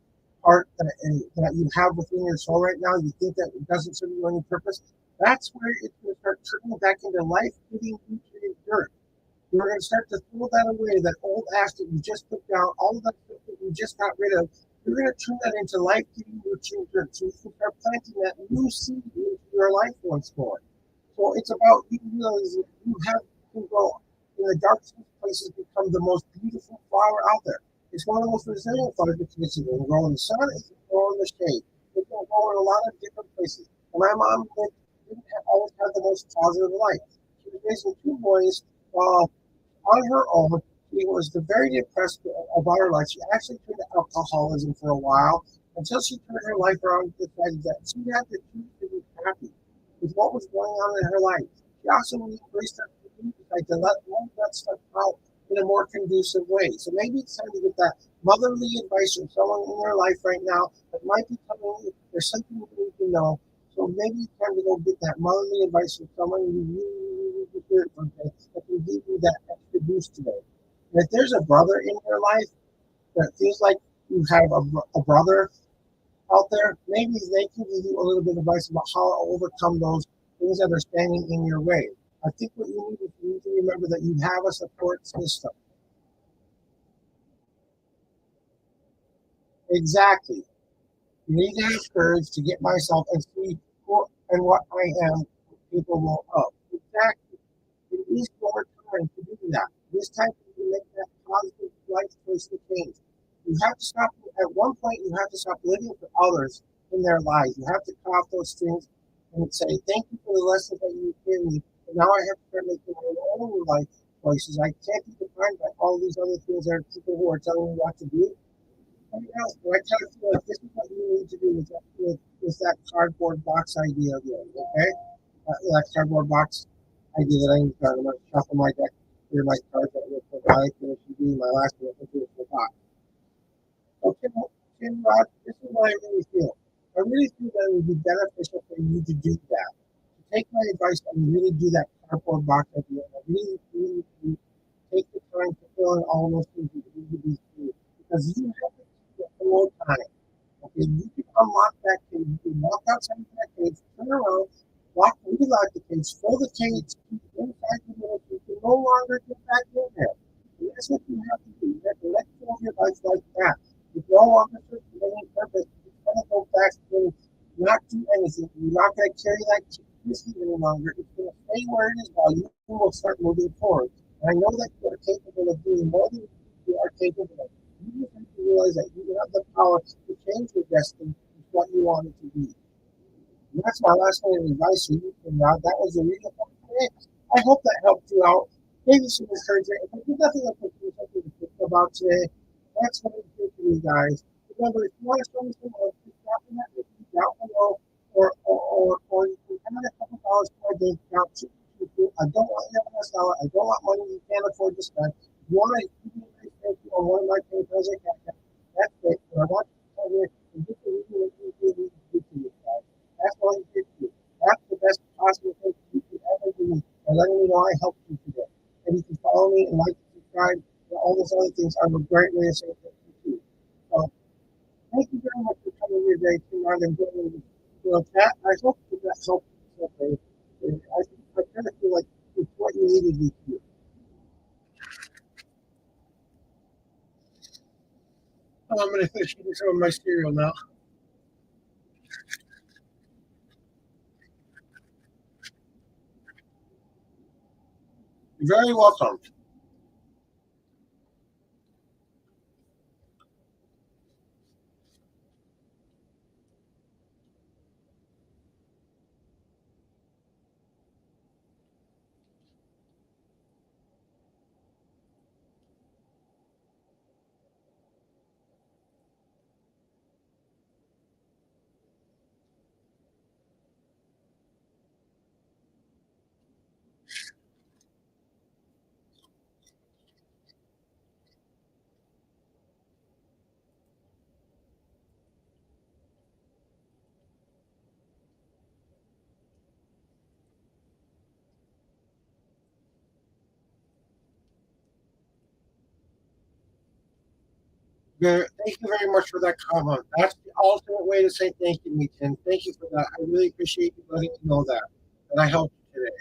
S4: that you have within your soul right now. You think that it doesn't serve you any purpose. That's where it's going to start turning back into life giving you to your dirt. You're going to start to throw that away, that old ash that you just put down, all of that stuff that you just got rid of. You're going to turn that into life giving you to your dirt. So you can start planting that new seed into your life once more. So it's about you realizing you can grow in the darkest places, become the most beautiful flower out there. It's one of the most resilient flowers because it can grow in the sun, it can grow in the shade. It can grow in a lot of different places. And my mom didn't always have the most positive life. She was raising two boys on her own. She was very depressed about her life. She actually turned to alcoholism for a while until she turned her life around and decided that she had to choose to be happy with what was going on in her life. She also embraced her like to let all that stuff out in a more conducive way. So maybe it's time to get that motherly advice from someone in your life right now that might be telling you there's something you need to know. So maybe it's time to go get that motherly advice from someone you really need to hear from that can give you that extra boost today. And if there's a brother in your life that feels like you have a brother out there, maybe they can give you a little bit of advice about how to overcome those things that are standing in your way. I think what you need to remember that you have a support system. Exactly. You need to have courage to get myself and see who and what I am capable of. Exactly. It is your time to do that. This time to make that positive life choice to change. You have to stop. At one point, you have to stop living for others in their lives. You have to cut off those strings and say, "Thank you for the lessons that you've given me. And now I have to start making my own life choices. I can't be defined by all these other things that are people who are telling me what to do." something else, but I kind of feel like this is what you need to do with that cardboard box idea of yours, okay? That cardboard box idea that I need to, I'm going to shuffle my deck, clear my cards that will provide, finish doing my last one, into the box. Okay, Tim Rod, this is what I really feel. I really feel that it would be beneficial for you to do that. To take my advice and really do that cardboard box idea. I really take the time to fill in all those things that you need to be through. Because you have it the whole time. Okay, you can unlock that cage, you can walk outside of that cage, turn around, relock the cage, fill the cage, keep it inside the middle, so you can no longer get back in there. And that's what you have to do. You have to let go of your life like that. If no longer serves any purpose, it's going to go back to not do anything. You're not going to carry that with you any longer. It's going to stay where it is while you will start moving forward. And I know that you are capable of doing more than you are capable of. You just have to realize that you have the power to change your destiny to what you want it to be. And that's my last bit of advice for you, Rod. That was a reading for today. I hope that helped you out. Maybe some encouragement. If there's nothing else to do, something to think about today, that's what I'm here for you guys. Remember, if you want to show me some love, just drop in that review down below, or you can add a couple dollars to my bank account. I don't want you to miss out. I don't want money you can't afford to spend. If you want to give me a nice thank you on one of my PayPal's account, that's great. But I want you to tell me and get the review that you really do to you guys. That's all you did do. That's the best possible thing you could ever do by letting me know I helped you today. And you can follow me and like and subscribe and all those other things are a great way to say thank you too. So thank you very much for coming here today to Ron and doing chat. I hope that helped you today. I kind of feel like it's what you needed me to do. Oh, I'm going to finish eating some of my cereal now. You're very welcome. Thank you very much for that comment. That's the ultimate way to say thank you, Meetin. Thank you for that. I really appreciate you letting me know that. And I helped you today.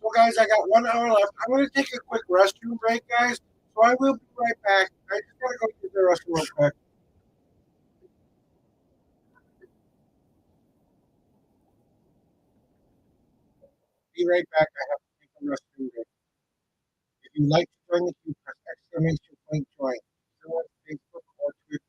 S4: So, guys, I got 1 hour left. I'm going to take a quick restroom break, guys. So I will be right back. I just got to go to the restroom real quick. Be right back. I have to take a restroom break. If you'd like to join the queue, press exclamation point join. So on Facebook or Twitter.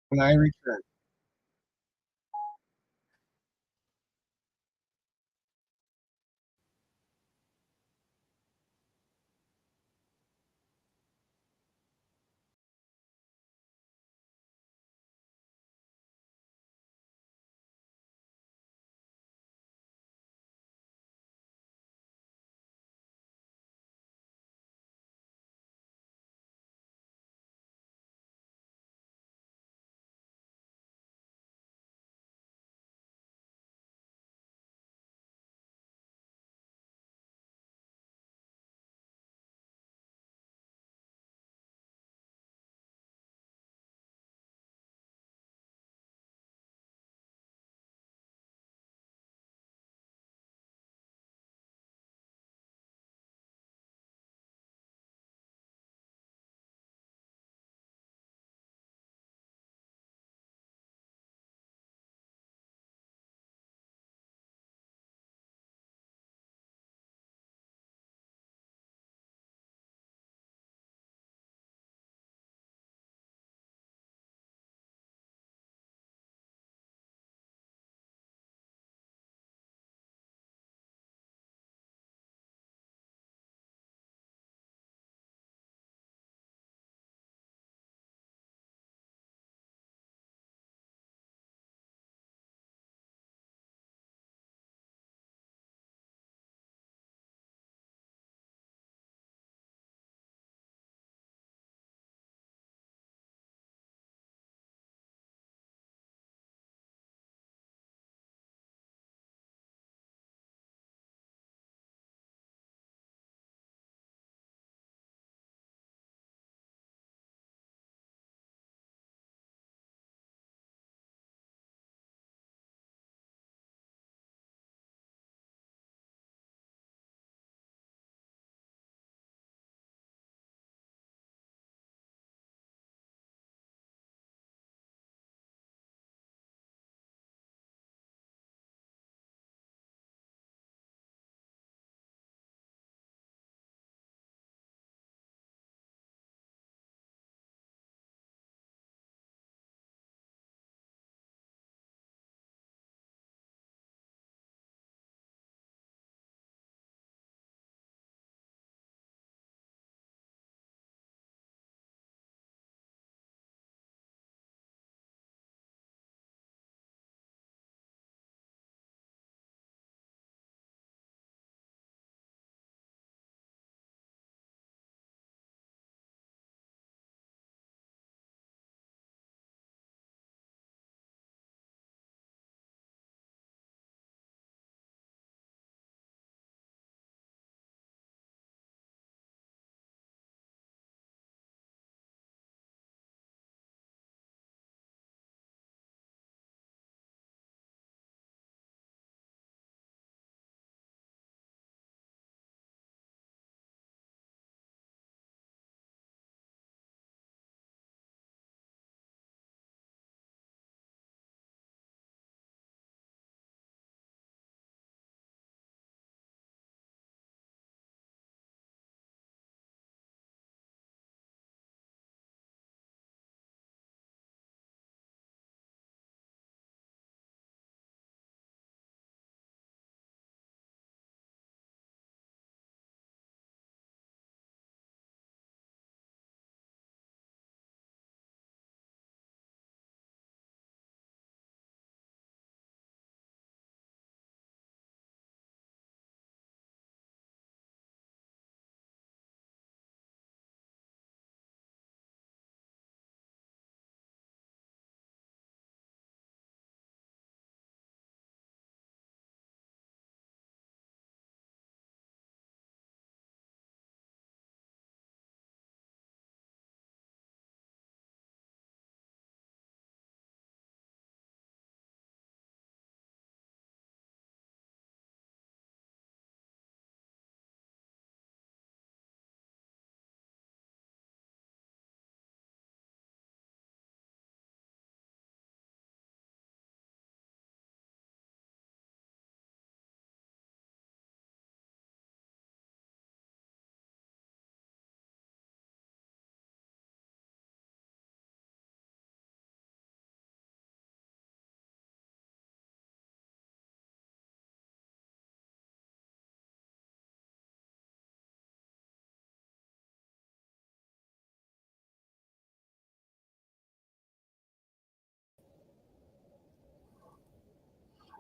S4: When I return.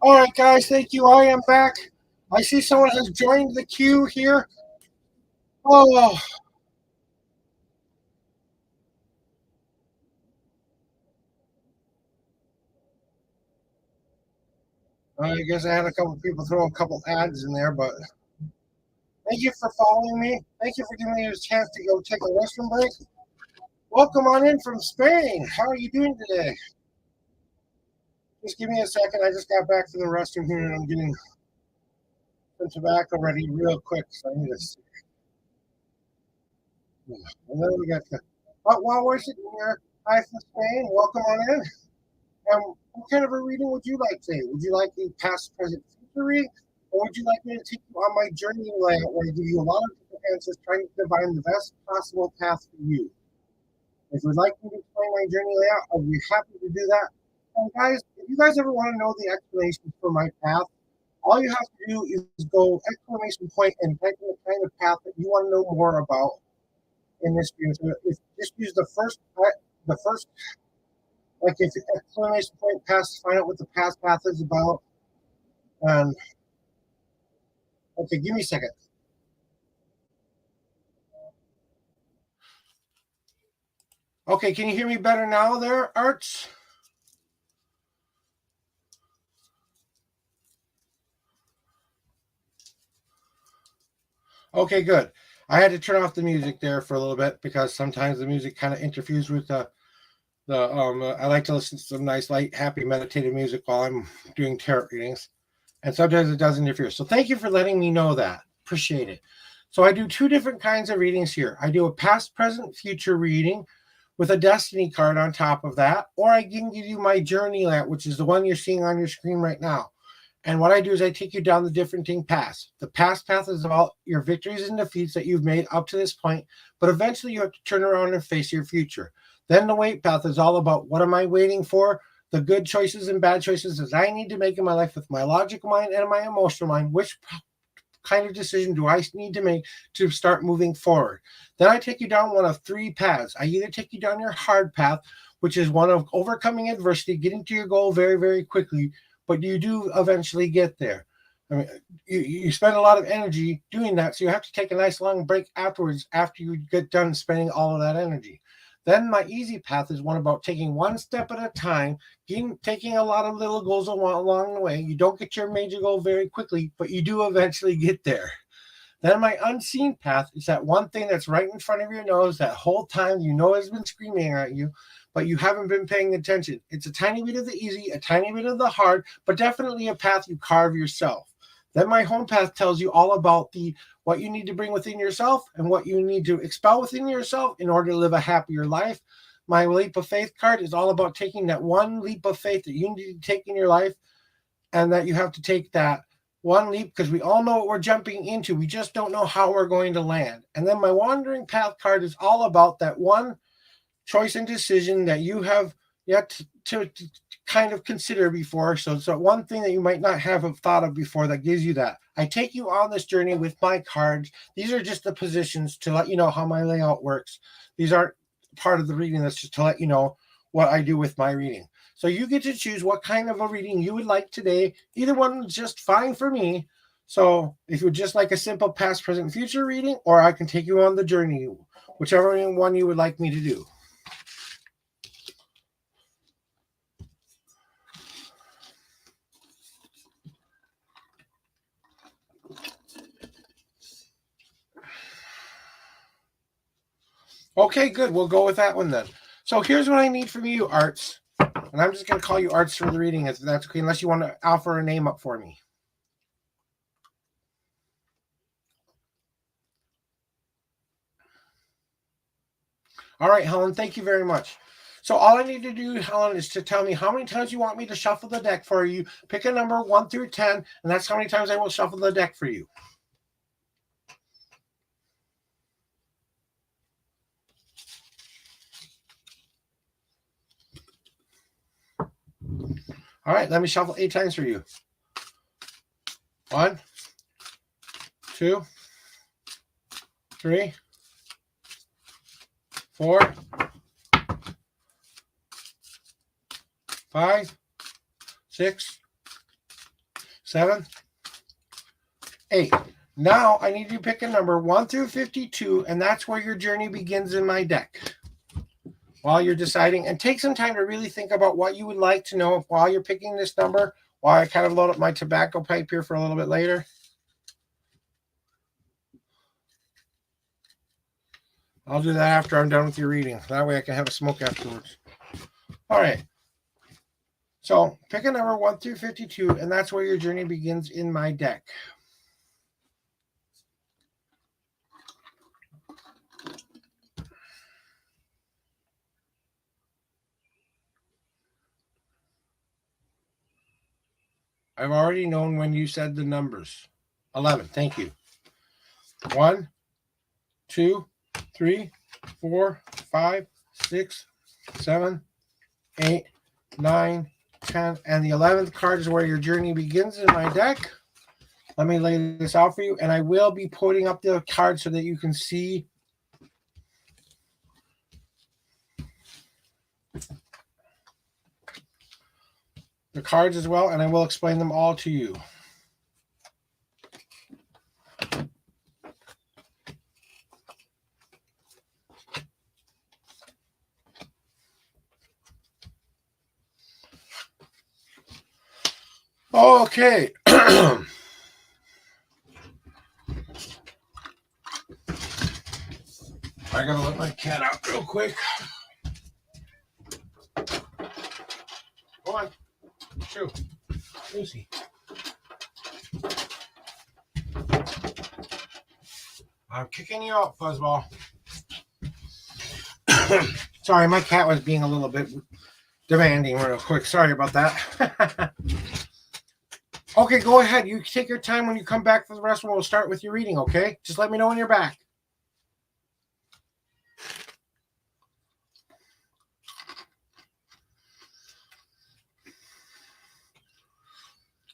S4: All right, guys, thank you. I am back. I see someone has joined the queue here. Oh, I guess I had a couple people throw a couple ads in there, but thank you for following me. Thank you for giving me a chance to go take a restroom break. Welcome on in from Spain. How are you doing today? Just give me a second. I just got back to the restroom here and I'm getting some tobacco ready real quick. So I need to see. And then we got the. But while we're sitting here, hi from Spain. Welcome on in. What kind of a reading would you like today? Would you like the past, present, future reading? Or would you like me to take you on my journey layout where I give you a lot of different answers trying to divine the best possible path for you? If you'd like me to explain my journey layout, I'd be happy to do that. And guys, if you guys ever want to know the explanation for my path, all you have to do is go exclamation point and type in the kind of path that you want to know more about in this video. So if just use the first, like if exclamation point past, find out what the past path is about. And okay, give me a second. Okay, can you hear me better now there, Arts? Okay, good. I had to turn off the music there for a little bit because sometimes the music kind of interferes with the I like to listen to some nice, light, happy, meditative music while I'm doing tarot readings, and sometimes it does interfere. So thank you for letting me know that. Appreciate it. So I do two different kinds of readings here. I do a past, present, future reading with a destiny card on top of that, or I can give you my journey lamp, which is the one you're seeing on your screen right now. And what I do is I take you down the different paths. The past path is all your victories and defeats that you've made up to this point, but eventually you have to turn around and face your future. Then the wait path is all about what am I waiting for? The good choices and bad choices that I need to make in my life with my logical mind and my emotional mind. Which kind of decision do I need to make to start moving forward? Then I take you down one of three paths. I either take you down your hard path, which is one of overcoming adversity, getting to your goal very, very quickly, but you do eventually get there. I mean, you spend a lot of energy doing that, so you have to take a nice long break afterwards after you get done spending all of that energy. Then my easy path is one about taking one step at a time, taking a lot of little goals along the way. You don't get your major goal very quickly, but you do eventually get there. Then my unseen path is that one thing that's right in front of your nose that whole time you know has been screaming at you, but you haven't been paying attention. It's a tiny bit of the easy, a tiny bit of the hard, but definitely a path you carve yourself. Then my home path tells you all about what you need to bring within yourself and what you need to expel within yourself in order to live a happier life. My leap of faith card is all about taking that one leap of faith that you need to take in your life, and that you have to take that one leap because we all know what we're jumping into. We just don't know how we're going to land. And then my wandering path card is all about that one choice and decision that you have yet to kind of consider before. So it's one thing that you might not have thought of before that gives you that. I take you on this journey with my cards. These are just the positions to let you know how my layout works. These aren't part of the reading. That's just to let you know what I do with my reading. So you get to choose what kind of a reading you would like today. Either one is just fine for me. So if you would just like a simple past, present, future reading, or I can take you on the journey, whichever one you would like me to do. Okay, good. We'll go with that one then. So here's what I need from you, Arts. And I'm just going to call you Arts for the reading, if that's okay, unless you want to offer a name up for me. All right, Helen, thank you very much. So all I need to do, Helen, is to tell me how many times you want me to shuffle the deck for you. Pick a number 1 through 10, and that's how many times I will shuffle the deck for you. All right, let me shuffle 8 times for you. 1, 2, 3, 4, 5, 6, 7, 8. Now I need you to pick a number 1 through 52, and that's where your journey begins in my deck. While you're deciding, and take some time to really think about what you would like to know while you're picking this number, while I kind of load up my tobacco pipe here for a little bit later. I'll do that after I'm done with your reading. That way I can have a smoke afterwards. All right. So pick a number 1 through 52, and that's where your journey begins in my deck. I've already known when you said the numbers. 11. Thank you. 1, 2, 3, 4, 5, 6, 7, 8, 9, 10. And the 11th card is where your journey begins in my deck. Let me lay this out for you. And I will be putting up the card so that you can see the cards as well. And I will explain them all to you. Okay. I gotta let my cat out real quick. Go on. Shoo. Lucy. I'm kicking you out, Fuzzball. Sorry, my cat was being a little bit demanding real quick. Sorry about that. Okay, go ahead. You take your time. When you come back for the rest, we'll start with your reading, okay? Just let me know when you're back.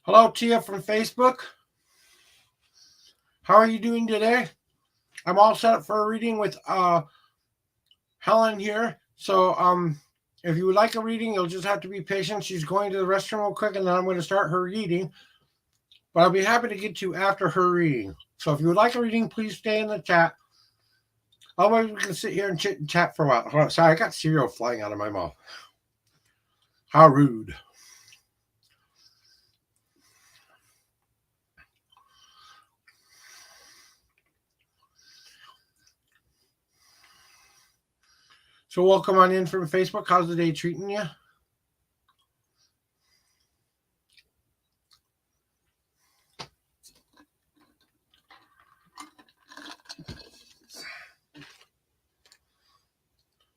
S4: Hello, Tia from Facebook. How are you doing today? I'm all set up for a reading with Helen here. So if you would like a reading, you'll just have to be patient. She's going to the restroom real quick, and then I'm going to start her reading. But I'll be happy to get to you after her reading. So if you would like a reading, please stay in the chat. Otherwise, we can sit here and chit and chat for a while. Hold on. Sorry, I got cereal flying out of my mouth. How rude. So welcome on in from Facebook. How's the day treating you?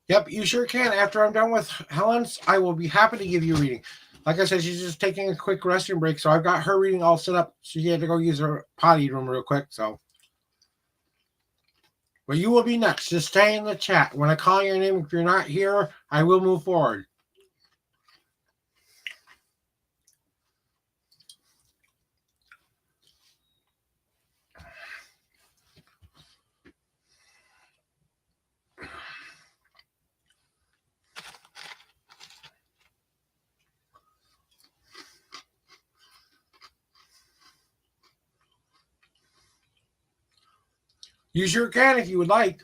S4: Yep, you sure can. After I'm done with Helen's, I will be happy to give you a reading. Like I said, she's just taking a quick restroom break, so I've got her reading all set up. She had to go use her potty room real quick, so. Well, you will be next. Just stay in the chat. When I call your name, if you're not here, I will move forward. You sure can if you would like.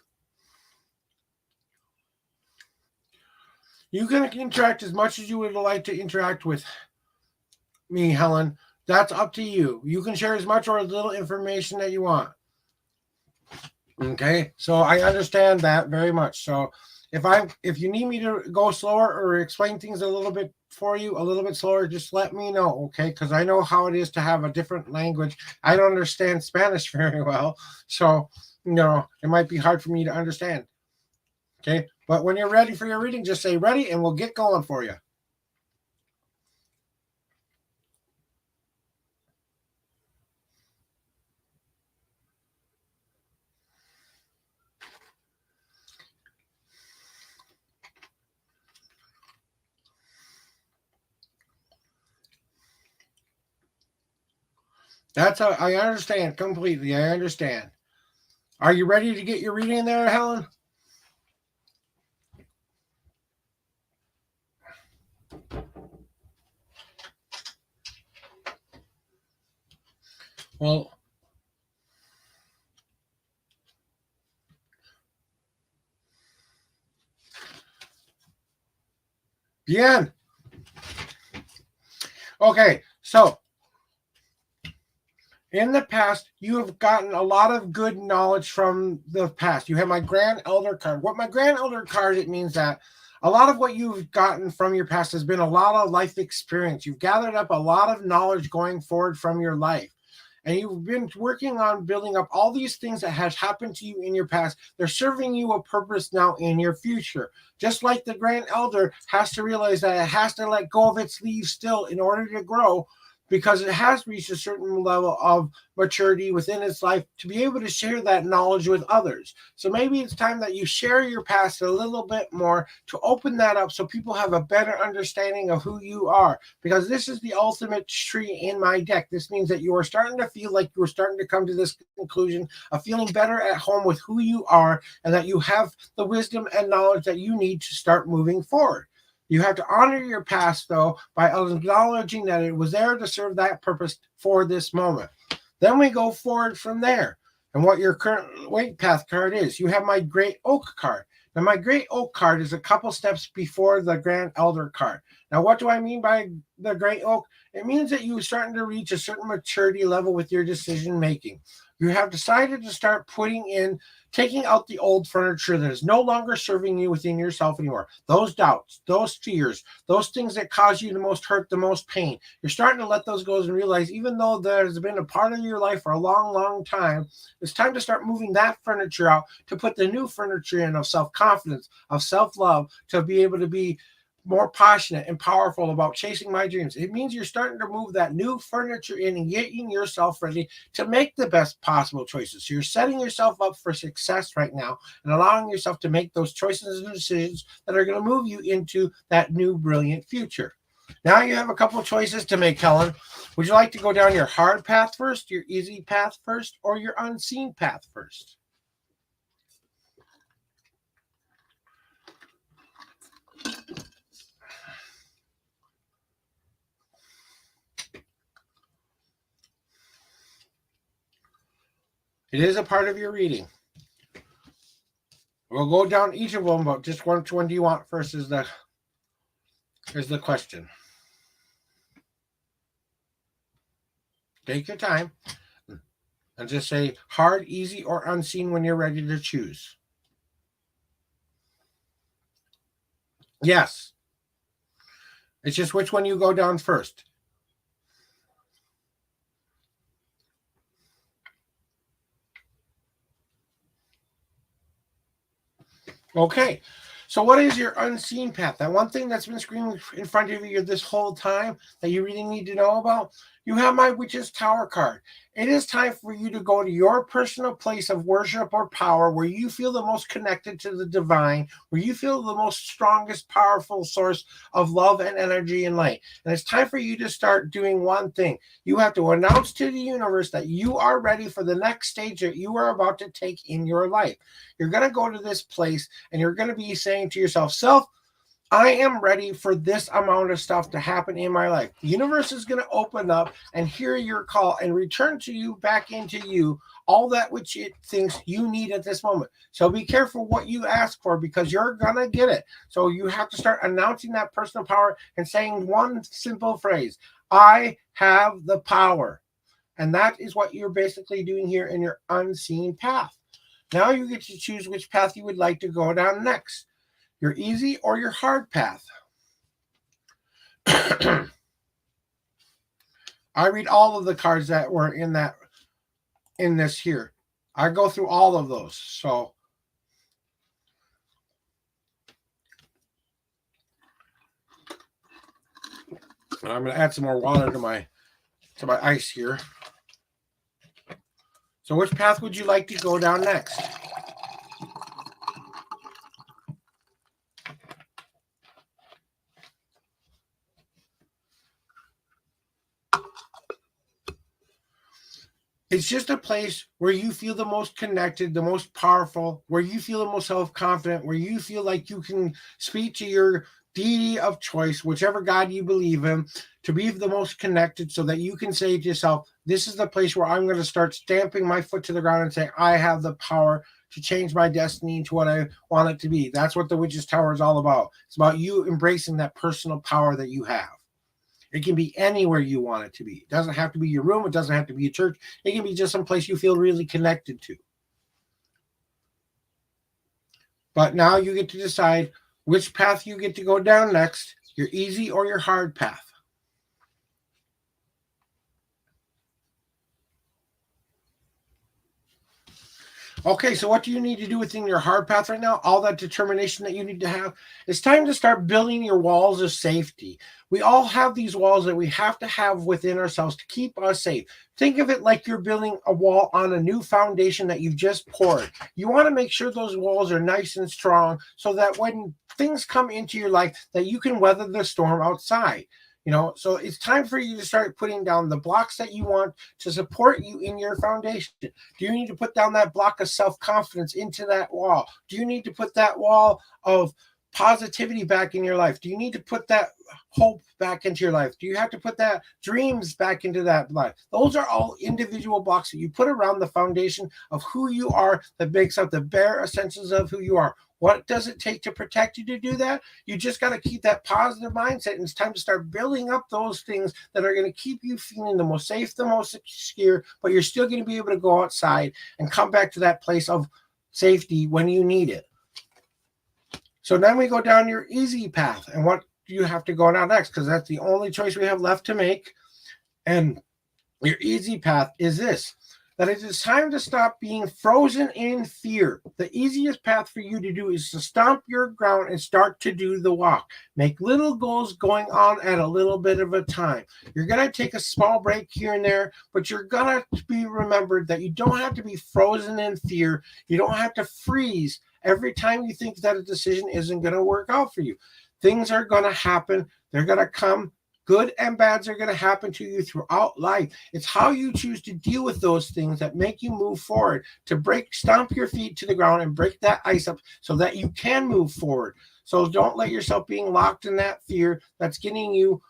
S4: You can interact as much as you would like to interact with me, Helen. That's up to you. You can share as much or as little information that you want. Okay, so I understand that very much. So if you need me to go slower or explain things a little bit for you, a little bit slower, just let me know, okay? Because I know how it is to have a different language. I don't understand Spanish very well, so it might be hard for me to understand. Okay, but when you're ready for your reading, just say ready, and we'll get going for you. That's how I understand completely. I understand. Are you ready to get your reading there, Helen? Well, the end. Okay, so in the past, you have gotten a lot of good knowledge from the past. You have my Grand Elder card. What my Grand Elder card, it means that a lot of what you've gotten from your past has been a lot of life experience. You've gathered up a lot of knowledge going forward from your life. And you've been working on building up all these things that has happened to you in your past. They're serving you a purpose now in your future. Just like the Grand Elder has to realize that it has to let go of its leaves still in order to grow, because it has reached a certain level of maturity within its life to be able to share that knowledge with others. So maybe it's time that you share your past a little bit more to open that up so people have a better understanding of who you are. Because this is the ultimate tree in my deck. This means that you are starting to feel like you're starting to come to this conclusion of feeling better at home with who you are, and that you have the wisdom and knowledge that you need to start moving forward. You have to honor your past, though, by acknowledging that it was there to serve that purpose for this moment. Then we go forward from there. And what your current weight path card is. You have my Great Oak card. Now, my Great Oak card is a couple steps before the Grand Elder card. Now, what do I mean by the Great Oak? It means that you're starting to reach a certain maturity level with your decision making. You have decided to start taking out the old furniture that is no longer serving you within yourself anymore. Those doubts, those fears, those things that cause you the most hurt, the most pain. You're starting to let those go and realize, even though there's been a part of your life for a long, long time, it's time to start moving that furniture out to put the new furniture in of self-confidence, of self-love, to be able to be more passionate and powerful about chasing my dreams. It means you're starting to move that new furniture in and getting yourself ready to make the best possible choices. So you're setting yourself up for success right now and allowing yourself to make those choices and decisions that are going to move you into that new brilliant future. Now you have a couple of choices to make, Helen. Would you like to go down your hard path first, your easy path first, or your unseen path first? It is a part of your reading. We'll go down each of them, but just which one do you want first is the question. Take your time and just say hard, easy, or unseen when you're ready to choose. Yes. It's just which one you go down first. Okay, so what is your unseen path? That one thing that's been screaming in front of you this whole time that you really need to know about? You have my Witch's Tower card. It is time for you to go to your personal place of worship or power where you feel the most connected to the divine, where you feel the most strongest, powerful source of love and energy and light. And it's time for you to start doing one thing. You have to announce to the universe that you are ready for the next stage that you are about to take in your life. You're going to go to this place and you're going to be saying to yourself, self, I am ready for this amount of stuff to happen in my life. The universe is going to open up and hear your call and return to you, back into you, all that which it thinks you need at this moment. So be careful what you ask for, because you're going to get it. So you have to start announcing that personal power and saying one simple phrase: I have the power. And that is what you're basically doing here in your unseen path. Now you get to choose which path you would like to go down next. Your easy or your hard path. I read all of the cards that were in this here. I go through all of those. So I'm going to add some more water to my ice here. So which path would you like to go down next? It's just a place where you feel the most connected, the most powerful, where you feel the most self-confident, where you feel like you can speak to your deity of choice, whichever God you believe in, to be the most connected so that you can say to yourself, this is the place where I'm going to start stamping my foot to the ground and say, I have the power to change my destiny into what I want it to be. That's what the Witch's Tower is all about. It's about you embracing that personal power that you have. It can be anywhere you want it to be. It doesn't have to be your room. It doesn't have to be a church. It can be just some place you feel really connected to. But now you get to decide which path you get to go down next, your easy or your hard path. Okay, so what do you need to do within your hard path right now? All that determination that you need to have. It's time to start building your walls of safety. We all have these walls that we have to have within ourselves to keep us safe. Think of it like you're building a wall on a new foundation that you've just poured. You want to make sure those walls are nice and strong so that when things come into your life that you can weather the storm outside. So it's time for you to start putting down the blocks that you want to support you in your foundation. Do you need to put down that block of self-confidence into that wall? Do you need to put that wall of positivity back in your life? Do you need to put that hope back into your life? Do you have to put that dreams back into that life? Those are all individual blocks that you put around the foundation of who you are that makes up the bare essentials of who you are. What does it take to protect you to do that? You just got to keep that positive mindset, and it's time to start building up those things that are going to keep you feeling the most safe, the most secure, but you're still going to be able to go outside and come back to that place of safety when you need it. So then we go down your easy path, and what do you have to go down next? Because that's the only choice we have left to make. And your easy path is this, that it is time to stop being frozen in fear. The easiest path for you to do is to stomp your ground and start to do the walk. Make little goals going on at a little bit of a time. You're going to take a small break here and there, but you're going to be remembered that you don't have to be frozen in fear. You don't have to freeze every time you think that a decision isn't going to work out for you. Things are going to happen. They're going to come. Good and bads are going to happen to you throughout life. It's how you choose to deal with those things that make you move forward, to stomp your feet to the ground and break that ice up so that you can move forward. So don't let yourself being locked in that fear that's getting you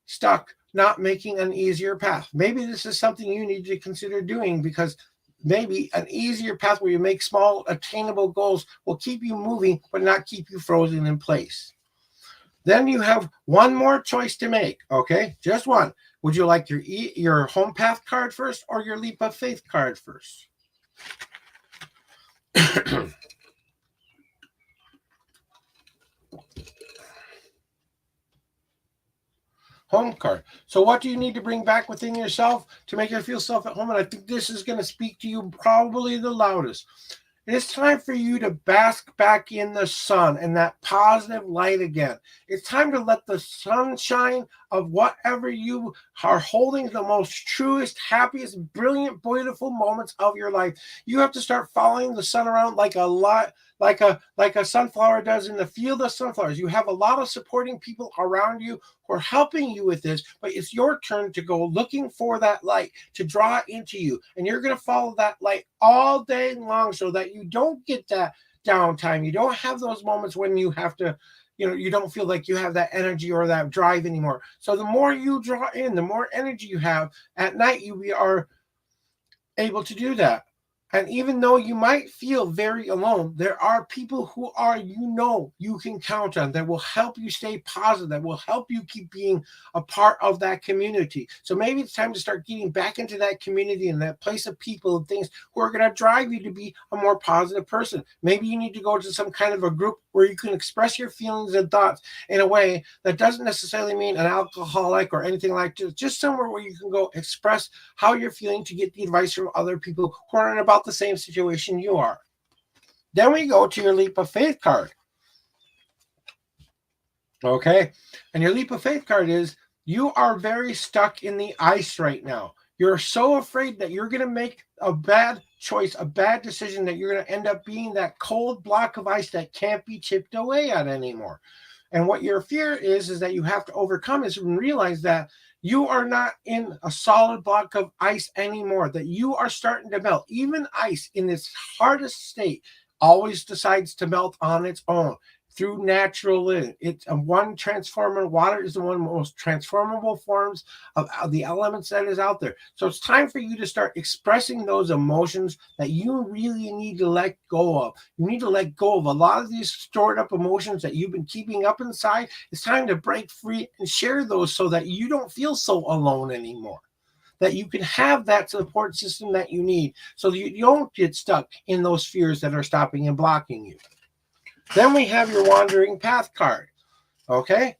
S4: stuck, not making an easier path. Maybe this is something you need to consider doing, because maybe an easier path where you make small attainable goals will keep you moving but not keep you frozen in place. Then you have one more choice to make, okay? Just one. Would you like your home path card first or your leap of faith card first? Home card. So what do you need to bring back within yourself to make you feel self at home? And I think this is going to speak to you probably the loudest. It's time for you to bask back in the sun and that positive light again. It's time to let the sunshine of whatever you are holding, the most truest, happiest, brilliant, beautiful moments of your life. You have to start following the sun around like a sunflower does in the field of sunflowers. You have a lot of supporting people around you who are helping you with this, but it's your turn to go looking for that light, to draw it into you. And you're going to follow that light all day long so that you don't get that downtime. You don't have those moments when you have to, you don't feel like you have that energy or that drive anymore. So the more you draw in, the more energy you have at night, you are able to do that. And even though you might feel very alone, there are people who you can count on that will help you stay positive, that will help you keep being a part of that community. So maybe it's time to start getting back into that community and that place of people and things who are going to drive you to be a more positive person. Maybe you need to go to some kind of a group where you can express your feelings and thoughts in a way that doesn't necessarily mean an alcoholic or anything like that. Just somewhere where you can go express how you're feeling to get the advice from other people who are in about the same situation you are. Then we go to your leap of faith card. Okay. And your leap of faith card is you are very stuck in the ice right now. You're so afraid that you're going to make a bad choice, a bad decision, that you're going to end up being that cold block of ice that can't be chipped away at anymore. And what your fear is that you have to overcome is realize that you are not in a solid block of ice anymore, that you are starting to melt. Even ice in its hardest state always decides to melt on its own. through natural living. It's one transformer. Water is the one of the most transformable forms of the elements that is out there. So it's time for you to start expressing those emotions that you really need to let go of. You need to let go of a lot of these stored up emotions that you've been keeping up inside. It's time to break free and share those so that you don't feel so alone anymore. That you can have that support system that you need so that you don't get stuck in those fears that are stopping and blocking you. Then we have your wandering path card. Okay?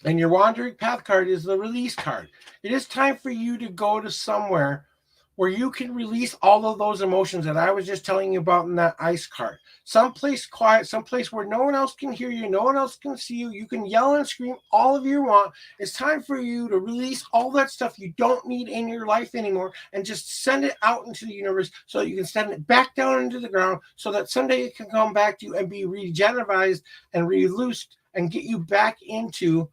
S4: And your wandering path card is the release card. It is time for you to go to somewhere where you can release all of those emotions that I was just telling you about in that ice card. Someplace quiet, someplace where no one else can hear you, no one else can see you. You can yell and scream all of you want. It's time for you to release all that stuff you don't need in your life anymore and just send it out into the universe so that you can send it back down into the ground so that someday it can come back to you and be regenerized and released and get you back into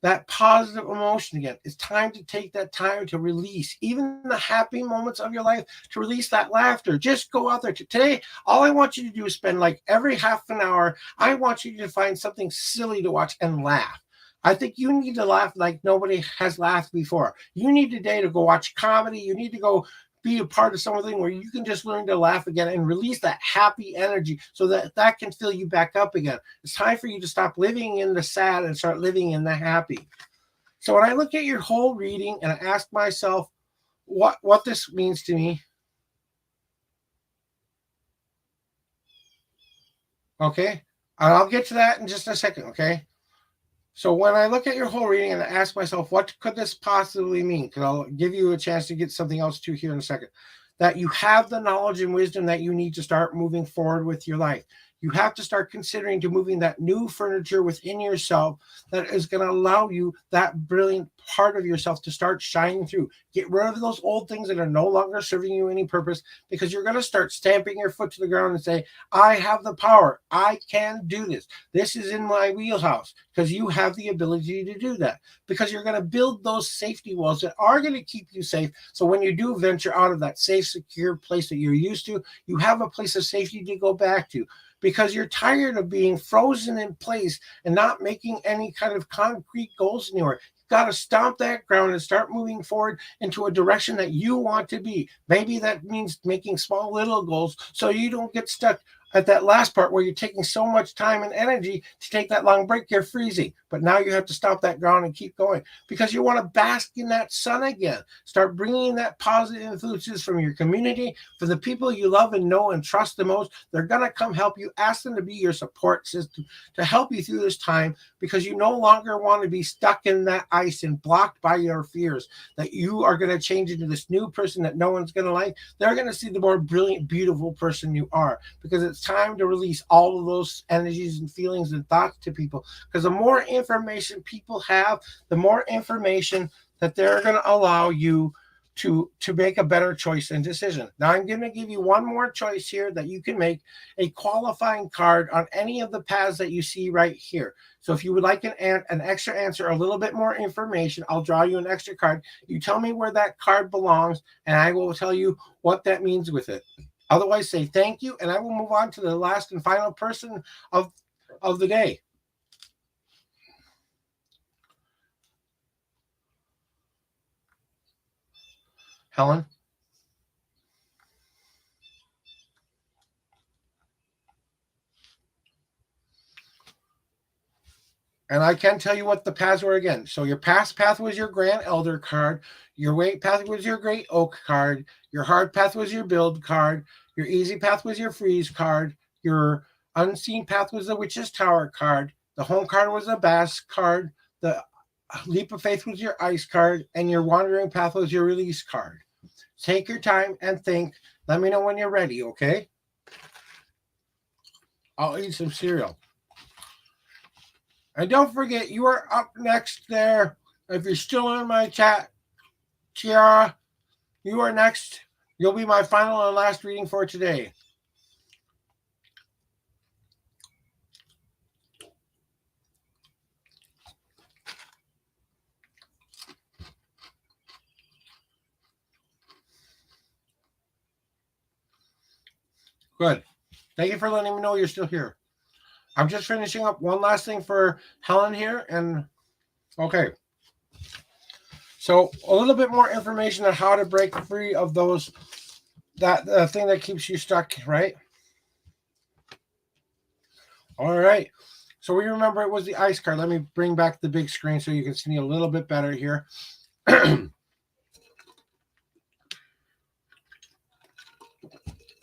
S4: that positive emotion again. It's time to take that time to release even the happy moments of your life, to release that laughter. Just go out there. Today, all I want you to do is spend like every half an hour, I want you to find something silly to watch and laugh. I think you need to laugh like nobody has laughed before. You need today to go watch comedy. You need to go be a part of something where you can just learn to laugh again and release that happy energy so that that can fill you back up again. It's time for you to stop living in the sad and start living in the happy. So when I look at your whole reading and I ask myself what this means to me, okay, and I'll get to that in just a second, okay? So when I look at your whole reading and I ask myself, what could this possibly mean? Because I'll give you a chance to get something else to here in a second. That you have the knowledge and wisdom that you need to start moving forward with your life. You have to start considering to moving that new furniture within yourself that is going to allow you that brilliant part of yourself to start shining through. Get rid of those old things that are no longer serving you any purpose, because you're going to start stamping your foot to the ground and say, I have the power. I can do this. This is in my wheelhouse, because you have the ability to do that, because you're going to build those safety walls that are going to keep you safe. So when you do venture out of that safe, secure place that you're used to, you have a place of safety to go back to, because you're tired of being frozen in place and not making any kind of concrete goals anymore. You've got to stomp that ground and start moving forward into a direction that you want to be. Maybe that means making small little goals so you don't get stuck at that last part where you're taking so much time and energy to take that long break, you're freezing. But now you have to stop that ground and keep going because you want to bask in that sun again. Start bringing that positive influences from your community, for the people you love and know and trust the most. They're going to come help you. Ask them to be your support system to help you through this time, because you no longer want to be stuck in that ice and blocked by your fears, that you are going to change into this new person that no one's going to like. They're going to see the more brilliant, beautiful person you are, because it's time to release all of those energies and feelings and thoughts to people. Because the more information people have, the more information that they're going to allow you to make a better choice and decision. Now I'm going to give you one more choice here that you can make a qualifying card on any of the paths that you see right here. So if you would like an extra answer, a little bit more information, I'll draw you an extra card. You tell me where that card belongs, and I will tell you what that means with it. Otherwise, say thank you, and I will move on to the last and final person of the day. Helen? And I can tell you what the paths were again. So your past path was your Grand Elder card. Your weight path was your Great Oak card. Your hard path was your Build card. Your easy path was your Freeze card. Your unseen path was the Witch's Tower card. The home card was the Bass card. The Leap of Faith was your Ice card. And your wandering path was your Release card. Take your time and think. Let me know when you're ready, okay? I'll eat some cereal. And don't forget, you are up next there. If you're still in my chat, Tiara, you are next. You'll be my final and last reading for today. Good. Thank you for letting me know you're still here. I'm just finishing up one last thing for Helen here. And okay. So a little bit more information on how to break free of those, that thing that keeps you stuck, right? All right. So we remember it was the ice card. Let me bring back the big screen so you can see a little bit better here.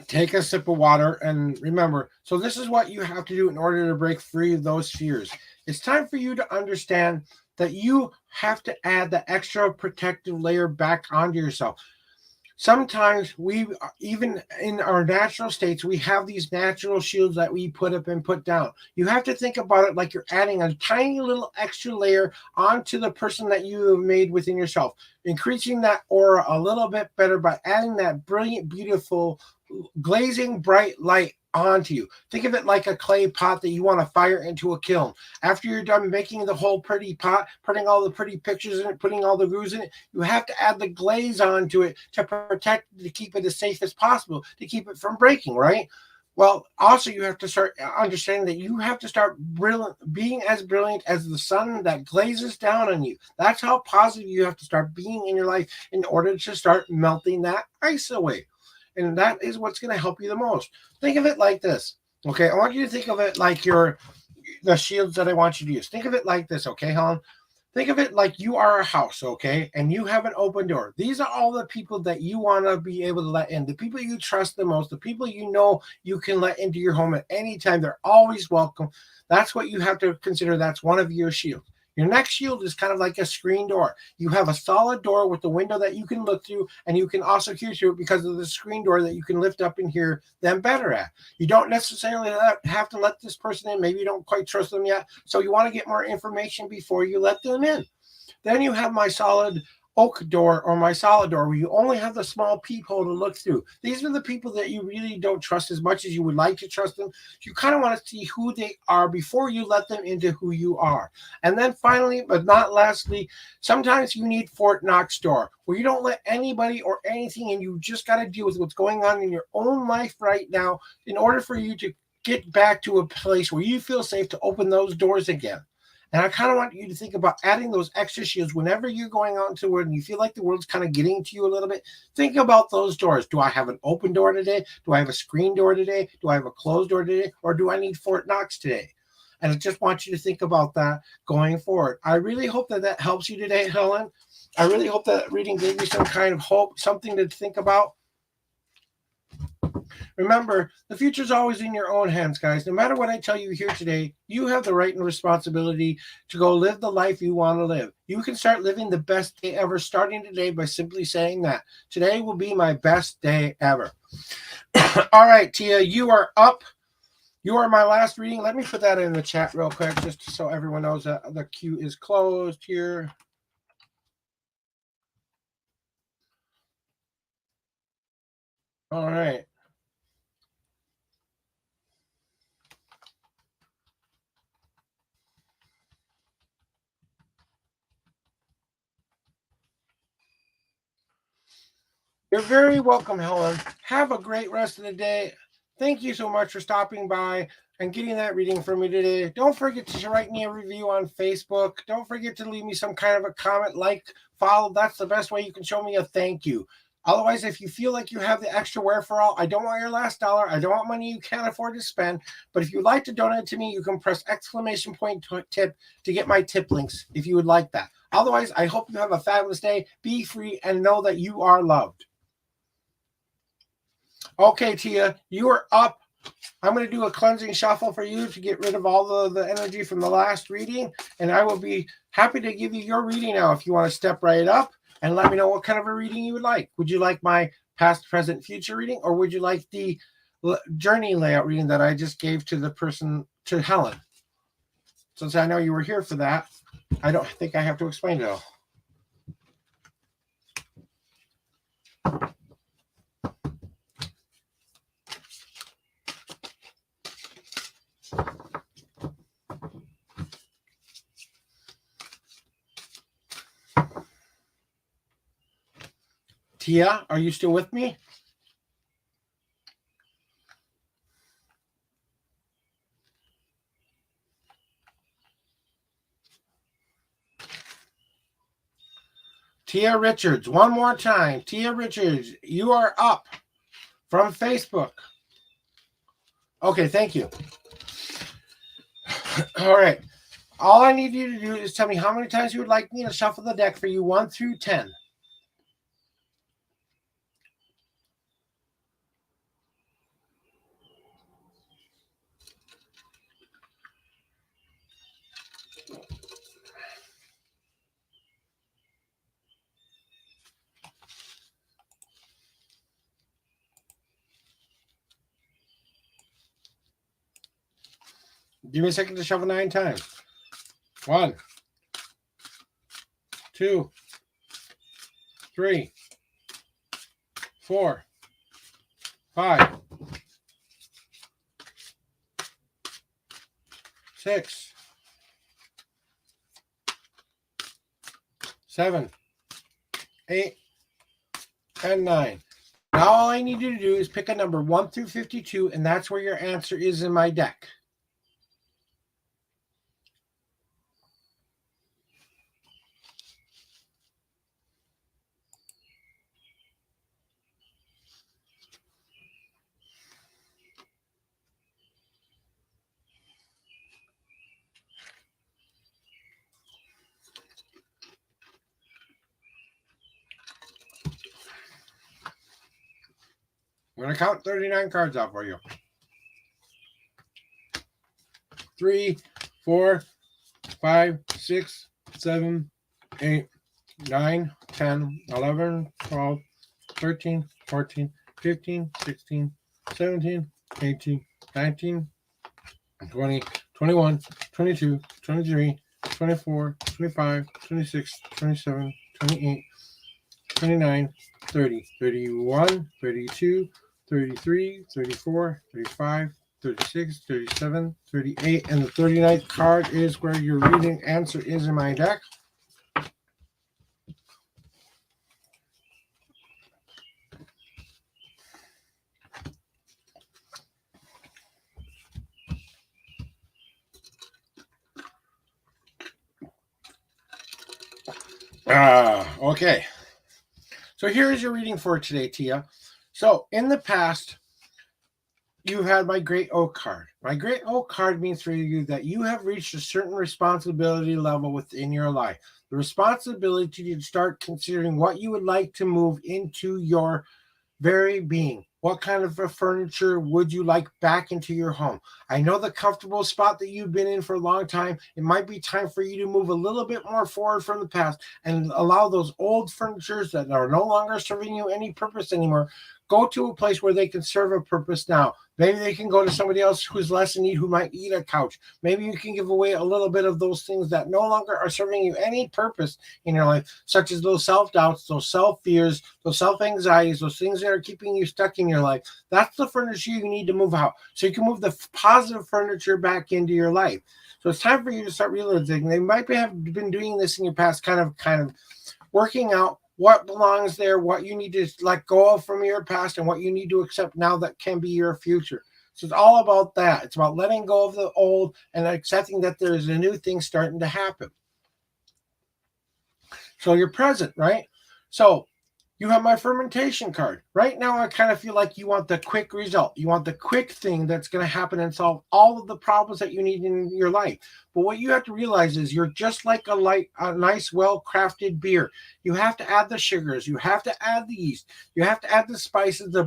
S4: Take a sip of water and remember, so this is what you have to do in order to break free of those fears. It's time for you to understand that you have to add the extra protective layer back onto yourself. Sometimes we, even in our natural states, we have these natural shields that we put up and put down. You have to think about it like you're adding a tiny little extra layer onto the person that you have made within yourself, increasing that aura a little bit better by adding that brilliant, beautiful, glazing bright light onto you. Think of it like a clay pot that you want to fire into a kiln. After you're done making the whole pretty pot, putting all the pretty pictures in it, putting all the grooves in it, you have to add the glaze onto it to protect it, to keep it as safe as possible, to keep it from breaking, right? Well, also you have to start understanding that you have to start being as brilliant as the sun that glazes down on you. That's how positive you have to start being in your life in order to start melting that ice away. And that is what's going to help you the most. Think of it like this. Okay, I want you to think of it like the shields that I want you to use. Think of it like this, okay, Helen? Think of it like you are a house, okay, and you have an open door. These are all the people that you want to be able to let in, the people you trust the most, the people you know you can let into your home at any time. They're always welcome. That's what you have to consider. That's one of your shields. Your next shield is kind of like a screen door. You have a solid door with the window that you can look through, and you can also hear through it because of the screen door that you can lift up and hear them better at. You don't necessarily have to let this person in. Maybe you don't quite trust them yet, so you want to get more information before you let them in. Then you have my solid oak door or my solid door where you only have the small peephole to look through. These are the people that you really don't trust as much as you would like to trust them. You kind of want to see who they are before you let them into who you are. And then finally, but not lastly, sometimes you need Fort Knox door where you don't let anybody or anything and you just got to deal with what's going on in your own life right now in order for you to get back to a place where you feel safe to open those doors again. And I kind of want you to think about adding those extra shields whenever you're going out into the world and you feel like the world's kind of getting to you a little bit. Think about those doors. Do I have an open door today? Do I have a screen door today? Do I have a closed door today? Or do I need Fort Knox today? And I just want you to think about that going forward. I really hope that helps you today, Helen. I really hope that reading gave you some kind of hope, something to think about. Remember, the future is always in your own hands, guys. No matter what I tell you here today, you have the right and responsibility to go live the life you want to live. You can start living the best day ever starting today by simply saying that. Today will be my best day ever. All right, Tia, you are up. You are my last reading. Let me put that in the chat real quick just so everyone knows that the queue is closed here. All right. You're very welcome, Helen. Have a great rest of the day. Thank you so much for stopping by and getting that reading for me today. Don't forget to write me a review on Facebook. Don't forget to leave me some kind of a comment, like, follow. That's the best way you can show me a thank you. Otherwise, if you feel like you have the extra wherefore, I don't want your last dollar. I don't want money you can't afford to spend. But if you'd like to donate to me, you can press ! tip to get my tip links if you would like that. Otherwise, I hope you have a fabulous day. Be free and know that you are loved. Okay, Tia, you are up. I'm going to do a cleansing shuffle for you to get rid of all the energy from the last reading, and I will be happy to give you your reading now if you want to step right up and let me know what kind of a reading you would like. Would you like my past, present, future reading, or would you like the journey layout reading that I just gave to the person, to Helen? Since I know you were here for that, I don't think I have to explain it all. Tia, are you still with me? Tia Richards. One more time. Tia Richards, you are up from Facebook. Okay, thank you. All right. All I need you to do is tell me how many times you would like me to shuffle the deck for you, 1 through 10. Give me a second to shuffle 9 times. 1, 2, 3, 4, 5, 6, 7, 8, and 9. Now all I need you to do is pick a number 1 through 52, and that's where your answer is in my deck. I'm going to count 39 cards out for you. 3, 4, 5, 6, 7, 8, 9, 10, 11, 12, 13, 14, 15, 16, 17, 18, 19, 20, 21, 22, 23, 24, 25, 26, 27, 28, 29, 30, 31, 32, 33, 34, 35, 36, 37, 38, and the 39th card is where your reading answer is in my deck. Okay. So here is your reading for today, Tia. So in the past, you had my Great Oak card. My Great Oak card means for you that you have reached a certain responsibility level within your life. The responsibility to start considering what you would like to move into your very being. What kind of furniture would you like back into your home? I know the comfortable spot that you've been in for a long time. It might be time for you to move a little bit more forward from the past and allow those old furnitures that are no longer serving you any purpose anymore. Go to a place where they can serve a purpose now. Maybe they can go to somebody else who's less in need, who might need a couch. Maybe you can give away a little bit of those things that no longer are serving you any purpose in your life, such as those self-doubts, those self-fears, those self-anxieties, those things that are keeping you stuck in your life. That's the furniture you need to move out, so you can move the positive furniture back into your life. So it's time for you to start realizing they might have been doing this in your past, kind of working out what belongs there, what you need to let go of from your past, and what you need to accept now that can be your future. So it's all about that. It's about letting go of the old and accepting that there's a new thing starting to happen. So you're present, right? So you have my fermentation card. Right now, I kind of feel like you want the quick result. You want the quick thing that's going to happen and solve all of the problems that you need in your life. But what you have to realize is you're just like a nice, well-crafted beer. You have to add the sugars. You have to add the yeast. You have to add the spices, the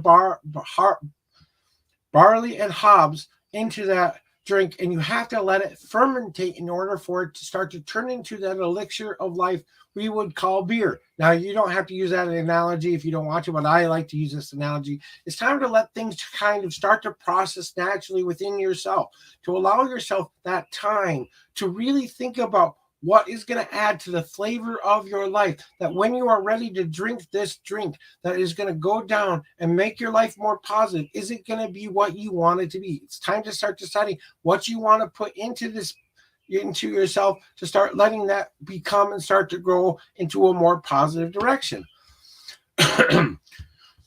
S4: barley and hops into that drink, and you have to let it fermentate in order for it to start to turn into that elixir of life we would call beer. Now, you don't have to use that analogy if you don't want to, but I like to use this analogy. It's time to let things kind of start to process naturally within yourself, to allow yourself that time to really think about what is going to add to the flavor of your life, that when you are ready to drink this drink that is going to go down and make your life more positive, is it going to be what you want it to be? It's time to start deciding what you want to put into yourself, to start letting that become and start to grow into a more positive direction.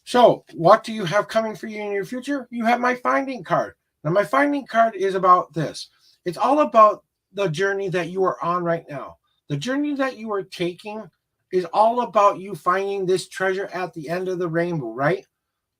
S4: So what do you have coming for you in your future? You have my finding card. Now, my finding card is about this. It's all about the journey that you are on right now. The journey that you are taking is all about you finding this treasure at the end of the rainbow, right?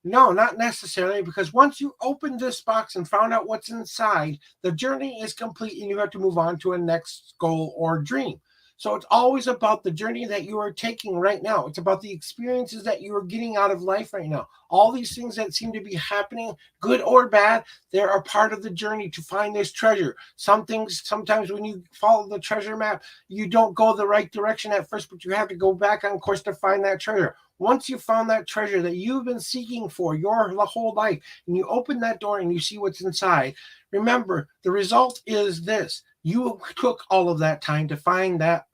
S4: No, not necessarily, because once you open this box and found out what's inside, the journey is complete and you have to move on to a next goal or dream. So it's always about the journey that you are taking right now. It's about the experiences that you are getting out of life right now. All these things that seem to be happening, good or bad, they are part of the journey to find this treasure. Some things, sometimes when you follow the treasure map, you don't go the right direction at first, but you have to go back on course to find that treasure. Once you found that treasure that you've been seeking for your whole life, and you open that door and you see what's inside, remember, the result is this. You took all of that time to find that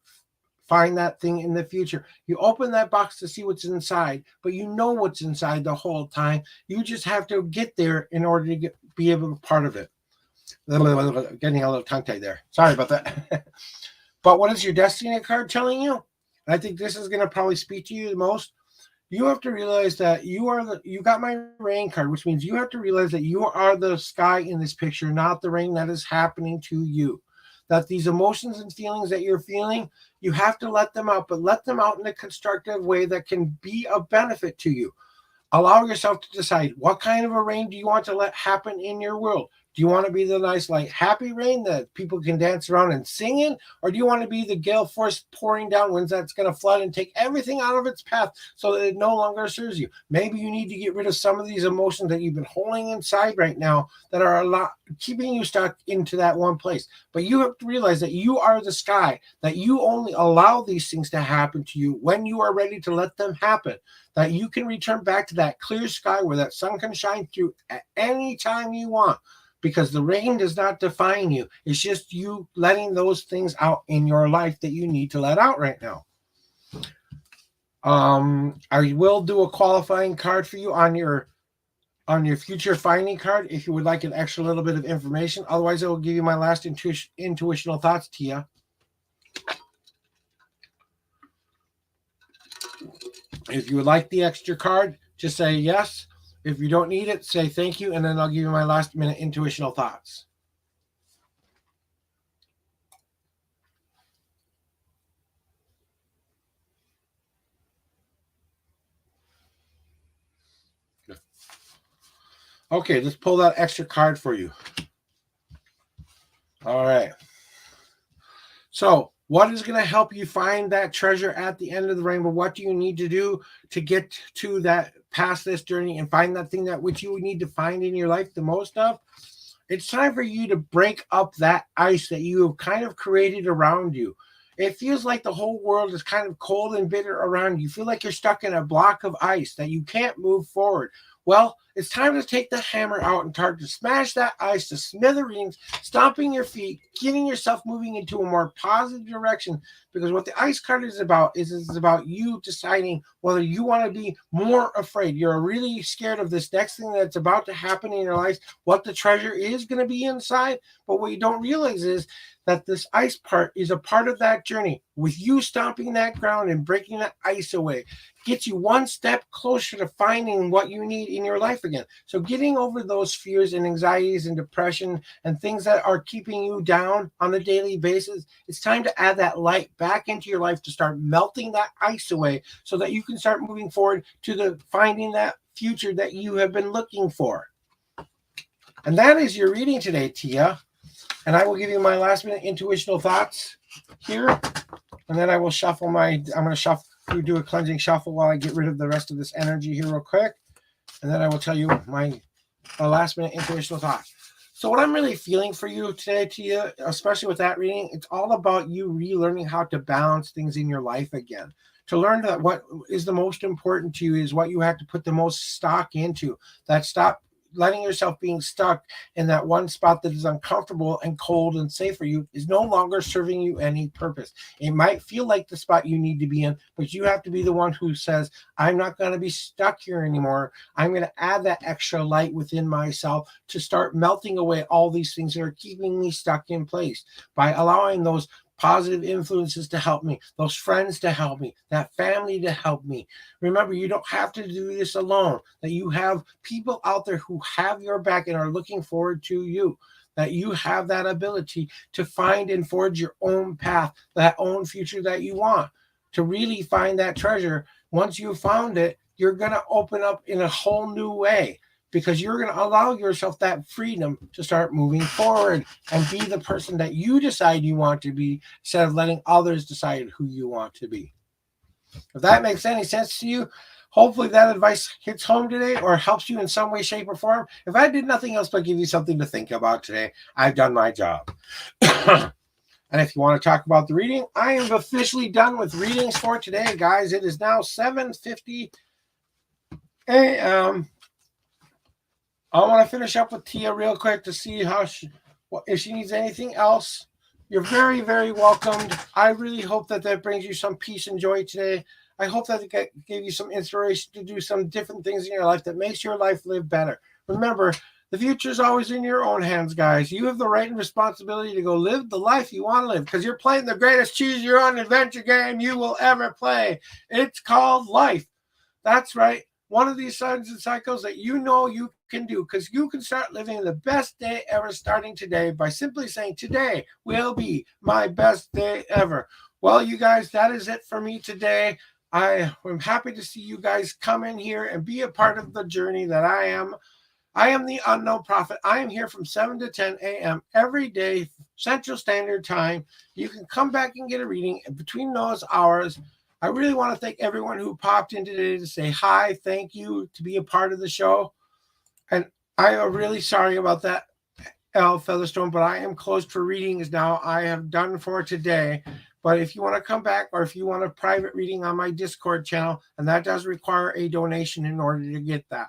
S4: thing in the future. You open that box to see what's inside, but you know what's inside the whole time. You just have to get there in order to be able to be part of it. Getting a little tongue-tied there. Sorry about that. But what is your destiny card telling you? I think this is going to probably speak to you the most. You have to realize that you got my rain card, which means you have to realize that you are the sky in this picture, not the rain that is happening to you. That these emotions and feelings that you're feeling, you have to let them out, but let them out in a constructive way that can be of benefit to you. Allow yourself to decide what kind of a rain do you want to let happen in your world. Do you want to be the nice, light, happy rain that people can dance around and sing in? Or do you want to be the gale force pouring down winds that's going to flood and take everything out of its path so that it no longer serves you? Maybe you need to get rid of some of these emotions that you've been holding inside right now that are keeping you stuck into that one place. But you have to realize that you are the sky, that you only allow these things to happen to you when you are ready to let them happen. That you can return back to that clear sky where that sun can shine through at any time you want. Because the rain does not define you. It's just you letting those things out in your life that you need to let out right now. I will do a qualifying card for you on your future finding card if you would like an extra little bit of information. Otherwise, I will give you my last intuitional thoughts, Tia. If you would like the extra card, just say yes. If you don't need it, say thank you, and then I'll give you my last minute intuitional thoughts. Okay, let's pull that extra card for you. All right. So, what is going to help you find that treasure at the end of the rainbow? What do you need to do to get to that, past this journey and find that thing that which you need to find in your life the most of? It's time for you to break up that ice that you have kind of created around you. It feels like the whole world is kind of cold and bitter around you. You feel like you're stuck in a block of ice that you can't move forward. Well, it's time to take the hammer out and start to smash that ice to smithereens, stomping your feet, getting yourself moving into a more positive direction. Because what the ice card is about is about you deciding whether you want to be more afraid. You're really scared of this next thing that's about to happen in your life, what the treasure is going to be inside. But what you don't realize is that this ice part is a part of that journey. With you stomping that ground and breaking that ice away, gets you one step closer to finding what you need in your life again. So getting over those fears and anxieties and depression and things that are keeping you down on a daily basis, it's time to add that light back into your life to start melting that ice away so that you can start moving forward to the finding that future that you have been looking for. And that is your reading today, Tia. And I will give you my last minute intuitional thoughts here. And then I will shuffle I'm going to do a cleansing shuffle while I get rid of the rest of this energy here real quick. And then I will tell you my last minute intuitional thought. So what I'm really feeling for you today, Tia, especially with that reading, it's all about you relearning how to balance things in your life again. To learn that what is the most important to you is what you have to put the most stock into. That stop letting yourself being stuck in that one spot that is uncomfortable and cold and safe for you is no longer serving you any purpose. It might feel like the spot you need to be in, but you have to be the one who says, I'm not going to be stuck here anymore. I'm going to add that extra light within myself to start melting away all these things that are keeping me stuck in place by allowing those positive influences to help me, those friends to help me, that family to help me. Remember, you don't have to do this alone, that you have people out there who have your back and are looking forward to you, that you have that ability to find and forge your own path, that own future that you want, to really find that treasure. Once you found it, you're going to open up in a whole new way because you're going to allow yourself that freedom to start moving forward and be the person that you decide you want to be instead of letting others decide who you want to be. If that makes any sense to you, hopefully that advice hits home today or helps you in some way, shape, or form. If I did nothing else but give you something to think about today, I've done my job. And if you want to talk about the reading, I am officially done with readings for today, guys. It is now 7:50 a.m. I want to finish up with Tia real quick to see how if she needs anything else. You're very, very welcomed. I really hope that brings you some peace and joy today. I hope that it gave you some inspiration to do some different things in your life that makes your life live better. Remember, the future is always in your own hands, guys. You have the right and responsibility to go live the life you want to live because you're playing the greatest choose your own adventure game you will ever play. It's called life. That's right. One of these signs and cycles that you know you can do because you can start living the best day ever starting today by simply saying, today will be my best day ever. Well, you guys, that is it for me today. I am happy to see you guys come in here and be a part of the journey that I am. I am the Unknown Prophet. I am here from 7 to 10 a.m. every day, Central Standard Time. You can come back and get a reading between those hours. I really want to thank everyone who popped in today to say hi, thank you, to be a part of the show. And I am really sorry about that, L. Featherstone, but I am closed for readings now. I have done for today. But if you want to come back or if you want a private reading on my Discord channel, and that does require a donation in order to get that.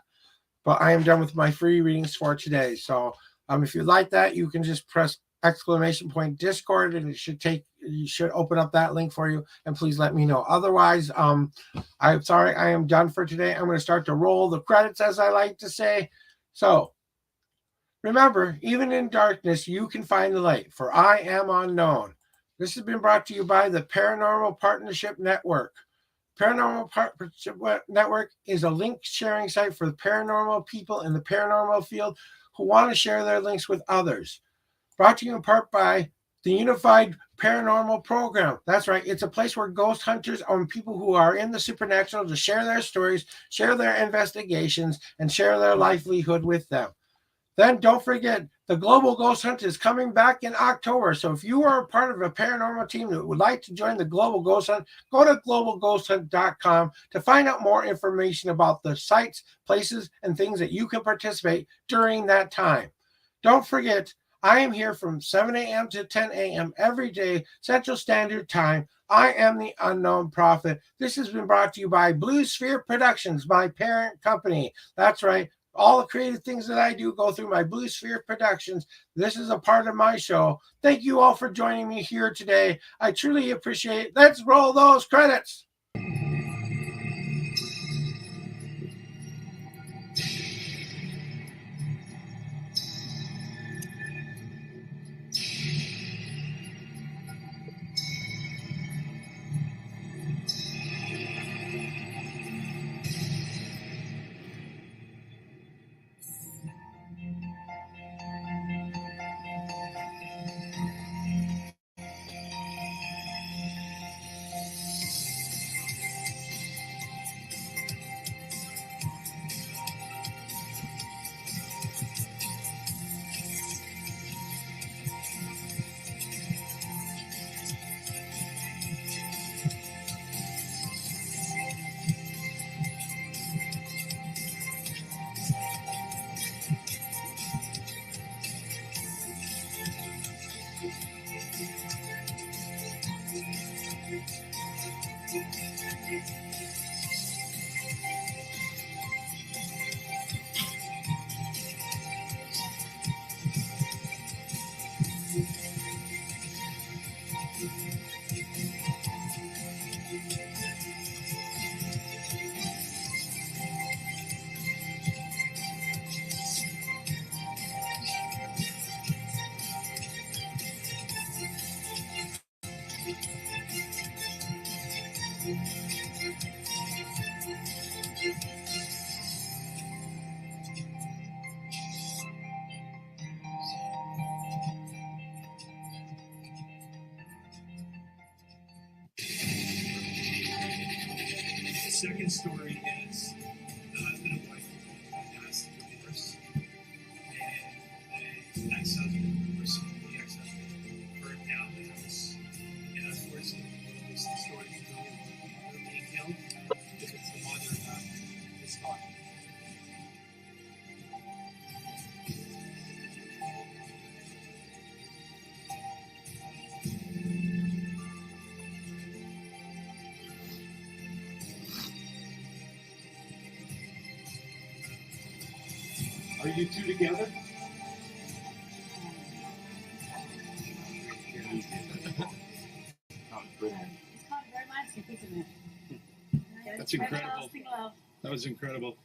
S4: But I am done with my free readings for today. So if you like that, you can just press !Discord and you should open up that link for you. And please let me know. Otherwise, I'm sorry, I am done for today. I'm going to start to roll the credits, as I like to say. So remember, even in darkness, you can find the light, for I am unknown. This has been brought to you by the Paranormal Partnership Network. Paranormal Partnership Network is a link sharing site for the paranormal people in the paranormal field who want to share their links with others. Brought to you in part by the Unified Paranormal Program. That's right. It's a place where ghost hunters and people who are in the supernatural to share their stories, share their investigations, and share their livelihood with them. Then don't forget, the Global Ghost Hunt is coming back in October. So if you are a part of a paranormal team that would like to join the Global Ghost Hunt, go to globalghosthunt.com to find out more information about the sites, places, and things that you can participate during that time. Don't forget, I am here from 7 a.m. to 10 a.m. every day, Central Standard Time. I am the Unknown Prophet. This has been brought to you by Blue Sphere Productions, my parent company. That's right. All the creative things that I do go through my Blue Sphere Productions. This is a part of my show. Thank you all for joining me here today. I truly appreciate it. Let's roll those credits.
S1: second story is the husband and wife who passed the divorce, and the ex-husband, or the ex-husband, burned down the house. And unfortunately, the story you know, they're being killed because the mother is gone.
S2: Are you two together?
S3: It's called very romantic, isn't it?
S2: That's incredible.
S3: Everlasting love.
S2: That was incredible.